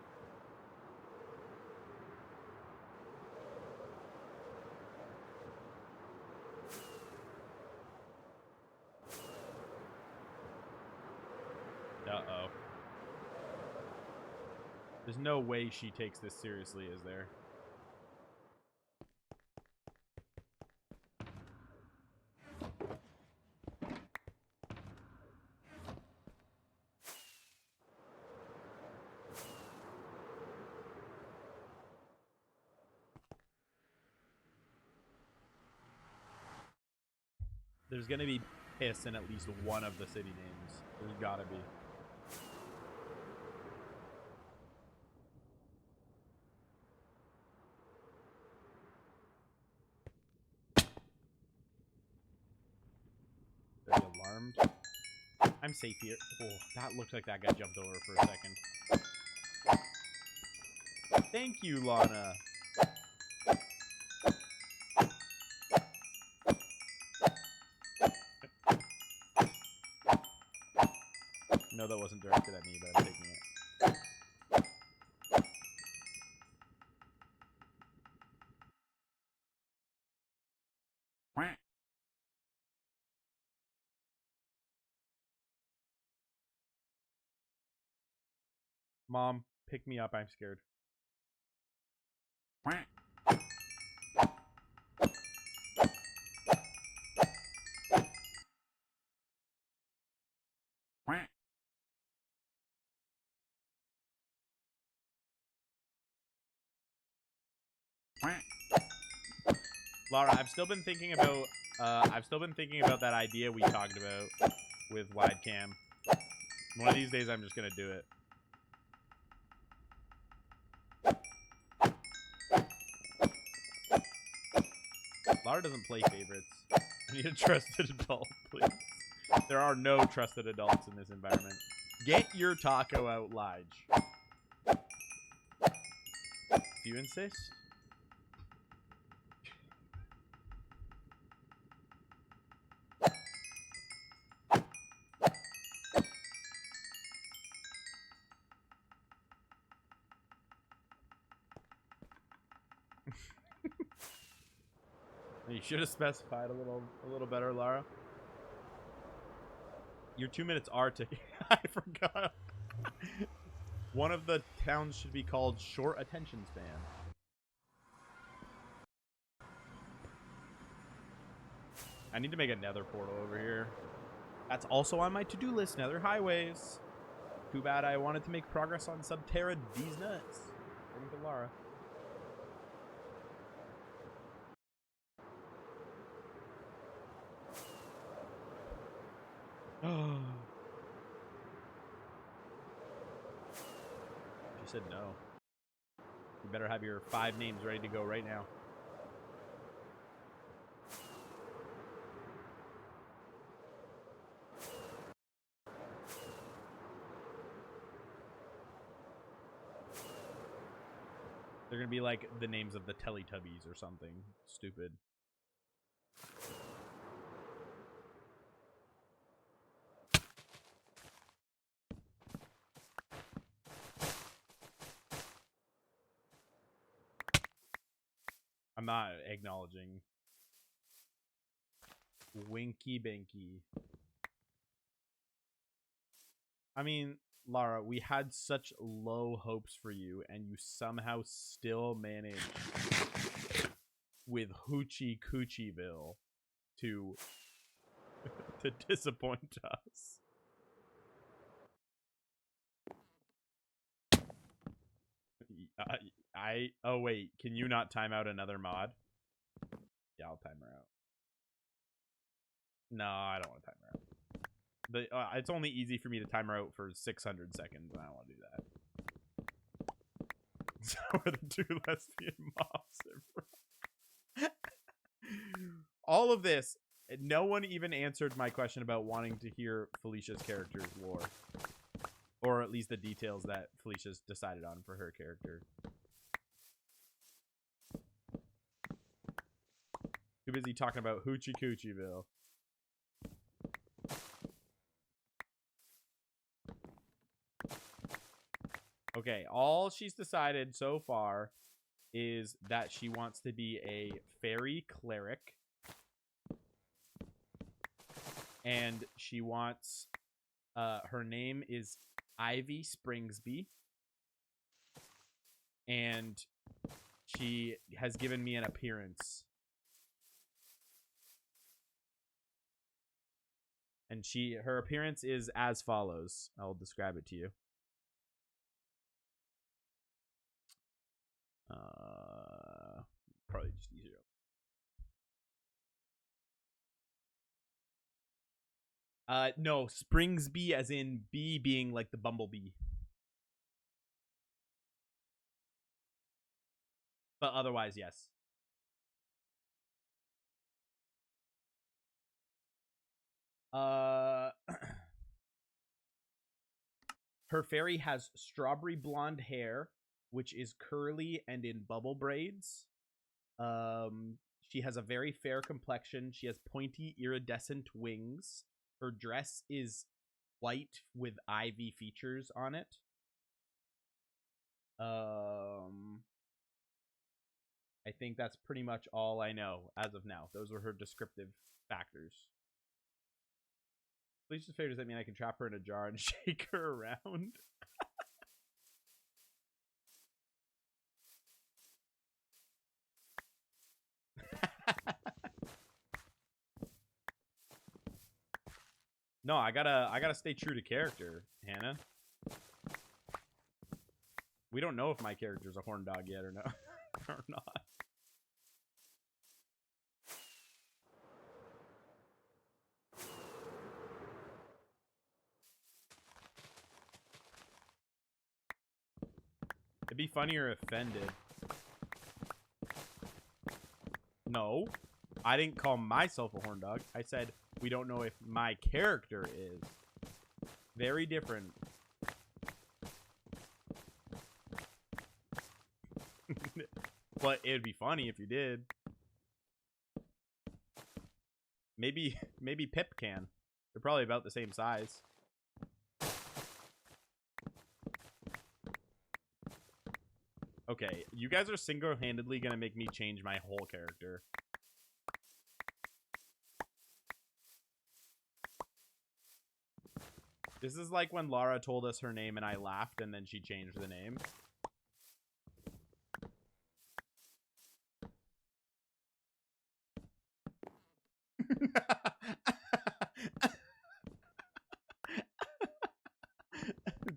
There's no way she takes this seriously, is there? There's gonna be piss in at least one of the city names. There's gotta be. Are you alarmed? I'm safe here. Oh, that looked like that guy jumped over for a second. Thank you, Lana. No, that wasn't directed at me, but I'm taking it. Mom, pick me up. I'm scared. Laura, I've still been thinking about that idea we talked about with wide cam. One of these days I'm just gonna do it. Laura doesn't play favorites. I need a trusted adult, please. There are no trusted adults in this environment. Get your taco out, Lige. If you insist. You should have specified a little better, Lara. Your 2 minutes are ticking. I forgot. One of the towns should be called Short Attention Span. I need to make a nether portal over here. That's also on my to-do list, nether highways. Too bad I wanted to make progress on Subterra D's nuts. According to Lara. She said no. You better have your 5 names ready to go right now. They're gonna be like the names of the Teletubbies or something stupid. I'm not acknowledging. Winky Binky. I mean, Lara, we had such low hopes for you, and you somehow still managed with Hoochie Coochieville to to disappoint us. Oh wait, can you not time out another mod? Yeah, I'll time her out. No, I don't want to time her out. It's only easy for me to time her out for 600 seconds, and I don't want to do that. So are the 2 lesbian moms. All of this, no one even answered my question about wanting to hear Felicia's character's lore. Or at least the details that Felicia's decided on for her character. Too busy talking about Hoochie Coochieville. Okay, all she's decided so far is that she wants to be a fairy cleric. And she wants... her name is Ivy Springsby. and she has given me an appearance. And her appearance is as follows. I'll describe it to you. Probably just easier. No, Springsby as in bee being like the bumblebee. But otherwise, yes. Her fairy has strawberry blonde hair, which is curly and in bubble braids. She has a very fair complexion. She has pointy, iridescent wings. Her dress is white with ivy features on it. I think that's pretty much all I know as of now. Those were her descriptive factors. Please just favor, does that mean I can trap her in a jar and shake her around? No, I gotta stay true to character, Hannah. We don't know if my character's a horn dog yet or no or not. It'd be funnier if Fen did. No, I didn't call myself a horn dog. I said we don't know if my character is. Very different. But it'd be funny if you did. Maybe Pip can. They're probably about the same size. Okay, you guys are single-handedly gonna make me change my whole character. This is like when Lara told us her name and I laughed and then she changed the name.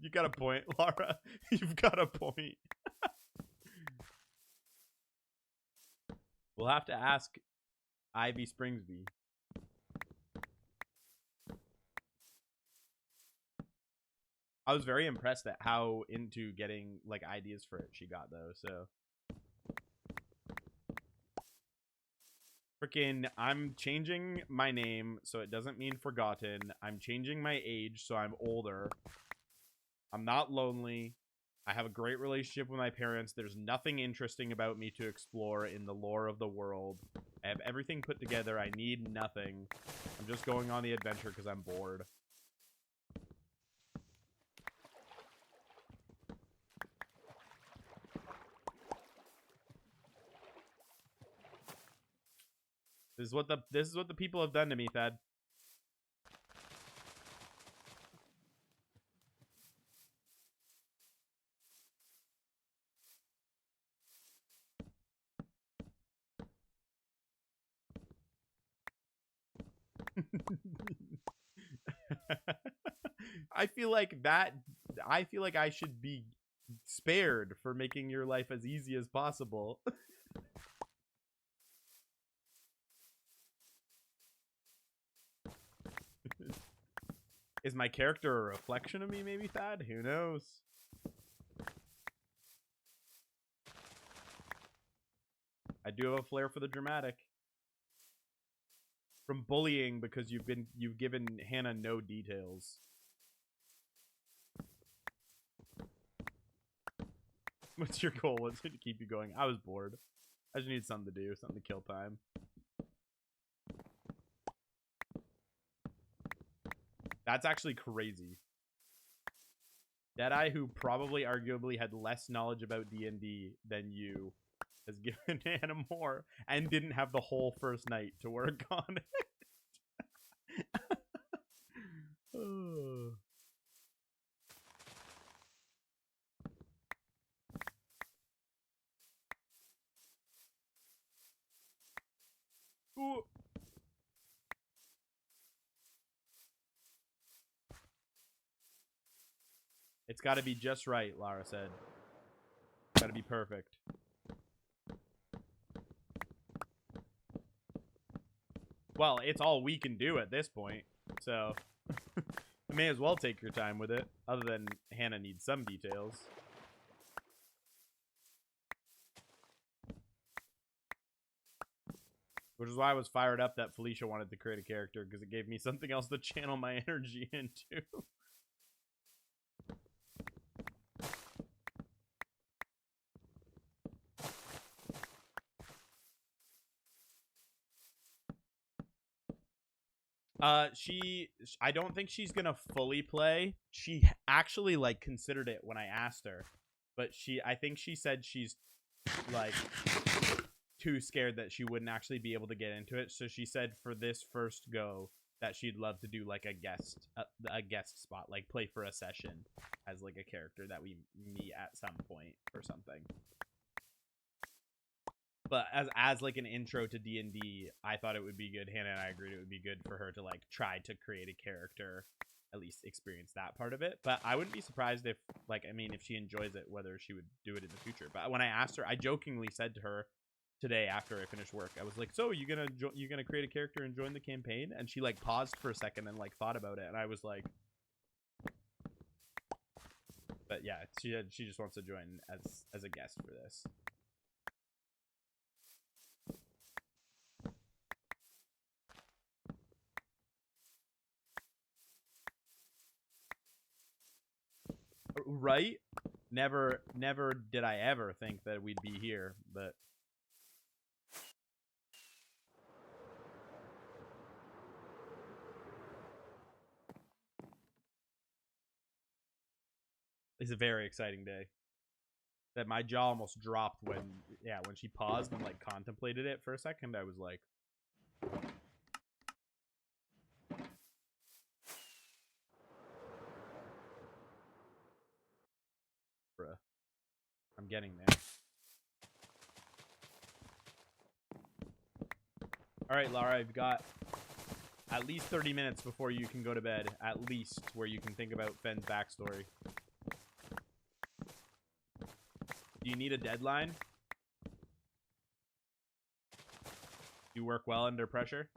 You got a point, Lara. You've got a point. We'll have to ask Ivy Springsby. I was very impressed at how into getting like ideas for it she got though, so. Freaking, I'm changing my name so it doesn't mean forgotten. I'm changing my age so I'm older. I'm not lonely. I have a great relationship with my parents. There's nothing interesting about me to explore in the lore of the world. I have everything put together. I need nothing. I'm just going on the adventure because I'm bored. This is what the people have done to me, Thad. I feel like I should be spared for making your life as easy as possible. Is my character a reflection of me, maybe, Thad? Who knows? I do have a flair for the dramatic. From bullying because you've given Hannah no details. What's your goal? What's going to keep you going? I was bored. I just need something to do, something to kill time. That's actually crazy. Deadeye, who probably arguably had less knowledge about D&D than you, has given Hannah more and didn't have the whole first night to work on it. It's got to be just right, Lara said. Got to be perfect. Well, it's all we can do at this point, so I may as well take your time with it, other than Hannah needs some details. Which is why I was fired up that Felicia wanted to create a character, because it gave me something else to channel my energy into. I don't think she's gonna fully play. She actually, like, considered it when I asked her, but I think she said she's, like, too scared that she wouldn't actually be able to get into it. So she said for this first go that she'd love to do, like, a guest spot, like play for a session as, like, a character that we meet at some point or something. But as like an intro to D&D, I thought it would be good. Hannah and I agreed it would be good for her to, like, try to create a character, at least experience that part of it. But I wouldn't be surprised if, like, I mean, if she enjoys it, whether she would do it in the future. But when I asked her, I jokingly said to her today after I finished work, I was like, "So you gonna create a character and join the campaign?" And she, like, paused for a second and, like, thought about it, and I was like, but yeah, she just wants to join as a guest for this. Right? Never did I ever think that we'd be here, but it's a very exciting day. That my jaw almost dropped when she paused and, like, contemplated it for a second. I was like, bruh, I'm getting there. All right, Lara, I've got at least 30 minutes before you can go to bed, at least, where you can think about Fenn's backstory. Do you need a deadline? Do you work well under pressure?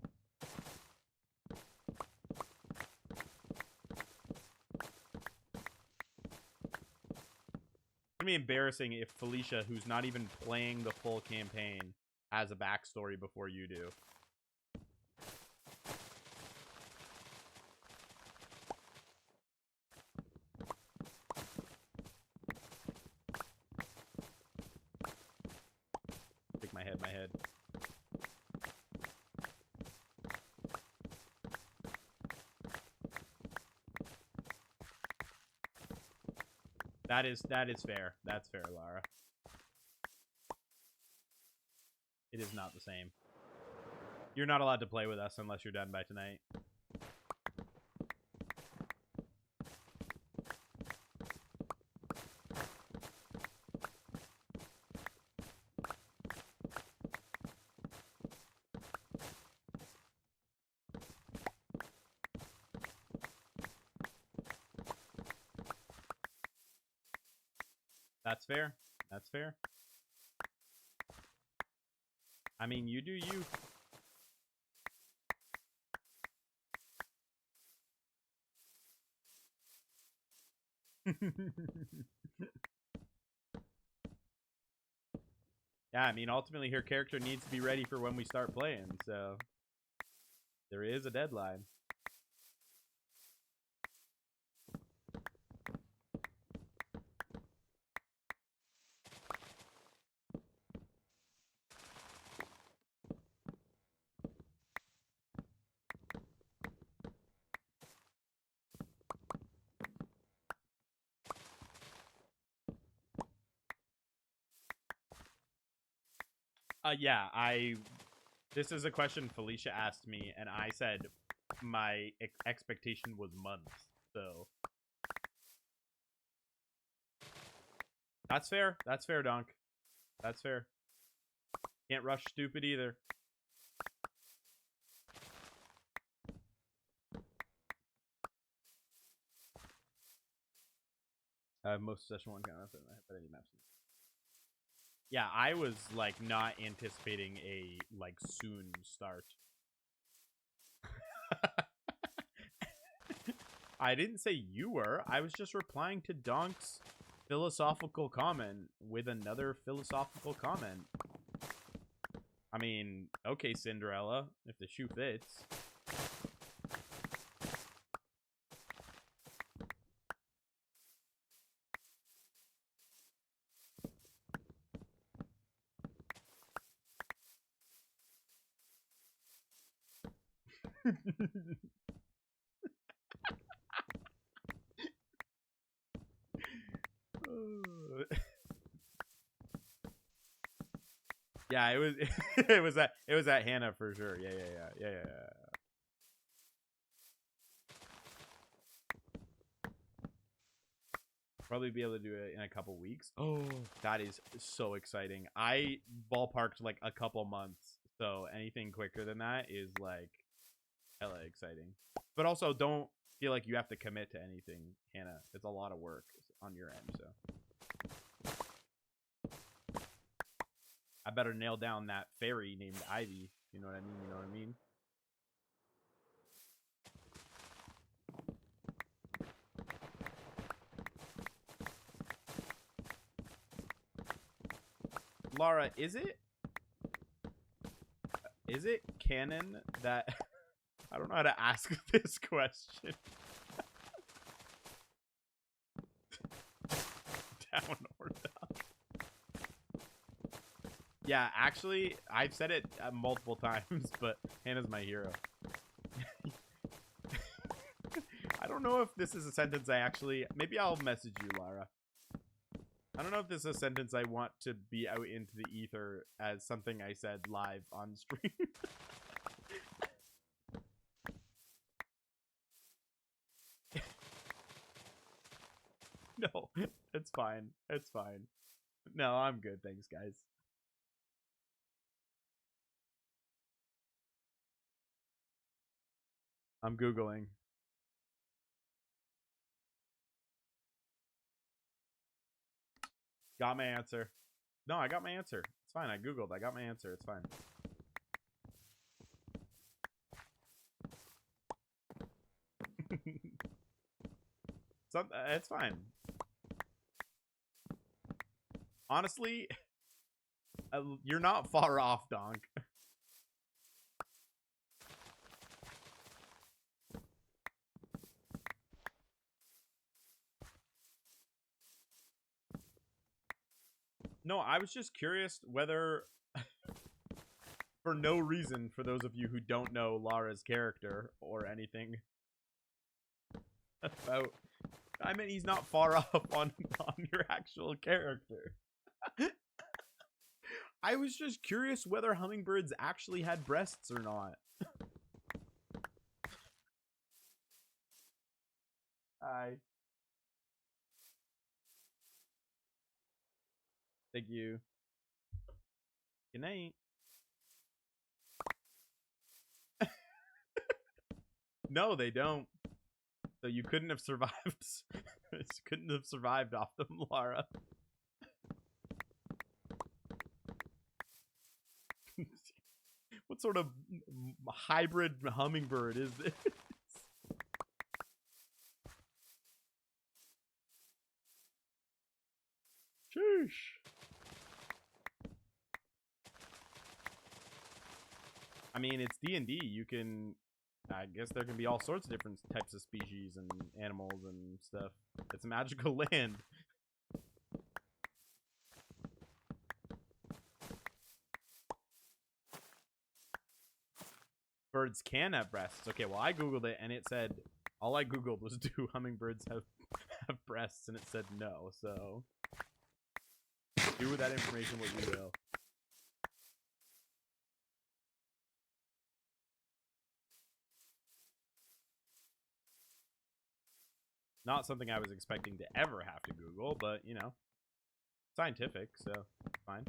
It's gonna be embarrassing if Felicia, who's not even playing the full campaign, has a backstory before you do. My head. That is fair. That's fair, Lara. It is not the same. You're not allowed to play with us unless you're done by tonight. That's fair. That's fair. I mean, you do you. Yeah, I mean, ultimately her character needs to be ready for when we start playing, so there is a deadline. Yeah, this is a question Felicia asked me, and I said my expectation was months, so. That's fair. That's fair, Donk. That's fair. Can't rush stupid either. Most session 1 kind of but any maps. Yeah, I was like not anticipating a like soon start. I didn't say you were. I was just replying to Donk's philosophical comment with another philosophical comment. I mean, okay, Cinderella, if the shoe fits. Yeah, it was it was at Hannah for sure. Yeah. Probably be able to do it in a couple weeks. Oh, that is so exciting. I ballparked like a couple months, so anything quicker than that is like hella exciting. But also don't feel like you have to commit to anything, Hannah. It's a lot of work on your end, so I better nail down that fairy named Ivy. You know what I mean? You know what I mean? Laura, is it canon that I don't know how to ask this question. Down or down? Yeah, actually, I've said it multiple times, but Hannah's my hero. I don't know if this is a sentence I actually... Maybe I'll message you, Lara. I don't know if this is a sentence I want to be out into the ether as something I said live on stream. No, it's fine. It's fine. No, I'm good. Thanks, guys. I'm Googling. Got my answer. No, I got my answer. It's fine. I Googled. I got my answer. It's fine. It's fine. Honestly, you're not far off, Donk. No, I was just curious whether, for no reason, for those of you who don't know Lara's character or anything about, I mean, he's not far off on your actual character. I was just curious whether hummingbirds actually had breasts or not. Hi. Thank you. Good night. No, they don't. So you couldn't have survived. You couldn't have survived off them, Lara. What sort of hybrid hummingbird is this? Sheesh. I mean, it's D&D. You can... I guess there can be all sorts of different types of species and animals and stuff. It's a magical land. Birds can have breasts. Okay, well, I Googled it, and it said... All I Googled was, do hummingbirds have breasts? And it said no, so... Do with that information what you will. Not something I was expecting to ever have to Google, but, you know, scientific, so fine.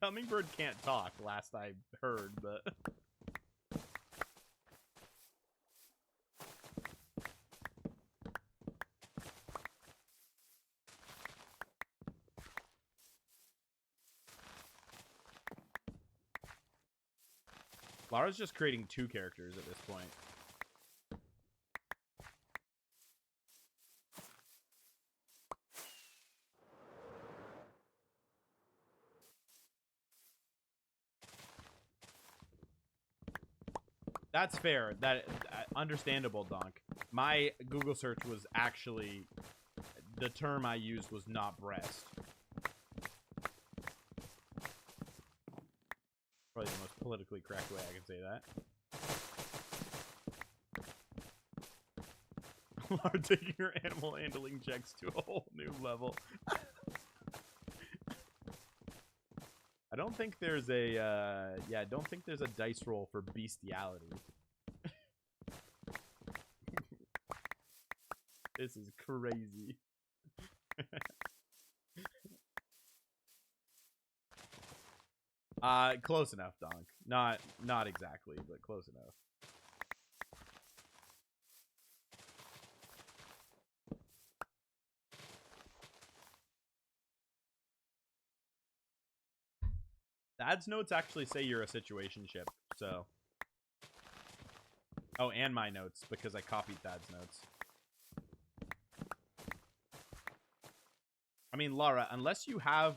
hummingbird can't talk, last I heard, but... Lara's just creating 2 characters at this point. That's fair. That understandable, Donk. My Google search was actually... The term I used was not breast. Probably the most politically correct way I can say that. Lara taking her animal handling checks to a whole new level. I don't think there's a, yeah, I don't think there's a dice roll for bestiality. This is crazy. Close enough, Donk. Not exactly, but close enough. The ads notes actually say you're a situationship, so. Oh, and my notes, because I copied Thad's notes. I mean, Lara, unless you have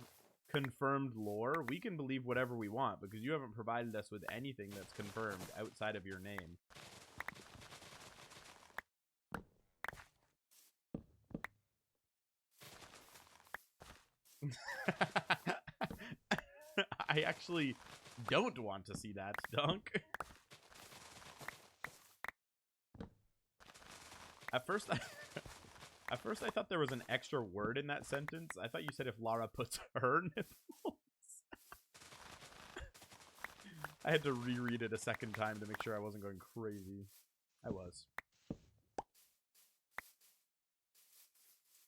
confirmed lore, we can believe whatever we want, because you haven't provided us with anything that's confirmed outside of your name. I actually don't want to see that, Dunk. At first I thought there was an extra word in that sentence. I thought you said if Lara puts her nipples. I had to reread it a second time to make sure I wasn't going crazy. I was.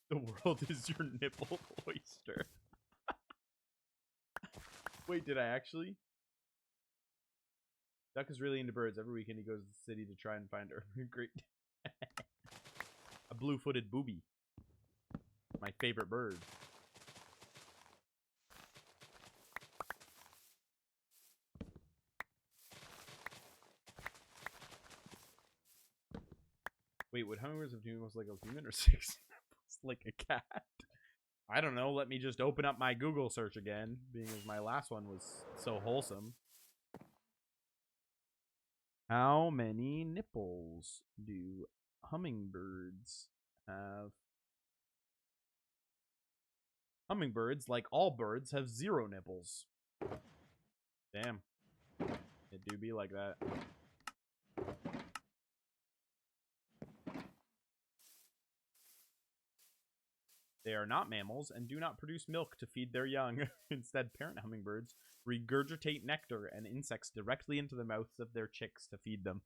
The world is your nipple oyster. Wait, did I actually? Duck is really into birds. Every weekend he goes to the city to try and find her. Great. A blue-footed booby. My favorite bird. Wait, would hummingbirds have 2 nipples like a human or 6 nipples like a cat? I don't know. Let me just open up my Google search again, being as my last one was so wholesome. How many nipples do hummingbirds have? Hummingbirds, like all birds, have 0 nipples. Damn. It do be like that. They are not mammals and do not produce milk to feed their young. Instead, parent hummingbirds regurgitate nectar and insects directly into the mouths of their chicks to feed them.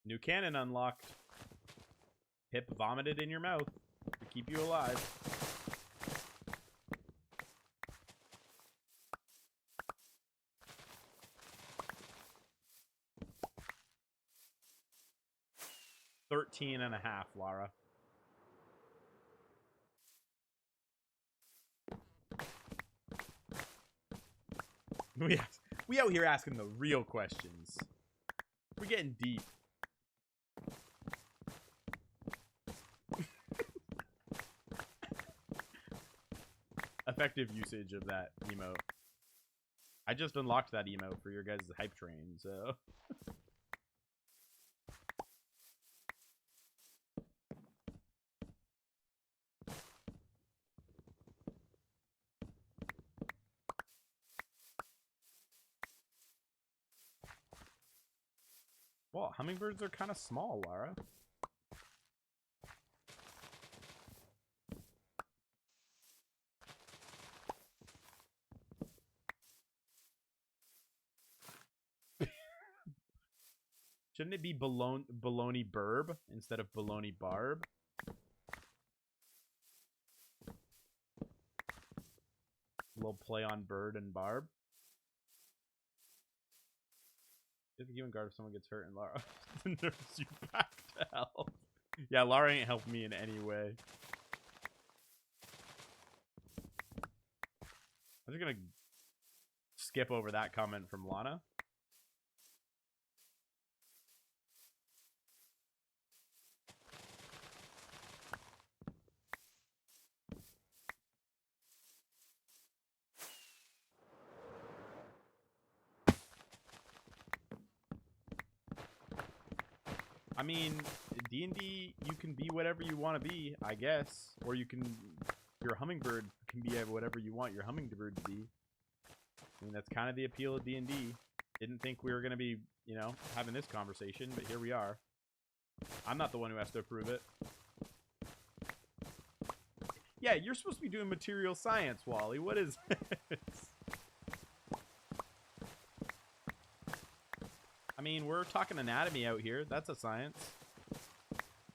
New cannon unlocked. Pip vomited in your mouth to keep you alive. $13.5, Lara. We out here asking the real questions. We're getting deep. Effective usage of that emote. I just unlocked that emote for your guys' hype train, so. Well, hummingbirds are kind of small, Lara. Shouldn't it be baloney burb instead of baloney barb? A little play on bird and barb. If you even guard if someone gets hurt and Lara nurse you back to health. Yeah, Lara ain't helped me in any way. I'm just gonna skip over that comment from Lana. I mean, D&D, you can be whatever you want to be, I guess. Or you can, your hummingbird can be whatever you want your hummingbird to be. I mean, that's kind of the appeal of D&D. Didn't think we were going to be, you know, having this conversation, but here we are. I'm not the one who has to approve it. Yeah, you're supposed to be doing material science, Wally. What is this? I mean, we're talking anatomy out here. That's a science.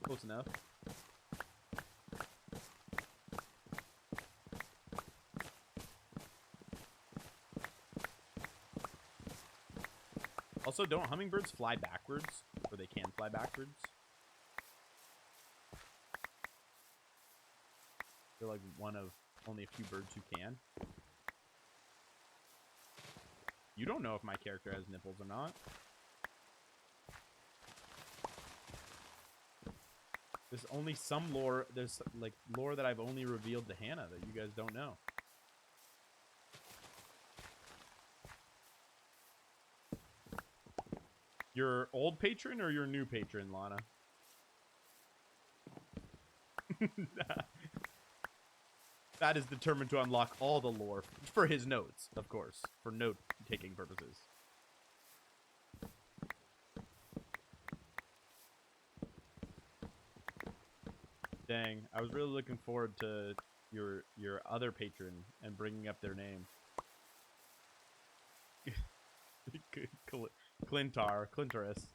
Close enough. Also, don't hummingbirds fly backwards? Or they can fly backwards? They're like one of only a few birds who can. You don't know if my character has nipples or not. There's only some lore, there's like lore that I've only revealed to Hannah that you guys don't know. Your old patron or your new patron, Lana? That is determined to unlock all the lore for his notes, of course, for note-taking purposes. Dang, I was really looking forward to your other patron and bringing up their name. Clintoris.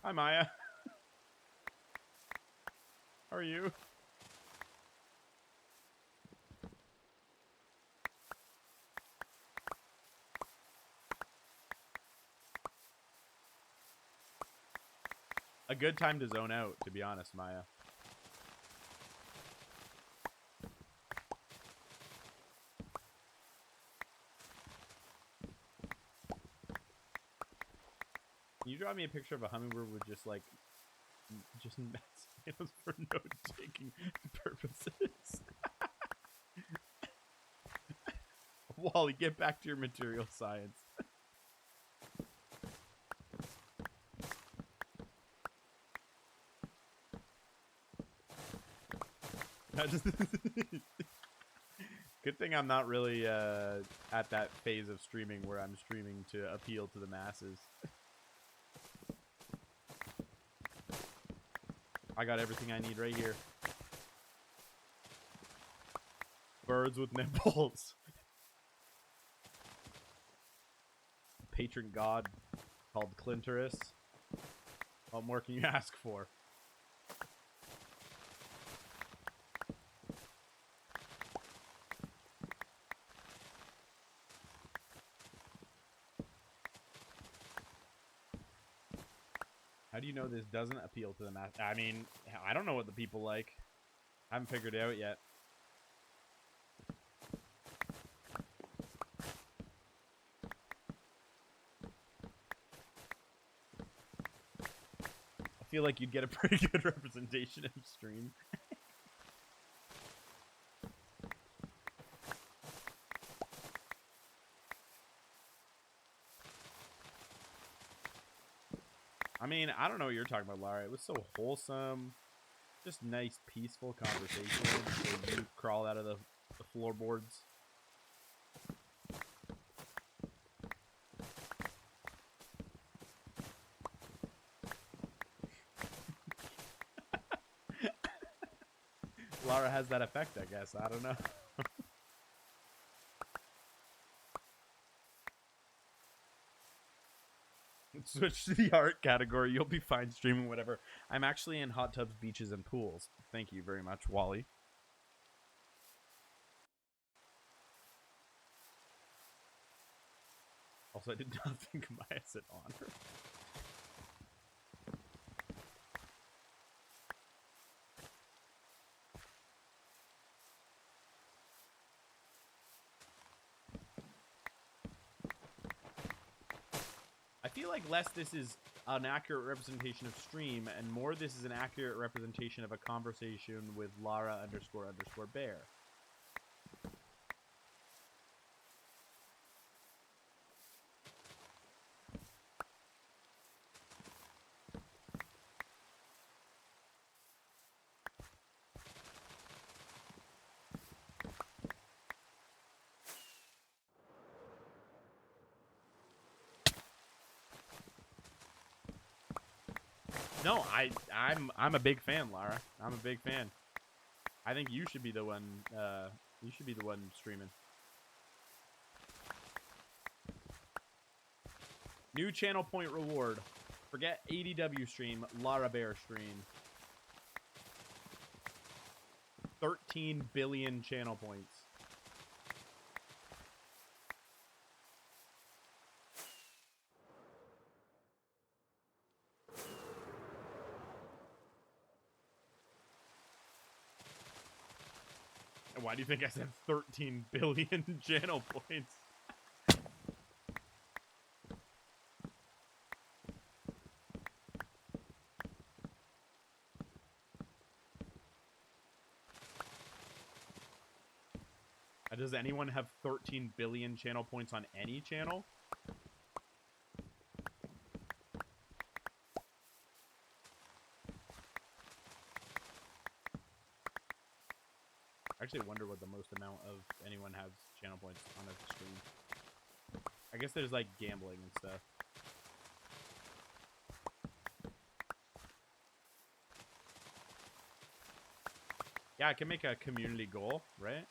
Hi, Maya. How are you? A good time to zone out, to be honest, Maya. Can you draw me a picture of a hummingbird with just like, just messages for note-taking purposes? Wally, get back to your material science. Good thing I'm not really at that phase of streaming where I'm streaming to appeal to the masses. I got everything I need right here. Birds with nipples. Patron god called Clintoris. What more can you ask for? How do you know this doesn't appeal to the mass? I mean, I don't know what the people like. I haven't figured it out yet. I feel like you'd get a pretty good representation of stream. I mean, I don't know what you're talking about, Lara. It was so wholesome. Just nice, peaceful conversation. So you crawl out of the floorboards. Lara has that effect, I guess. I don't know. Switch to the art category. You'll be fine streaming whatever. I'm actually in hot tubs, beaches, and pools. Thank you very much, Wally. Also, I did not think Maya said honor. I feel like less this is an accurate representation of stream, and more this is an accurate representation of a conversation with Lara__bear. No, I'm a big fan, Lara. I'm a big fan. I think you should be the one. You should be the one streaming. New channel point reward. Forget ADW stream. Lara Bear stream. 13 billion channel points. Why do you think I said 13 billion channel points? Does anyone have 13 billion channel points on any channel? I actually wonder what the most amount of anyone has channel points on a stream. I guess there's like gambling and stuff. Yeah, I can make a community goal, right?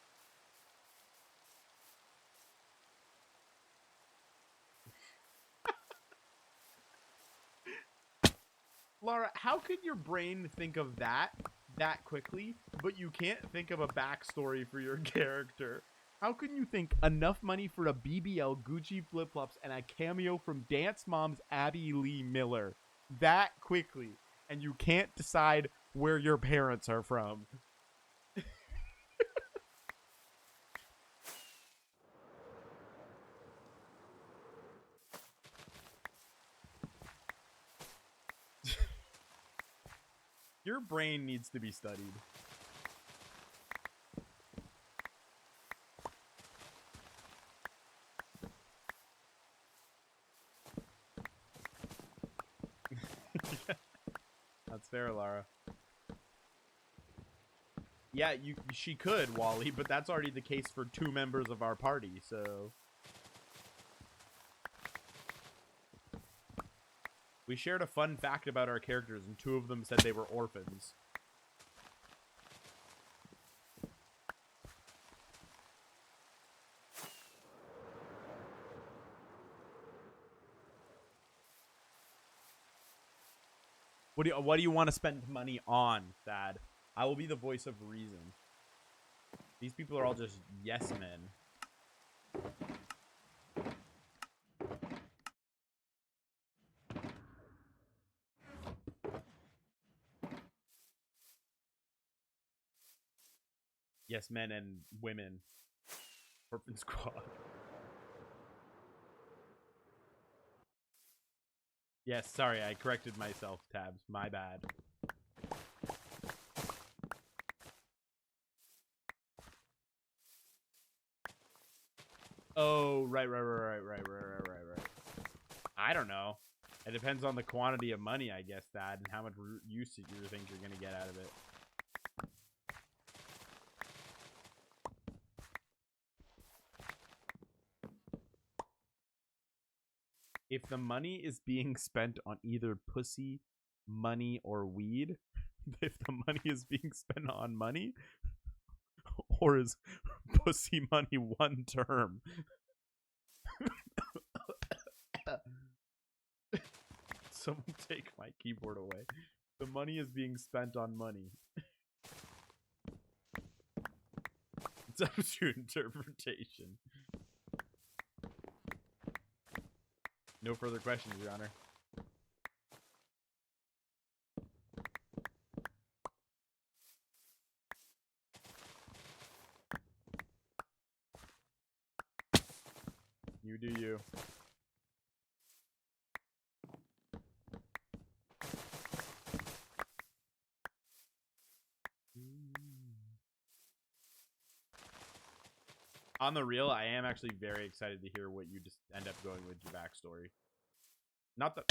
Laura, how could your brain think of that quickly, but you can't think of a backstory for your character? How can you think enough money for a BBL, Gucci flip-flops, and a cameo from Dance Mom's Abby Lee Miller that quickly, and you can't decide where your parents are from? Your brain needs to be studied. That's fair, Lara. Yeah, she could, Wally, but that's already the case for 2 members of our party, so... We shared a fun fact about our characters, and 2 of them said they were orphans. What do you want to spend money on, Thad? I will be the voice of reason. These people are all just yes men. Yes men and women. Orphan Squad. Yes, sorry, I corrected myself, Tabs. My bad. Oh, right. I don't know. It depends on the quantity of money, I guess, Thad, and how much use you think you're going to get out of it. If the money is being spent on either pussy, money, or weed, if the money is being spent on money, or is pussy money one term? Someone take my keyboard away. The money is being spent on money. It's up to interpretation. No further questions, Your Honor. You do you. On the real, I am actually very excited to hear what you just end up going with your backstory. Not the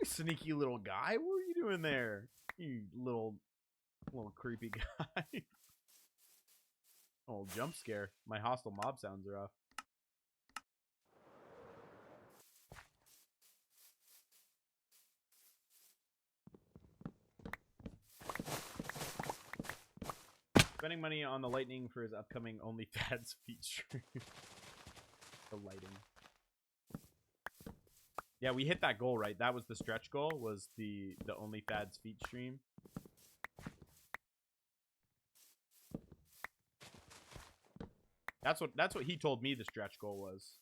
sneaky little guy. What are you doing there? You little creepy guy. Oh, jump scare. My hostile mob sounds are off. Spending money on the lightning for his upcoming OnlyFans feature. The lighting. Yeah, we hit that goal, right? That was the stretch goal, was the OnlyFans feed stream. That's what he told me the stretch goal was.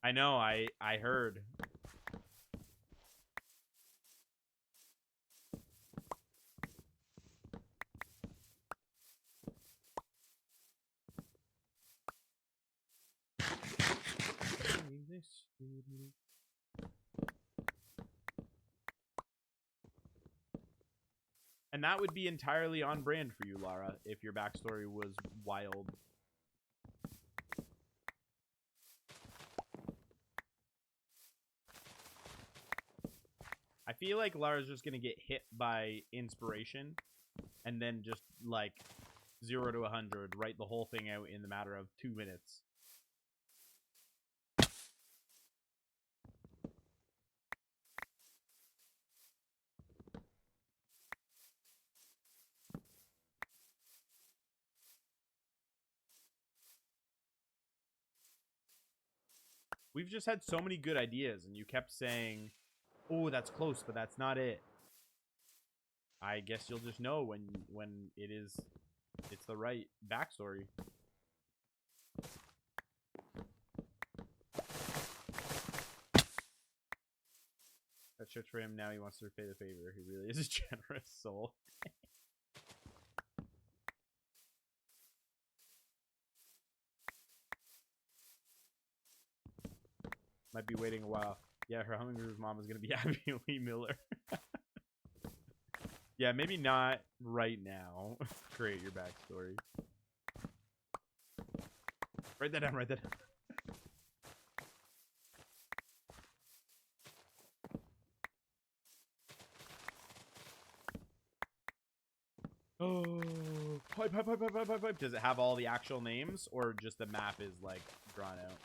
I know, I heard. And that would be entirely on brand for you, Lara, if your backstory was wild. I feel like Lara's just gonna get hit by inspiration and then just like 0 to 100, write the whole thing out in the matter of 2 minutes. We've just had so many good ideas, and you kept saying, "Oh, that's close, but that's not it." I guess you'll just know when it's the right backstory. That shit's for him now. He wants to repay the favor. He really is a generous soul. Might be waiting a while. Yeah, her hummingbird's mom is gonna be Abby Lee Miller. Yeah, maybe not right now. Create your backstory. Write that down, write that down. Oh, pipe. Does it have all the actual names, or just the map is like drawn out?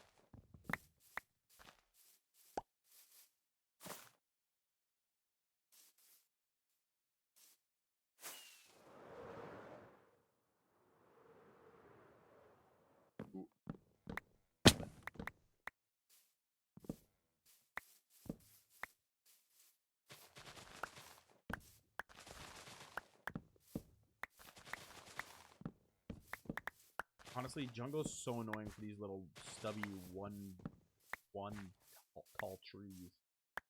Honestly, Jungle's so annoying for these little stubby one tall trees.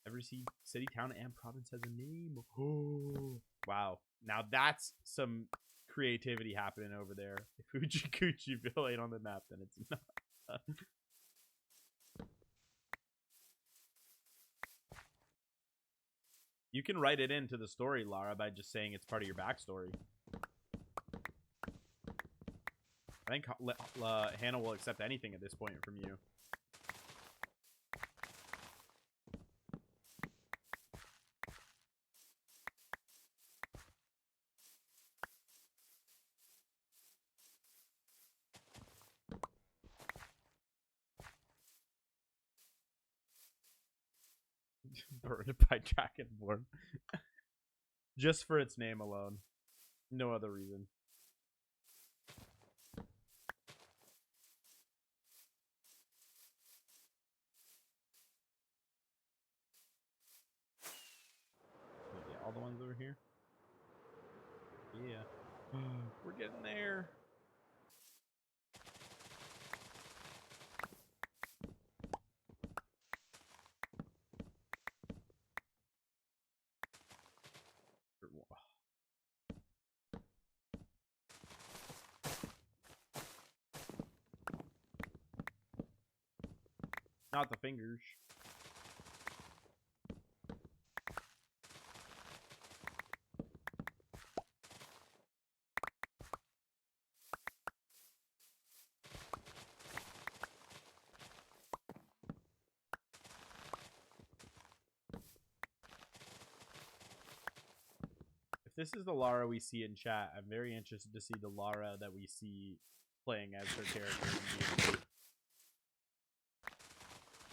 Every city, town, and province has a name. Oh, wow. Now that's some creativity happening over there. If Hoochie Coochieville ain't on the map, then it's not. You can write it into the story, Lara, by just saying it's part of your backstory. I think Hannah will accept anything at this point from you. Burned by Dragonborn. Just for its name alone. No other reason. Yeah, all the ones over here. Yeah. We're getting there. Not the fingers. If this is the Lara we see in chat, I'm very interested to see the Lara that we see playing as her character in D&D.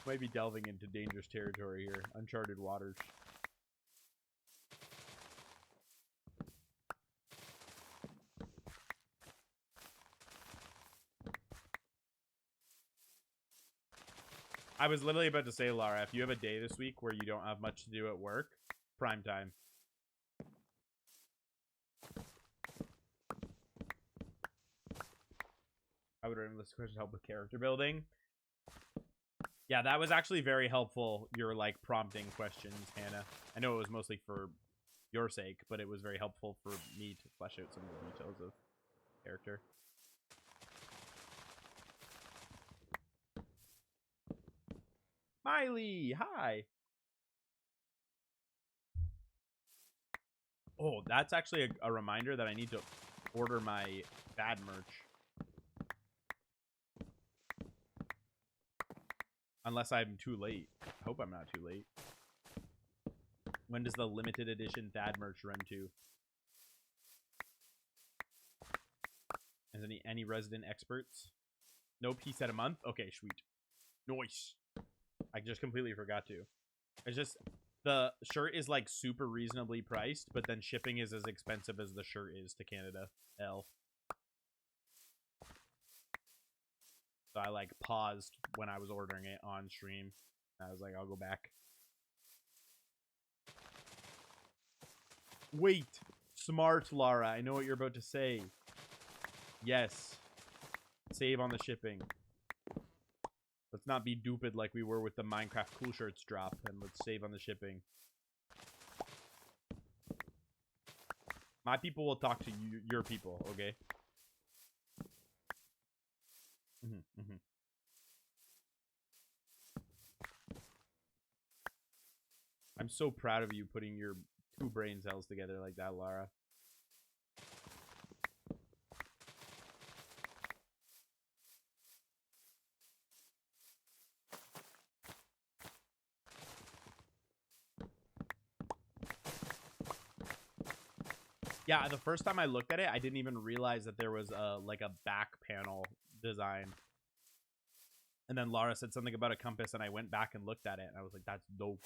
Might be delving into dangerous territory here. Uncharted waters. I was literally about to say, Lara, if you have a day this week where you don't have much to do at work, prime time. I would this question help with character building. Yeah, that was actually very helpful, your like prompting questions, Hannah. I know it was mostly for your sake, but it was very helpful for me to flesh out some of the details of character. Miley, hi. Oh, that's actually a reminder that I need to order my bad merch. Unless I'm too late. I hope I'm not too late. When does the limited edition Thad merch run to? Is any resident experts? No piece at a month? Okay, sweet. Nice. I just completely forgot to. It's just the shirt is like super reasonably priced, but then shipping is as expensive as the shirt is to Canada. L. So I like paused when I was ordering it on stream. I was like, I'll go back. Wait. Smart, Lara. I know what you're about to say. Yes. Save on the shipping. Let's not be duped like we were with the Minecraft Cool Shirts drop, and let's save on the shipping. My people will talk to you, your people, okay? I'm so proud of you putting your 2 brain cells together like that, Lara. Yeah, the first time I looked at it, I didn't even realize that there was like a back panel design. And then Lara said something about a compass, and I went back and looked at it, and I was like, that's dope.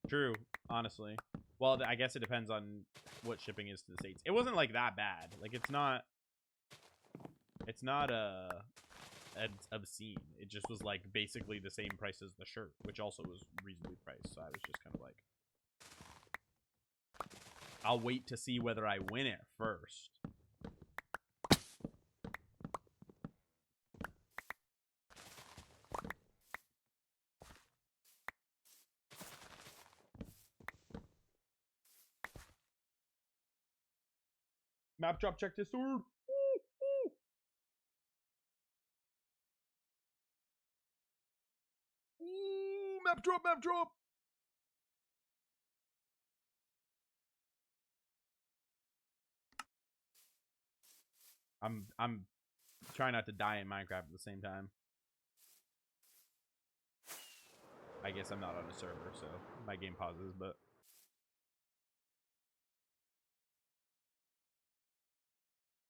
True, honestly. Well, I guess it depends on what shipping is to the States. It wasn't like that bad. Like, it's not obscene. It just was like basically the same price as the shirt, which also was reasonably priced. So I was just kind of like, I'll wait to see whether I win it first. Map drop, check this sword. Ooh, map drop, map drop. I'm trying not to die in Minecraft at the same time. I guess I'm not on a server, so my game pauses, but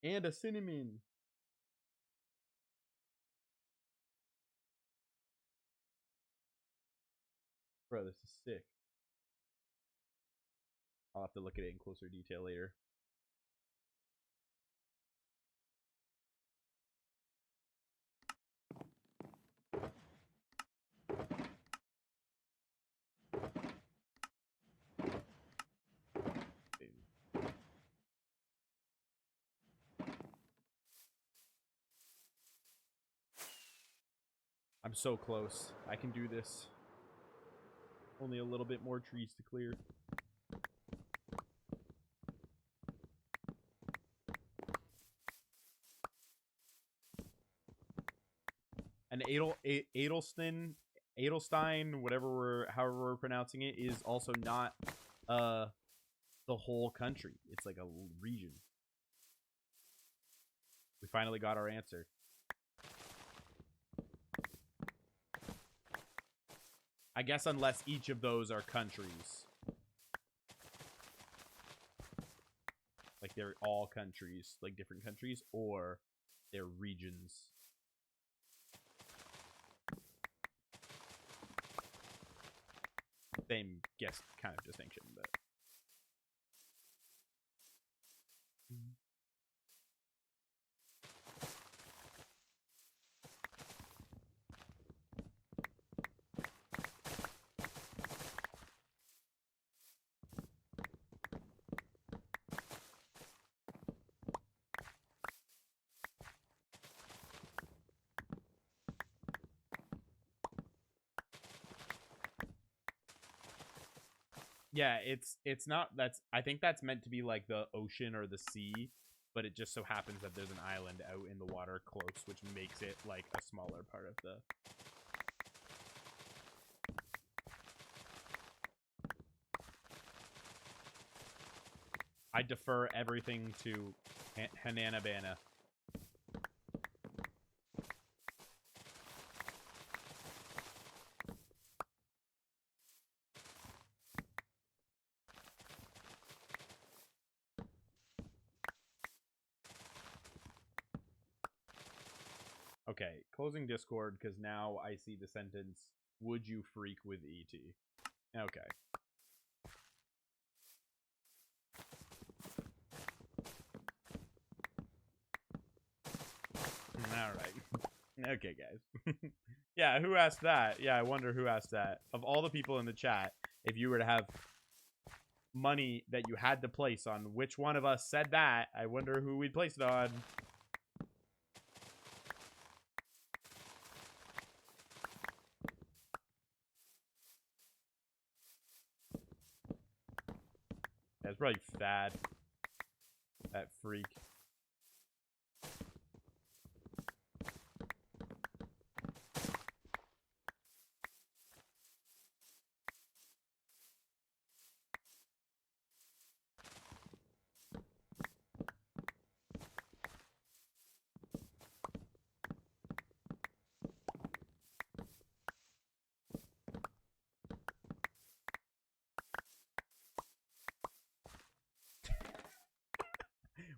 and a cinnamon. Bro, this is sick. I'll have to look at it in closer detail later. I'm so close. I can do this. Only a little bit more trees to clear. And Edelstein, however we're pronouncing it, is also not the whole country. It's like a region. We finally got our answer. I guess unless each of those are countries. Like they're all countries, like different countries, or they're regions. Same guess kind of distinction, but yeah, it's not I think that's meant to be like the ocean or the sea, but it just so happens that there's an island out in the water close, which makes it like a smaller part of the I defer everything to Hanana-Bana. Okay, closing Discord because now I see the sentence, would you freak with ET? Okay. Alright. Okay, guys. Yeah, who asked that? Yeah, I wonder who asked that. Of all the people in the chat, if you were to have money that you had to place on which one of us said that, I wonder who we'd place it on. That's probably Fad. That freak.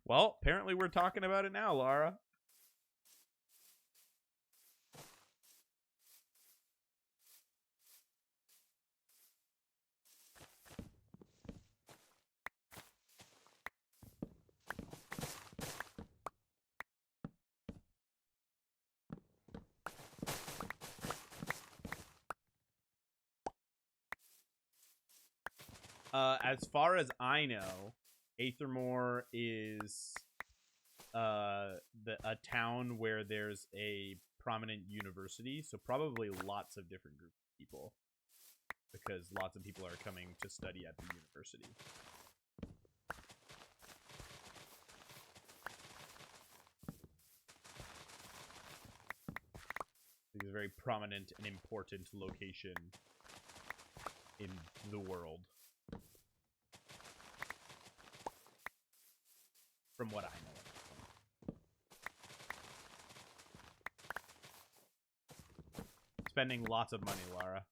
Well, apparently we're talking about it now, Laura. As far as I know, Aethermore is a town where there's a prominent university, so probably lots of different groups of people, because lots of people are coming to study at the university. It's a very prominent and important location in the world, from what I know. Spending lots of money, Lara.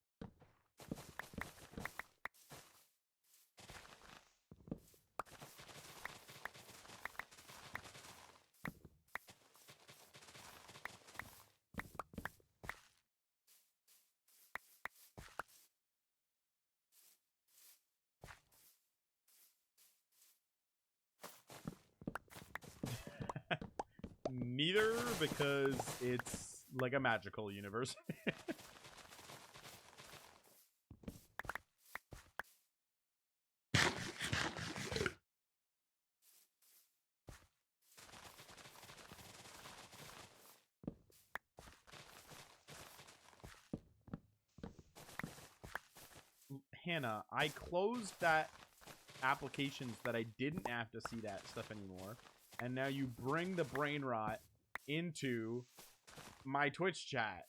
Neither, because it's like a magical universe. Hannah, I closed that applications that I didn't have to see that stuff anymore, and now you bring the brain rot into my Twitch chat.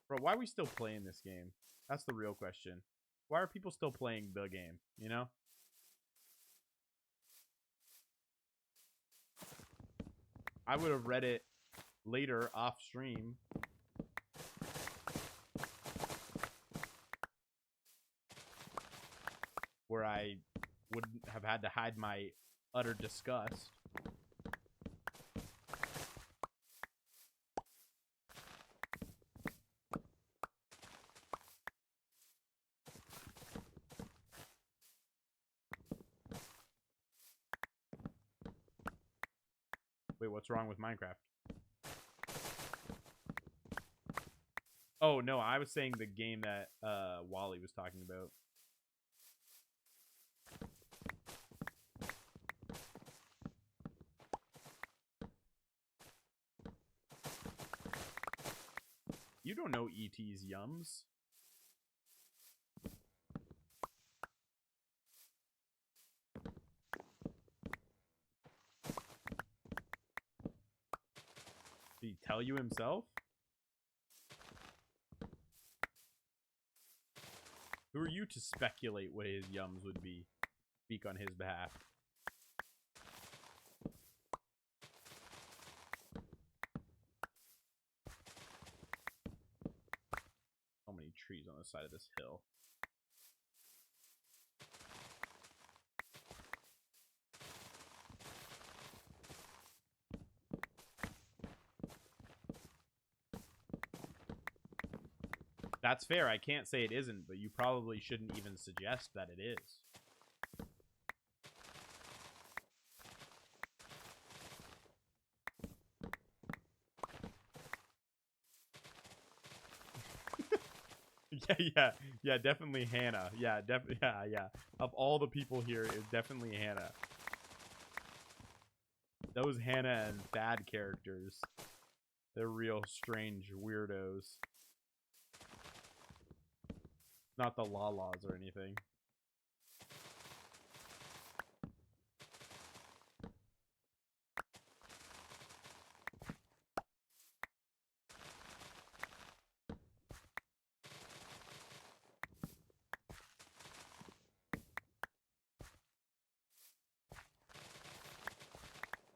Bro, why are we still playing this game? That's the real question. Why are people still playing the game, you know? I would have read it later off stream. Where I wouldn't have had to hide my utter disgust. Wait, what's wrong with Minecraft? Oh, no, I was saying the game that Wally was talking about. You don't know E.T.'s yums. Did he tell you himself? Who are you to speculate what his yums would be? Speak on his behalf. So many trees on the side of this hill. That's fair. I can't say it isn't, but you probably shouldn't even suggest that it is. Yeah, definitely Hannah. Yeah. Of all the people here, it's definitely Hannah. Those Hannah and Thad characters, they're real strange weirdos. Not the Lalas or anything.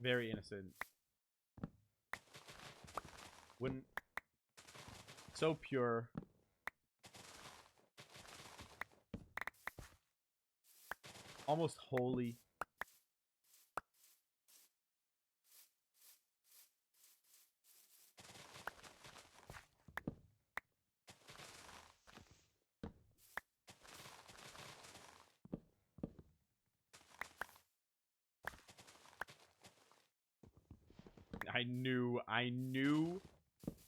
Very innocent. Wouldn't... So pure. Almost holy. I knew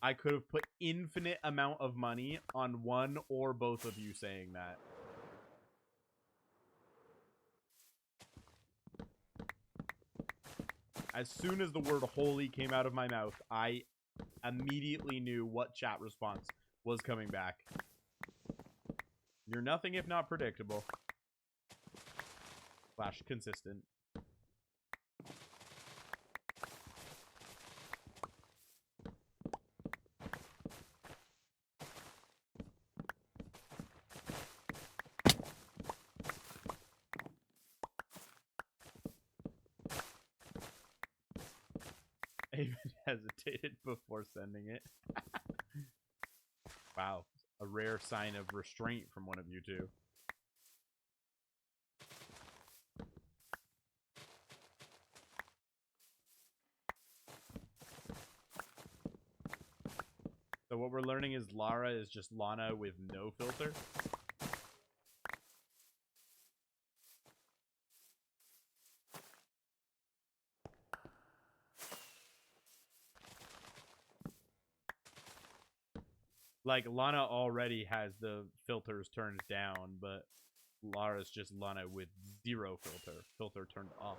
I could have put infinite amount of money on one or both of you saying that. As soon as the word holy came out of my mouth, I immediately knew what chat response was coming back. You're nothing if not predictable. Slash consistent. Even hesitated before sending it. Wow. A rare sign of restraint from one of you two. So what we're learning is Lara is just Lana with no filter. Like, Lana already has the filters turned down, but Lara's just Lana with zero filter. Filter turned off.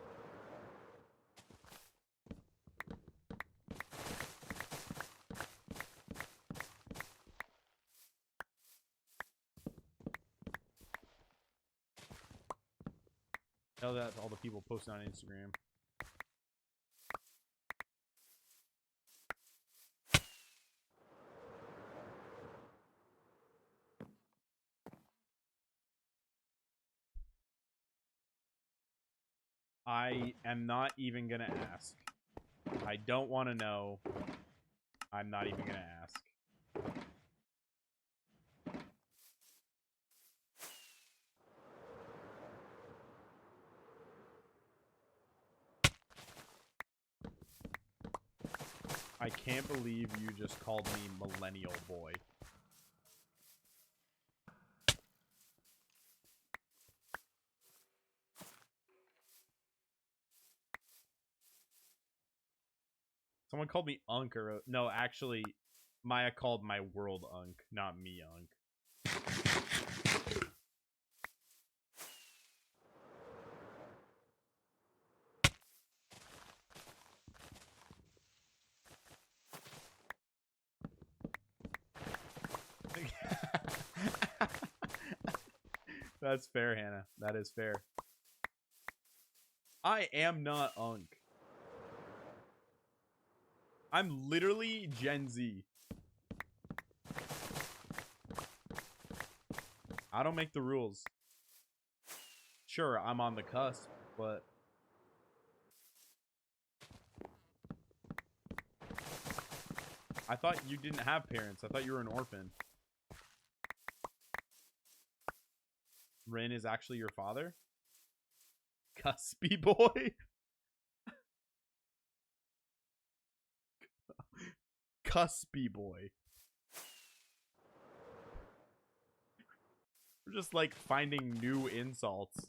Tell that to all the people posting on Instagram. I am not even gonna ask. I don't want to know. I'm not even gonna ask. I can't believe you just called me millennial boy. Someone called me Unk, or no, actually, Maya called my world Unk, not me Unk. That's fair, Hannah. That is fair. I am not Unk. I'm literally Gen Z. I don't make the rules. Sure, I'm on the cusp, but I thought you didn't have parents. I thought you were an orphan. Rin is actually your father? Cuspy boy? Cuspy boy. We're just like finding new insults.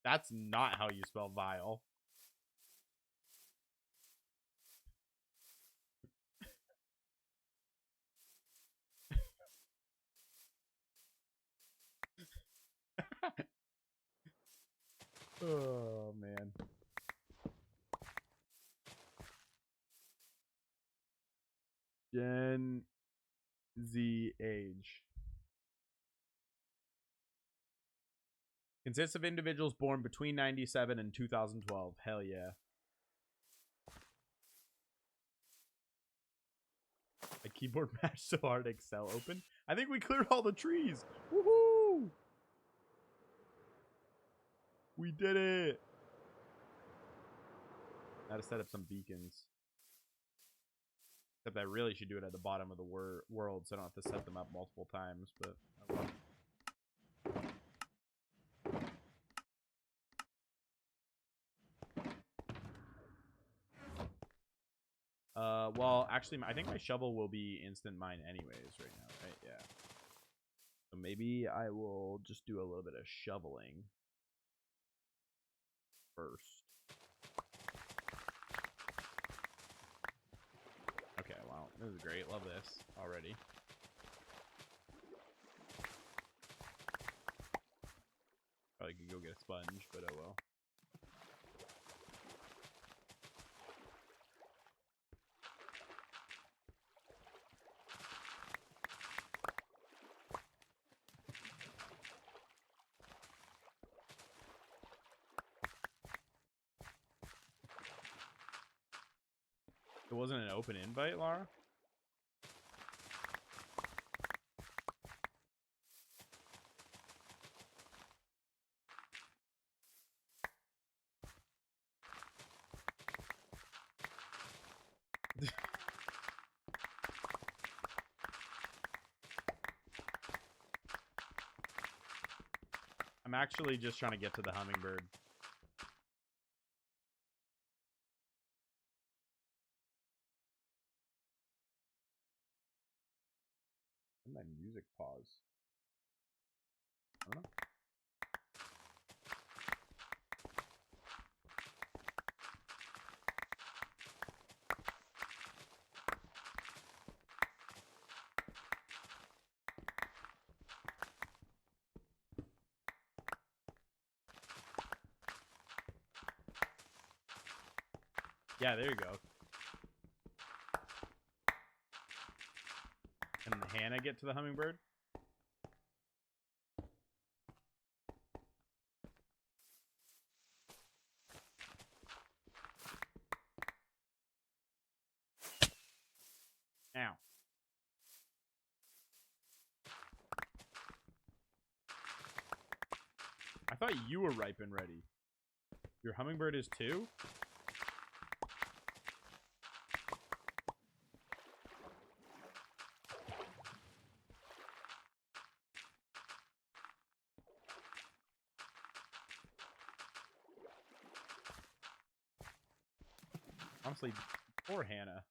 That's not how you spell vile. Oh, man. Gen Z age. Consists of individuals born between 97 and 2012. Hell yeah. A keyboard mash so hard Excel open. I think we cleared all the trees. Woohoo! We did it. Now to set up some beacons. Except I really should do it at the bottom of the world so I don't have to set them up multiple times, but oh well. Well, actually, I think my shovel will be instant mine anyways right now, right? Yeah. So maybe I will just do a little bit of shoveling first. Okay, wow. This is great. Love this already. Probably could go get a sponge, but oh well. It wasn't an open invite, Lara? I'm actually just trying to get to the hummingbird. My music pause. I don't know. Yeah, there you go. Can Hannah get to the hummingbird? Ow. I thought you were ripe and ready. Your hummingbird is too? Honestly, poor Hannah.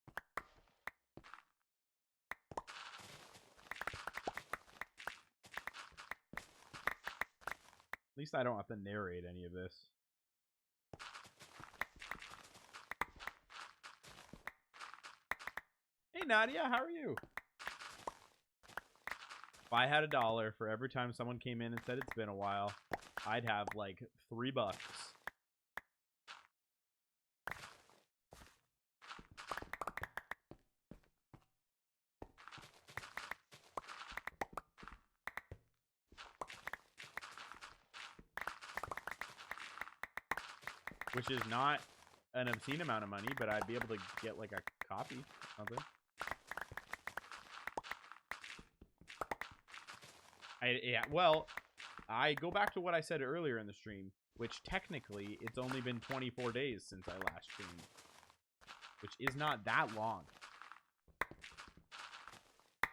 At least I don't have to narrate any of this. Hey Nadia, how are you? If I had $1 for every time someone came in and said it's been a while, I'd have like $3. Which is not an obscene amount of money, but I'd be able to get like a copy or something. Yeah, well, I go back to what I said earlier in the stream, which technically it's only been 24 days since I last streamed, which is not that long.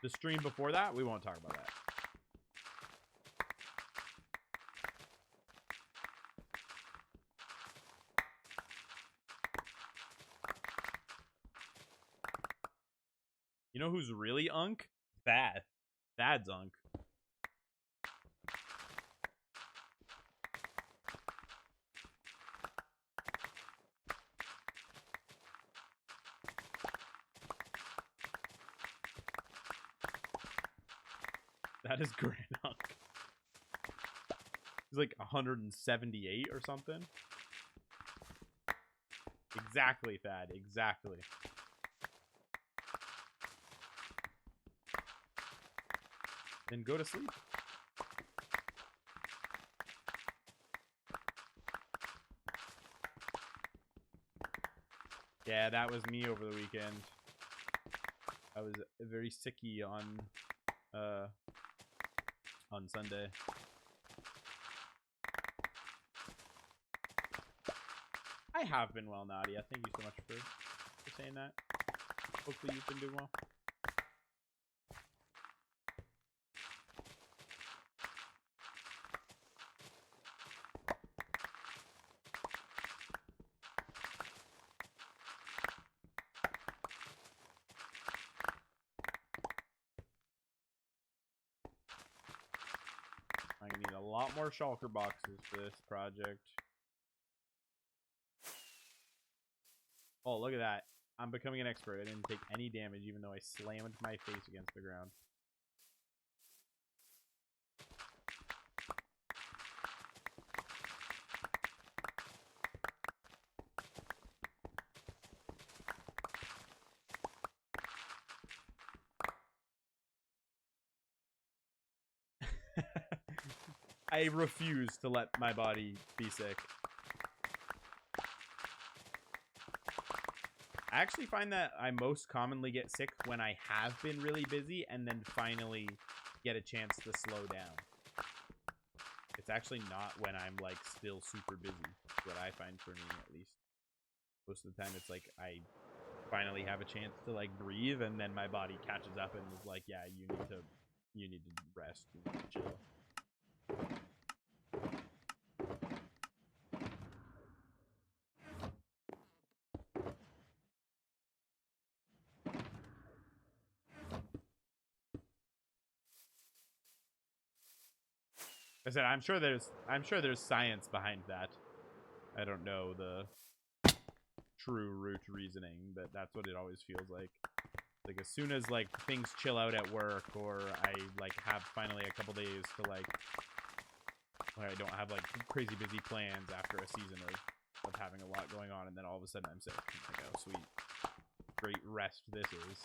The stream before that, we won't talk about that. You know who's really unk? Thad. Thad's unk. That is Grand Unk. He's like 178 or something. Exactly, Thad. Exactly. Then go to sleep. Yeah, that was me over the weekend. I was very sicky on Sunday. I have been well, Nadia. Thank you so much for saying that. Hopefully you've been doing well. I'm gonna need a lot more shulker boxes for this project. Oh, look at that. I'm becoming an expert. I didn't take any damage even though I slammed my face against the ground. I refuse to let my body be sick. I actually find that I most commonly get sick when I have been really busy and then finally get a chance to slow down. It's actually not when I'm like still super busy, what I find for me at least. Most of the time it's like I finally have a chance to like breathe and then my body catches up and is like, yeah, you need to rest, you need to chill. I said I'm sure there's science behind that. I don't know the true root reasoning, but that's what it always feels like. Like as soon as like things chill out at work or I like have finally a couple days to like where I don't have like crazy busy plans after a season of having a lot going on, and then all of a sudden I'm sick. I'm like, oh, sweet. Great rest this is.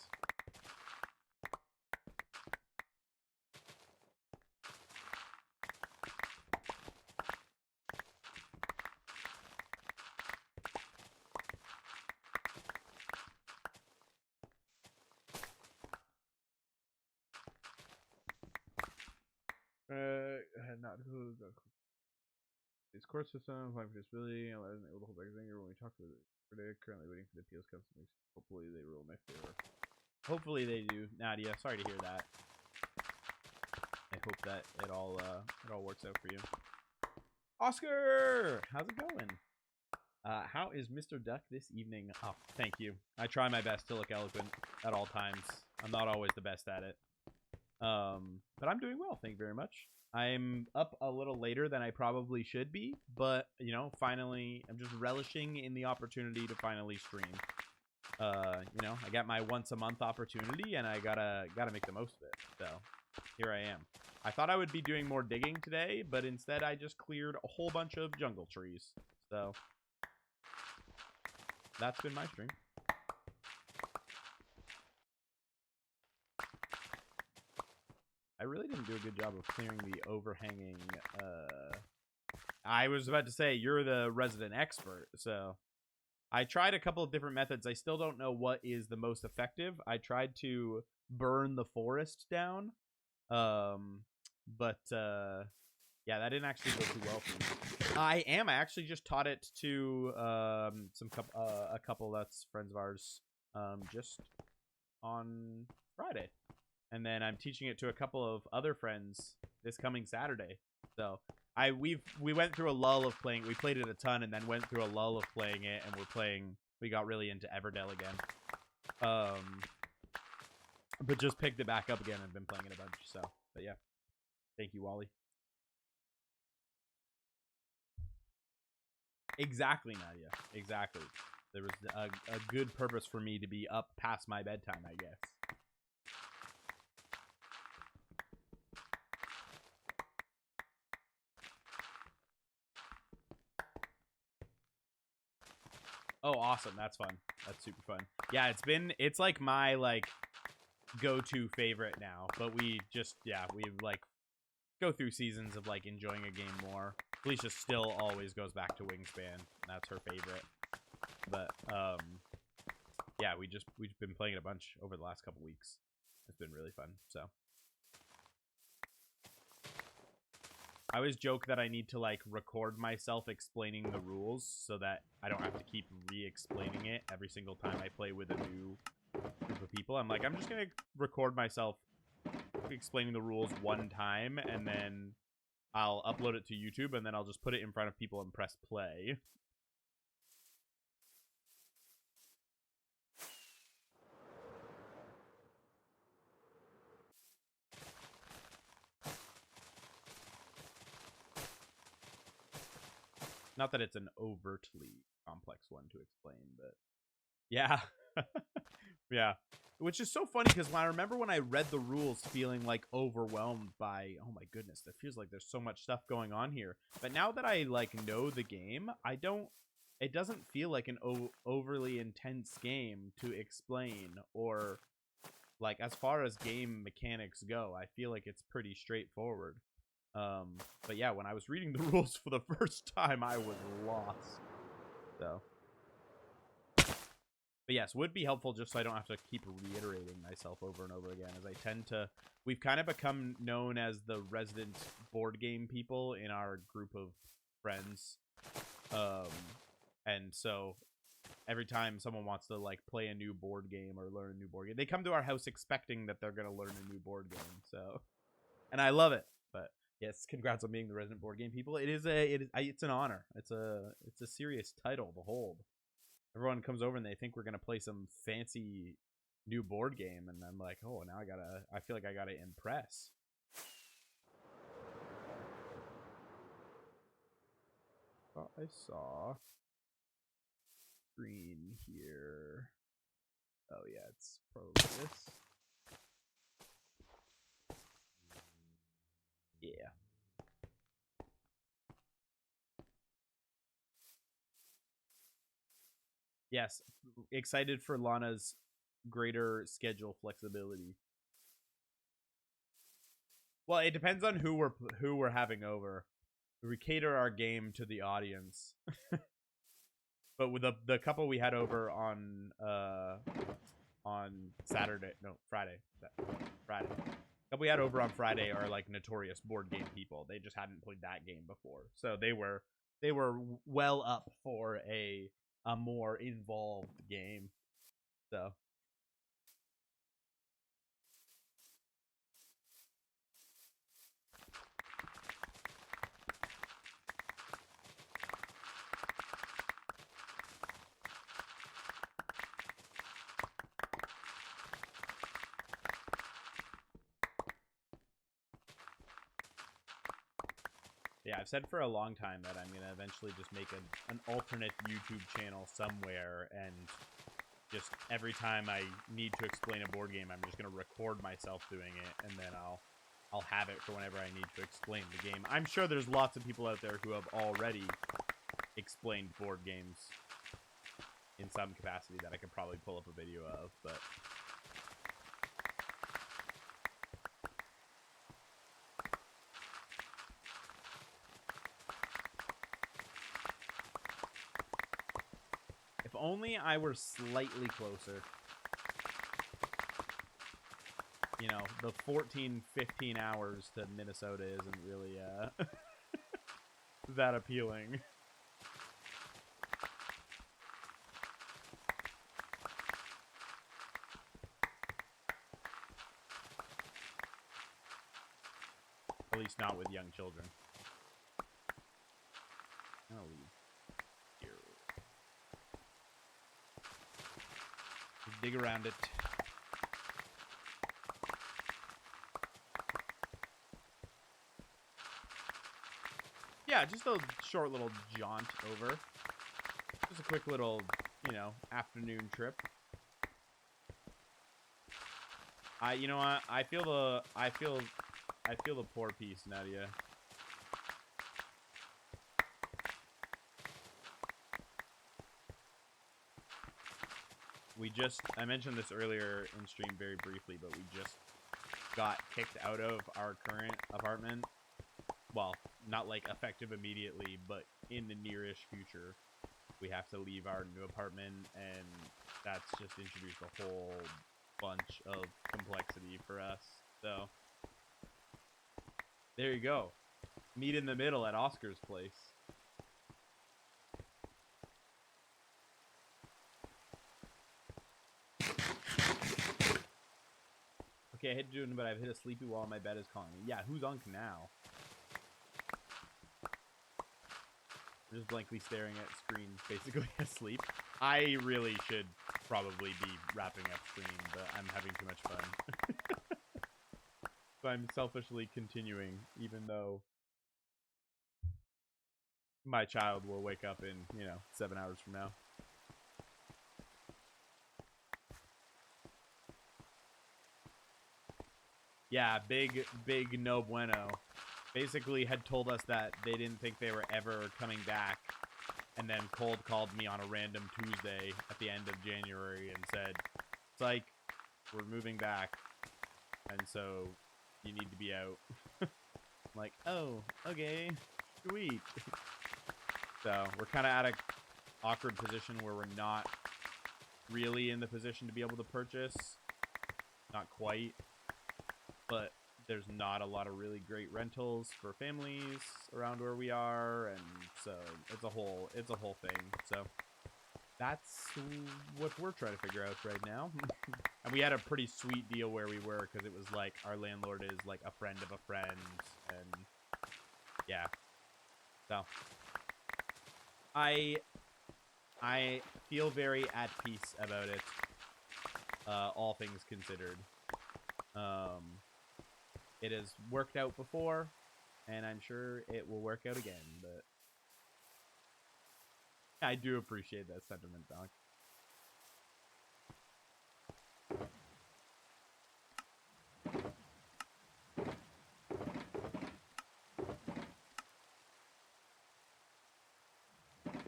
Not this court system, applying for disability, I wasn't able to hold back his anger when we talked to the verdict. Currently waiting for the appeals council. Hopefully they rule in my favor. Hopefully they do, Nadia. Sorry to hear that. I hope that it all works out for you. Oscar, how's it going? How is Mr. Duck this evening? Oh, thank you. I try my best to look eloquent at all times. I'm not always the best at it. But I'm doing well, thank you very much. I'm up a little later than I probably should be, but, you know, finally, I'm just relishing in the opportunity to finally stream. You know, I got my once a month opportunity, and I gotta make the most of it, so here I am. I thought I would be doing more digging today, but instead I just cleared a whole bunch of jungle trees, so that's been my stream. I really didn't do a good job of clearing the overhanging, I was about to say, you're the resident expert, so I tried a couple of different methods. I still don't know what is the most effective. I tried to burn the forest down, but yeah, that didn't actually go too well for me. I actually just taught it to a couple that's friends of ours just on Friday. And then I'm teaching it to a couple of other friends this coming Saturday. So we went through a lull of playing. We played it a ton and then went through a lull of playing it, and we got really into Everdell again. But just picked it back up again and been playing it a bunch. So, but yeah. Thank you, Wally. Exactly, Nadia. Exactly. There was a good purpose for me to be up past my bedtime, I guess. Oh, awesome. That's fun. That's super fun. Yeah, it's like my, like, go-to favorite now. But we just, yeah, we, like, go through seasons of, like, enjoying a game more. Felicia still always goes back to Wingspan. That's her favorite. But, yeah, we've been playing it a bunch over the last couple weeks. It's been really fun, so. I always joke that I need to, like, record myself explaining the rules so that I don't have to keep re-explaining it every single time I play with a new group of people. I'm like, I'm just going to record myself explaining the rules one time, and then I'll upload it to YouTube, and then I'll just put it in front of people and press play. Not that it's an overtly complex one to explain, but yeah. Yeah. Which is so funny because I remember when I read the rules feeling like overwhelmed by, oh my goodness, it feels like there's so much stuff going on here. But now that I like know the game, it doesn't feel like an overly intense game to explain, or like as far as game mechanics go, I feel like it's pretty straightforward. But yeah, when I was reading the rules for the first time, I was lost. So, but yes, would be helpful just so I don't have to keep reiterating myself over and over again, as I tend to. We've kind of become known as the resident board game people in our group of friends. And so every time someone wants to like play a new board game or learn a new board game, they come to our house expecting that they're going to learn a new board game. So, and I love it, but yes, congrats on being the resident board game people. It's an honor. It's a serious title to hold. Everyone comes over and they think we're gonna play some fancy new board game, and I'm like, oh, now I feel like I gotta impress. Thought I saw screen here. Oh yeah, it's probably this. Yeah. Yes, excited for Lana's greater schedule flexibility. Well, it depends on who we're having over. We cater our game to the audience. But with the couple we had over on Saturday, no, Friday. Friday. The couple we had over on Friday are like notorious board game people. They just hadn't played that game before. So they were well up for a more involved game. So yeah, I've said for a long time that I'm gonna eventually just make an alternate YouTube channel somewhere, and just every time I need to explain a board game, I'm just gonna record myself doing it, and then I'll have it for whenever I need to explain the game. I'm sure there's lots of people out there who have already explained board games in some capacity that I could probably pull up a video of, but if only I were slightly closer. You know, the 14, 15 hours to Minnesota isn't really that appealing. At least not with young children. I'll leave here. Dig around it. Yeah, just a short little jaunt over. Just a quick little, you know, afternoon trip. You know what? I feel the poor piece, Nadia. I mentioned this earlier in stream very briefly, but we just got kicked out of our current apartment. Well, not like effective immediately, but in the nearish future, we have to leave our new apartment, and that's just introduced a whole bunch of complexity for us. So there you go. Meet in the middle at Oscar's place. Okay, I hate to do it, but I've hit a sleepy wall and my bed is calling me. Yeah, who's on now? I'm just blankly staring at screen, basically asleep. I really should probably be wrapping up stream, but I'm having too much fun. So I'm selfishly continuing, even though my child will wake up in, 7 hours from now. Yeah, big no bueno. Basically had told us that they didn't think they were ever coming back, and then cold called me on a random Tuesday at the end of January and said, "Psych, we're moving back, and so you need to be out." I'm like, oh, okay, sweet. So we're kind of at an awkward position where we're not really in the position to be able to purchase. Not quite. But there's not a lot of really great rentals for families around where we are, and so it's a whole thing. So that's what we're trying to figure out right now. And we had a pretty sweet deal where we were, because it was like our landlord is like a friend of a friend, and yeah. So I feel very at peace about it, all things considered. It has worked out before, and I'm sure it will work out again, but I do appreciate that sentiment, Doc.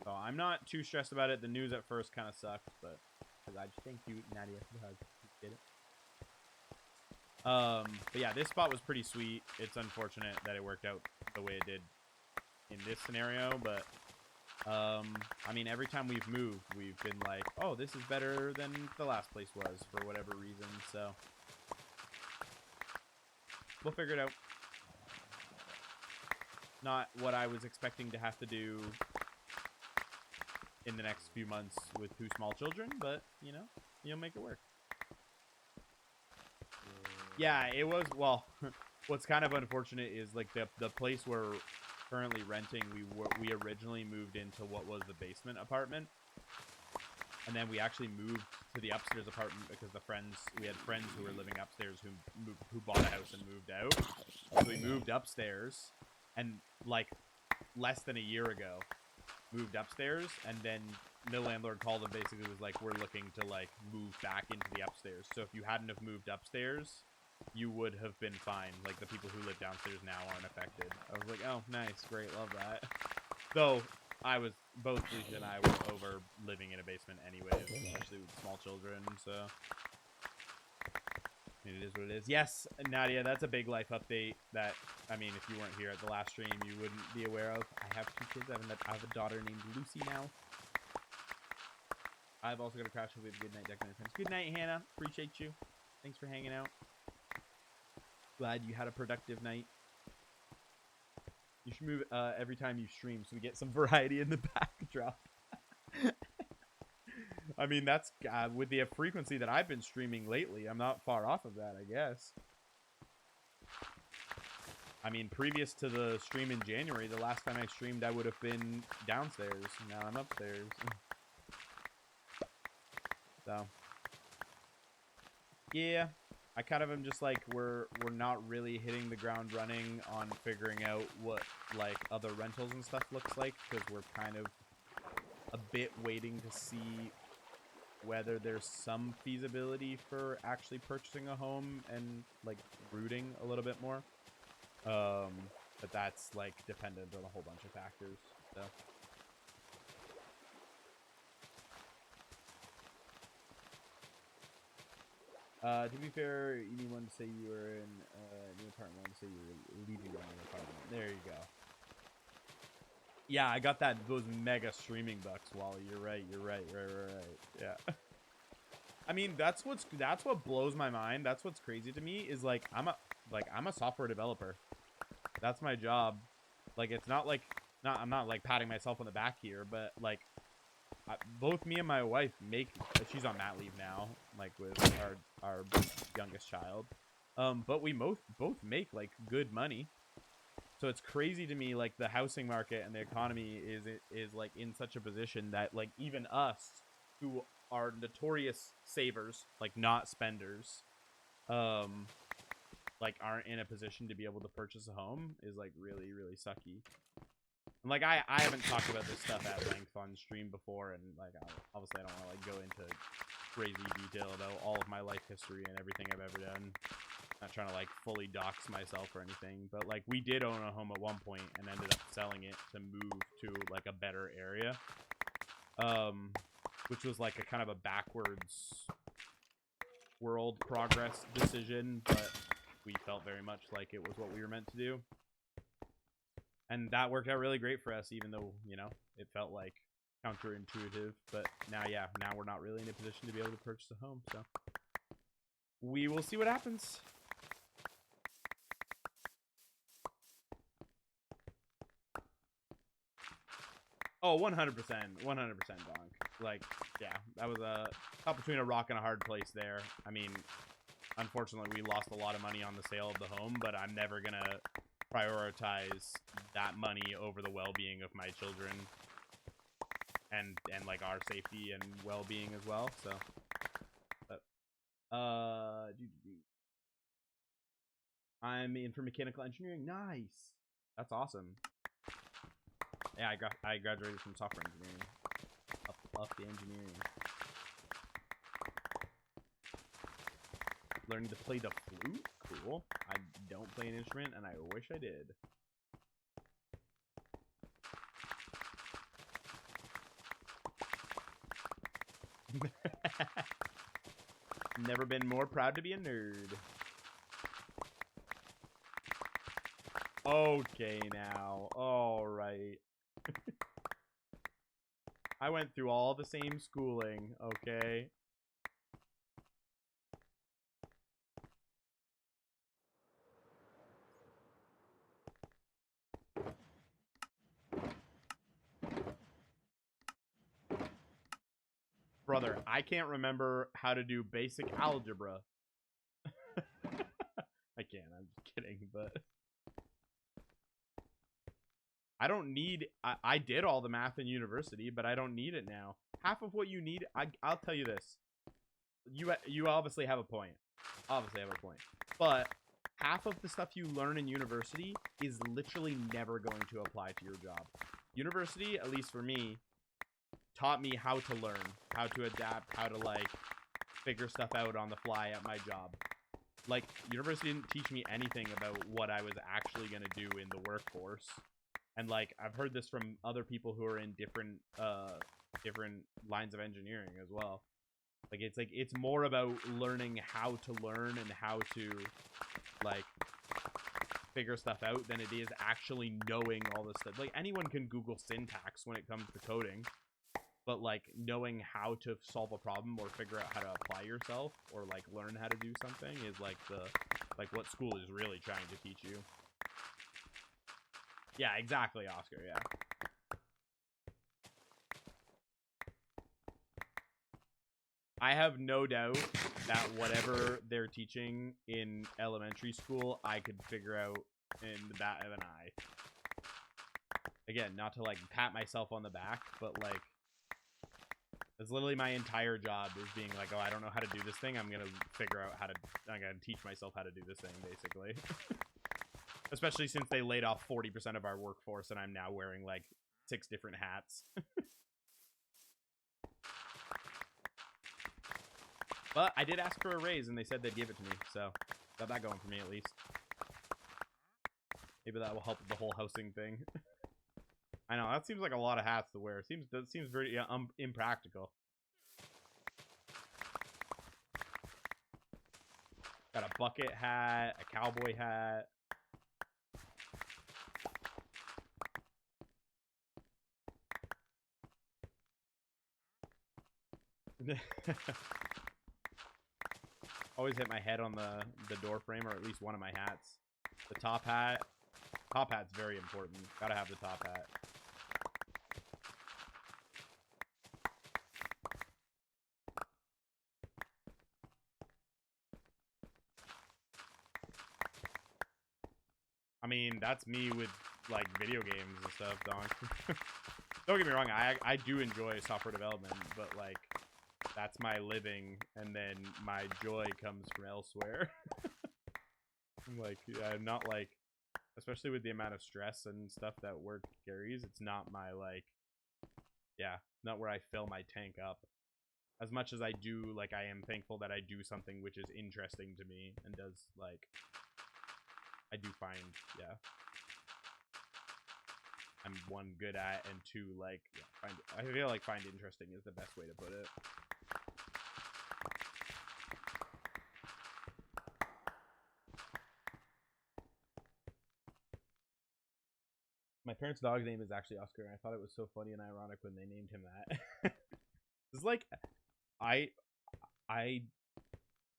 So I'm not too stressed about it. The news at first kind of sucked, but I just thank you, Nadia, for the hug. Appreciate it. But yeah, this spot was pretty sweet. It's unfortunate that it worked out the way it did in this scenario, but I mean, every time we've moved, we've been like, oh, this is better than the last place was for whatever reason, so we'll figure it out. Not what I was expecting to have to do in the next few months with 2 small children, but, you know, you'll make it work. Yeah, it was, well, what's kind of unfortunate is, like, the place we're currently renting, we originally moved into what was the basement apartment, and then we actually moved to the upstairs apartment because we had friends who were living upstairs who bought a house and moved out. So we moved upstairs, and, like, less than a year ago, moved upstairs, and then the landlord called and basically was like, we're looking to, like, move back into the upstairs. So if you hadn't have moved upstairs, you would have been fine. Like, the people who live downstairs now aren't affected. I was like, oh, nice, great, love that. Though, both Felicia and I were over living in a basement anyways, especially with small children, so I mean, it is what it is. Yes, Nadia, that's a big life update that, I mean, if you weren't here at the last stream, you wouldn't be aware of. I have 2 kids. I have a daughter named Lucy now. I've also got a crash with good night, deck night friends. Good night, Hannah. Appreciate you. Thanks for hanging out. Glad you had a productive night. You should move every time you stream so we get some variety in the backdrop. I mean, that's with the frequency that I've been streaming lately, I'm not far off of that, I guess. I mean, previous to the stream in January, the last time I streamed, I would have been downstairs. Now I'm upstairs. So, yeah, I kind of am just like, we're not really hitting the ground running on figuring out what, like, other rentals and stuff looks like, because we're kind of a bit waiting to see whether there's some feasibility for actually purchasing a home and, like, rooting a little bit more. But that's, like, dependent on a whole bunch of factors, so. To be fair, you need one to say you were in a new apartment, one to say you were leaving your new apartment. There you go. Yeah, I got those mega streaming bucks, Wally. You're right. Yeah. I mean, that's what blows my mind. That's what's crazy to me is, like, I'm a software developer. That's my job. Like, it's not like I'm not like patting myself on the back here, but, like, both me and my wife she's on mat leave now, like, with our youngest child. But we both make, like, good money. So it's crazy to me, like, the housing market and the economy is like in such a position that, like, even us who are notorious savers, like, not spenders, like, aren't in a position to be able to purchase a home is, like, really, really sucky. And, like, I haven't talked about this stuff at length on stream before, and, like, obviously I don't want to, like, go into crazy detail about all of my life history and everything I've ever done. Not trying to, like, fully dox myself or anything, but, like, we did own a home at one point and ended up selling it to move to, like, a better area, which was, like, a kind of a backwards world progress decision, but we felt very much like it was what we were meant to do, and that worked out really great for us, even though, you know, it felt like counterintuitive. But now we're not really in a position to be able to purchase a home, so we will see what happens. Oh, 100%, 100%, Donk. Like, yeah, that was a caught between a rock and a hard place there. I mean, unfortunately, we lost a lot of money on the sale of the home, but I'm never gonna prioritize that money over the well-being of my children and like our safety and well-being as well. So, but, I'm in for mechanical engineering. Nice, that's awesome. Yeah, I graduated from software engineering. Up the engineering. Learning to play the flute? Cool. I don't play an instrument, and I wish I did. Never been more proud to be a nerd. Okay, now. All right. I went through all the same schooling, okay? Brother, I can't remember how to do basic algebra. I can't, I'm just kidding, but... I don't need... I did all the math in university, but I don't need it now. Half of what you need... I'll tell you this. You obviously have a point. Obviously have a point. But half of the stuff you learn in university is literally never going to apply to your job. University, at least for me, taught me how to learn, how to adapt, how to, like, figure stuff out on the fly at my job. Like, university didn't teach me anything about what I was actually going to do in the workforce. And, like, I've heard this from other people who are in different lines of engineering as well. Like, it's more about learning how to learn and how to, like, figure stuff out than it is actually knowing all this stuff. Like, anyone can Google syntax when it comes to coding. But, like, knowing how to solve a problem or figure out how to apply yourself or, like, learn how to do something is, like, what school is really trying to teach you. Yeah, exactly, Oscar, yeah. I have no doubt that whatever they're teaching in elementary school, I could figure out in the bat of an eye. Again, not to, like, pat myself on the back, but, like, that's literally my entire job is being like, oh, I don't know how to do this thing. I'm going to figure out I'm going to teach myself how to do this thing, basically. Especially since they laid off 40% of our workforce and I'm now wearing, like, 6 different hats. But I did ask for a raise and they said they'd give it to me. So, got that going for me at least. Maybe that will help with the whole housing thing. I know, that seems like a lot of hats to wear. That seems very impractical. Got a bucket hat, a cowboy hat. Always hit my head on the door frame, or at least one of my hats. The top hat. Top hat's very important. Gotta have the top hat. I mean, that's me with, like, video games and stuff, Don. Don't get me wrong, I do enjoy software development, but, like, that's my living, and then my joy comes from elsewhere. Like, I'm not, like, especially with the amount of stress and stuff that work carries, it's not my, like, yeah, not where I fill my tank up. As much as I do, like, I am thankful that I do something which is interesting to me and does, like, I do find, yeah, I'm one, good at, and two, like, yeah, I feel like find interesting is the best way to put it. My parents' dog's name is actually Oscar, and I thought it was so funny and ironic when they named him that. It's like, I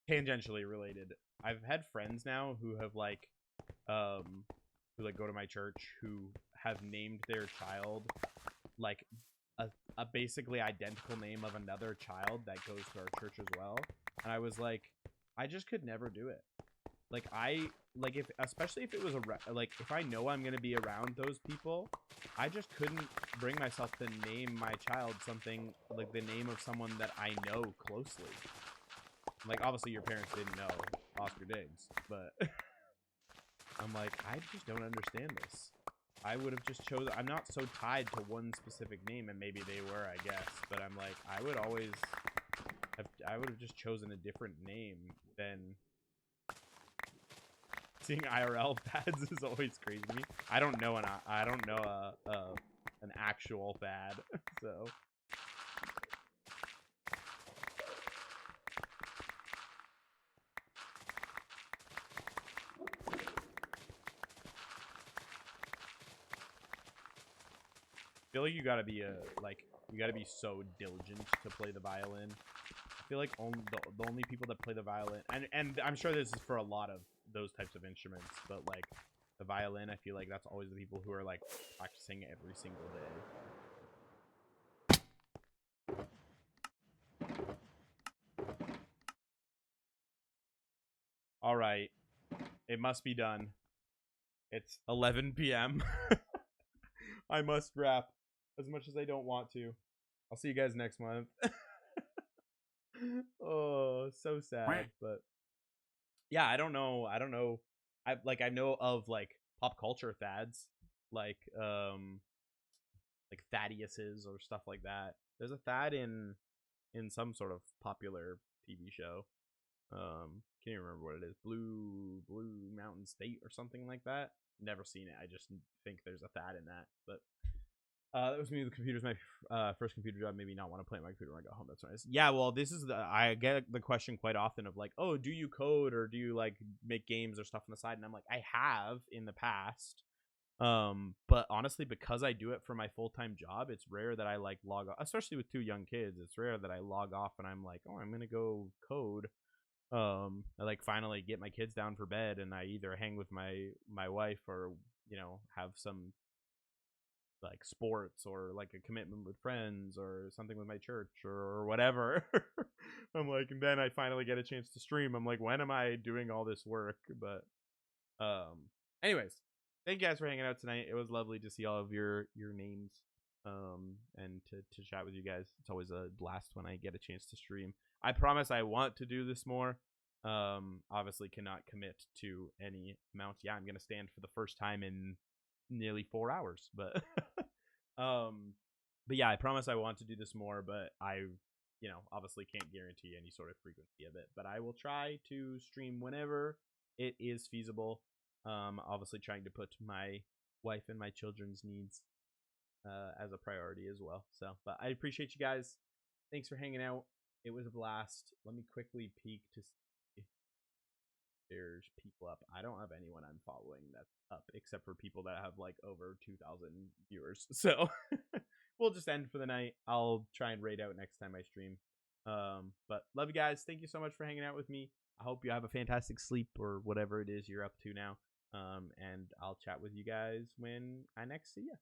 tangentially related. I've had friends now who have, like, who, like, go to my church who have named their child, like, a basically identical name of another child that goes to our church as well. And I was like, I just could never do it. Like, especially if it was if I know I'm going to be around those people, I just couldn't bring myself to name my child something like the name of someone that I know closely. Like, obviously your parents didn't know Oscar Diggs, but I'm like, I just don't understand this. I would have just chosen, I'm not so tied to one specific name, and maybe they were, I guess, but I'm like, I would have just chosen a different name than... Seeing IRL fads is always crazy to me. I don't know an actual fad, so feel like you gotta be so diligent to play the violin. I feel like the only people that play the violin, and I'm sure this is for a lot of those types of instruments, but like the violin, I feel like that's always the people who are like practicing every single day. All right, it must be done. It's 11 p.m. I must wrap, as much as I don't want to. I'll see you guys next month. Oh, so sad. But yeah, I don't know. I know of like pop culture fads, like Thaddeus's or stuff like that. There's a Thad in some sort of popular TV show. Can't even remember what it is. Blue Mountain State or something like that. Never seen it. I just think there's a Thad in that. But that was me. The computer's my first computer job. Maybe not want to play on my computer when I go home. That's nice. Yeah, well, I get the question quite often of like, oh, do you code or do you like make games or stuff on the side? And I'm like, I have in the past. But honestly, because I do it for my full-time job, it's rare that I like log off, especially with 2 young kids. It's rare that I log off and I'm like, oh, I'm gonna go code. I like finally get my kids down for bed and I either hang with my wife or have some like sports or like a commitment with friends or something with my church or whatever. I'm like, and then I finally get a chance to stream. I'm like, when am I doing all this work? But anyways, thank you guys for hanging out tonight. It was lovely to see all of your names and to chat with you guys. It's always a blast when I get a chance to stream. I promise I want to do this more. Obviously cannot commit to any amount. Yeah, I'm gonna stand for the first time in nearly 4 hours, but yeah, I promise I want to do this more, but I obviously can't guarantee any sort of frequency of it, but I will try to stream whenever it is feasible. Obviously trying to put my wife and my children's needs as a priority as well. So, but I appreciate you guys. Thanks for hanging out. It was a blast. Let me quickly peek to see if there's people up. I don't have anyone I'm following that's up except for people that have like over 2,000 viewers. So we'll just end for the night. I'll try and raid out next time I stream. But love you guys. Thank you so much for hanging out with me. I hope you have a fantastic sleep or whatever it is you're up to now. And I'll chat with you guys when I next see you.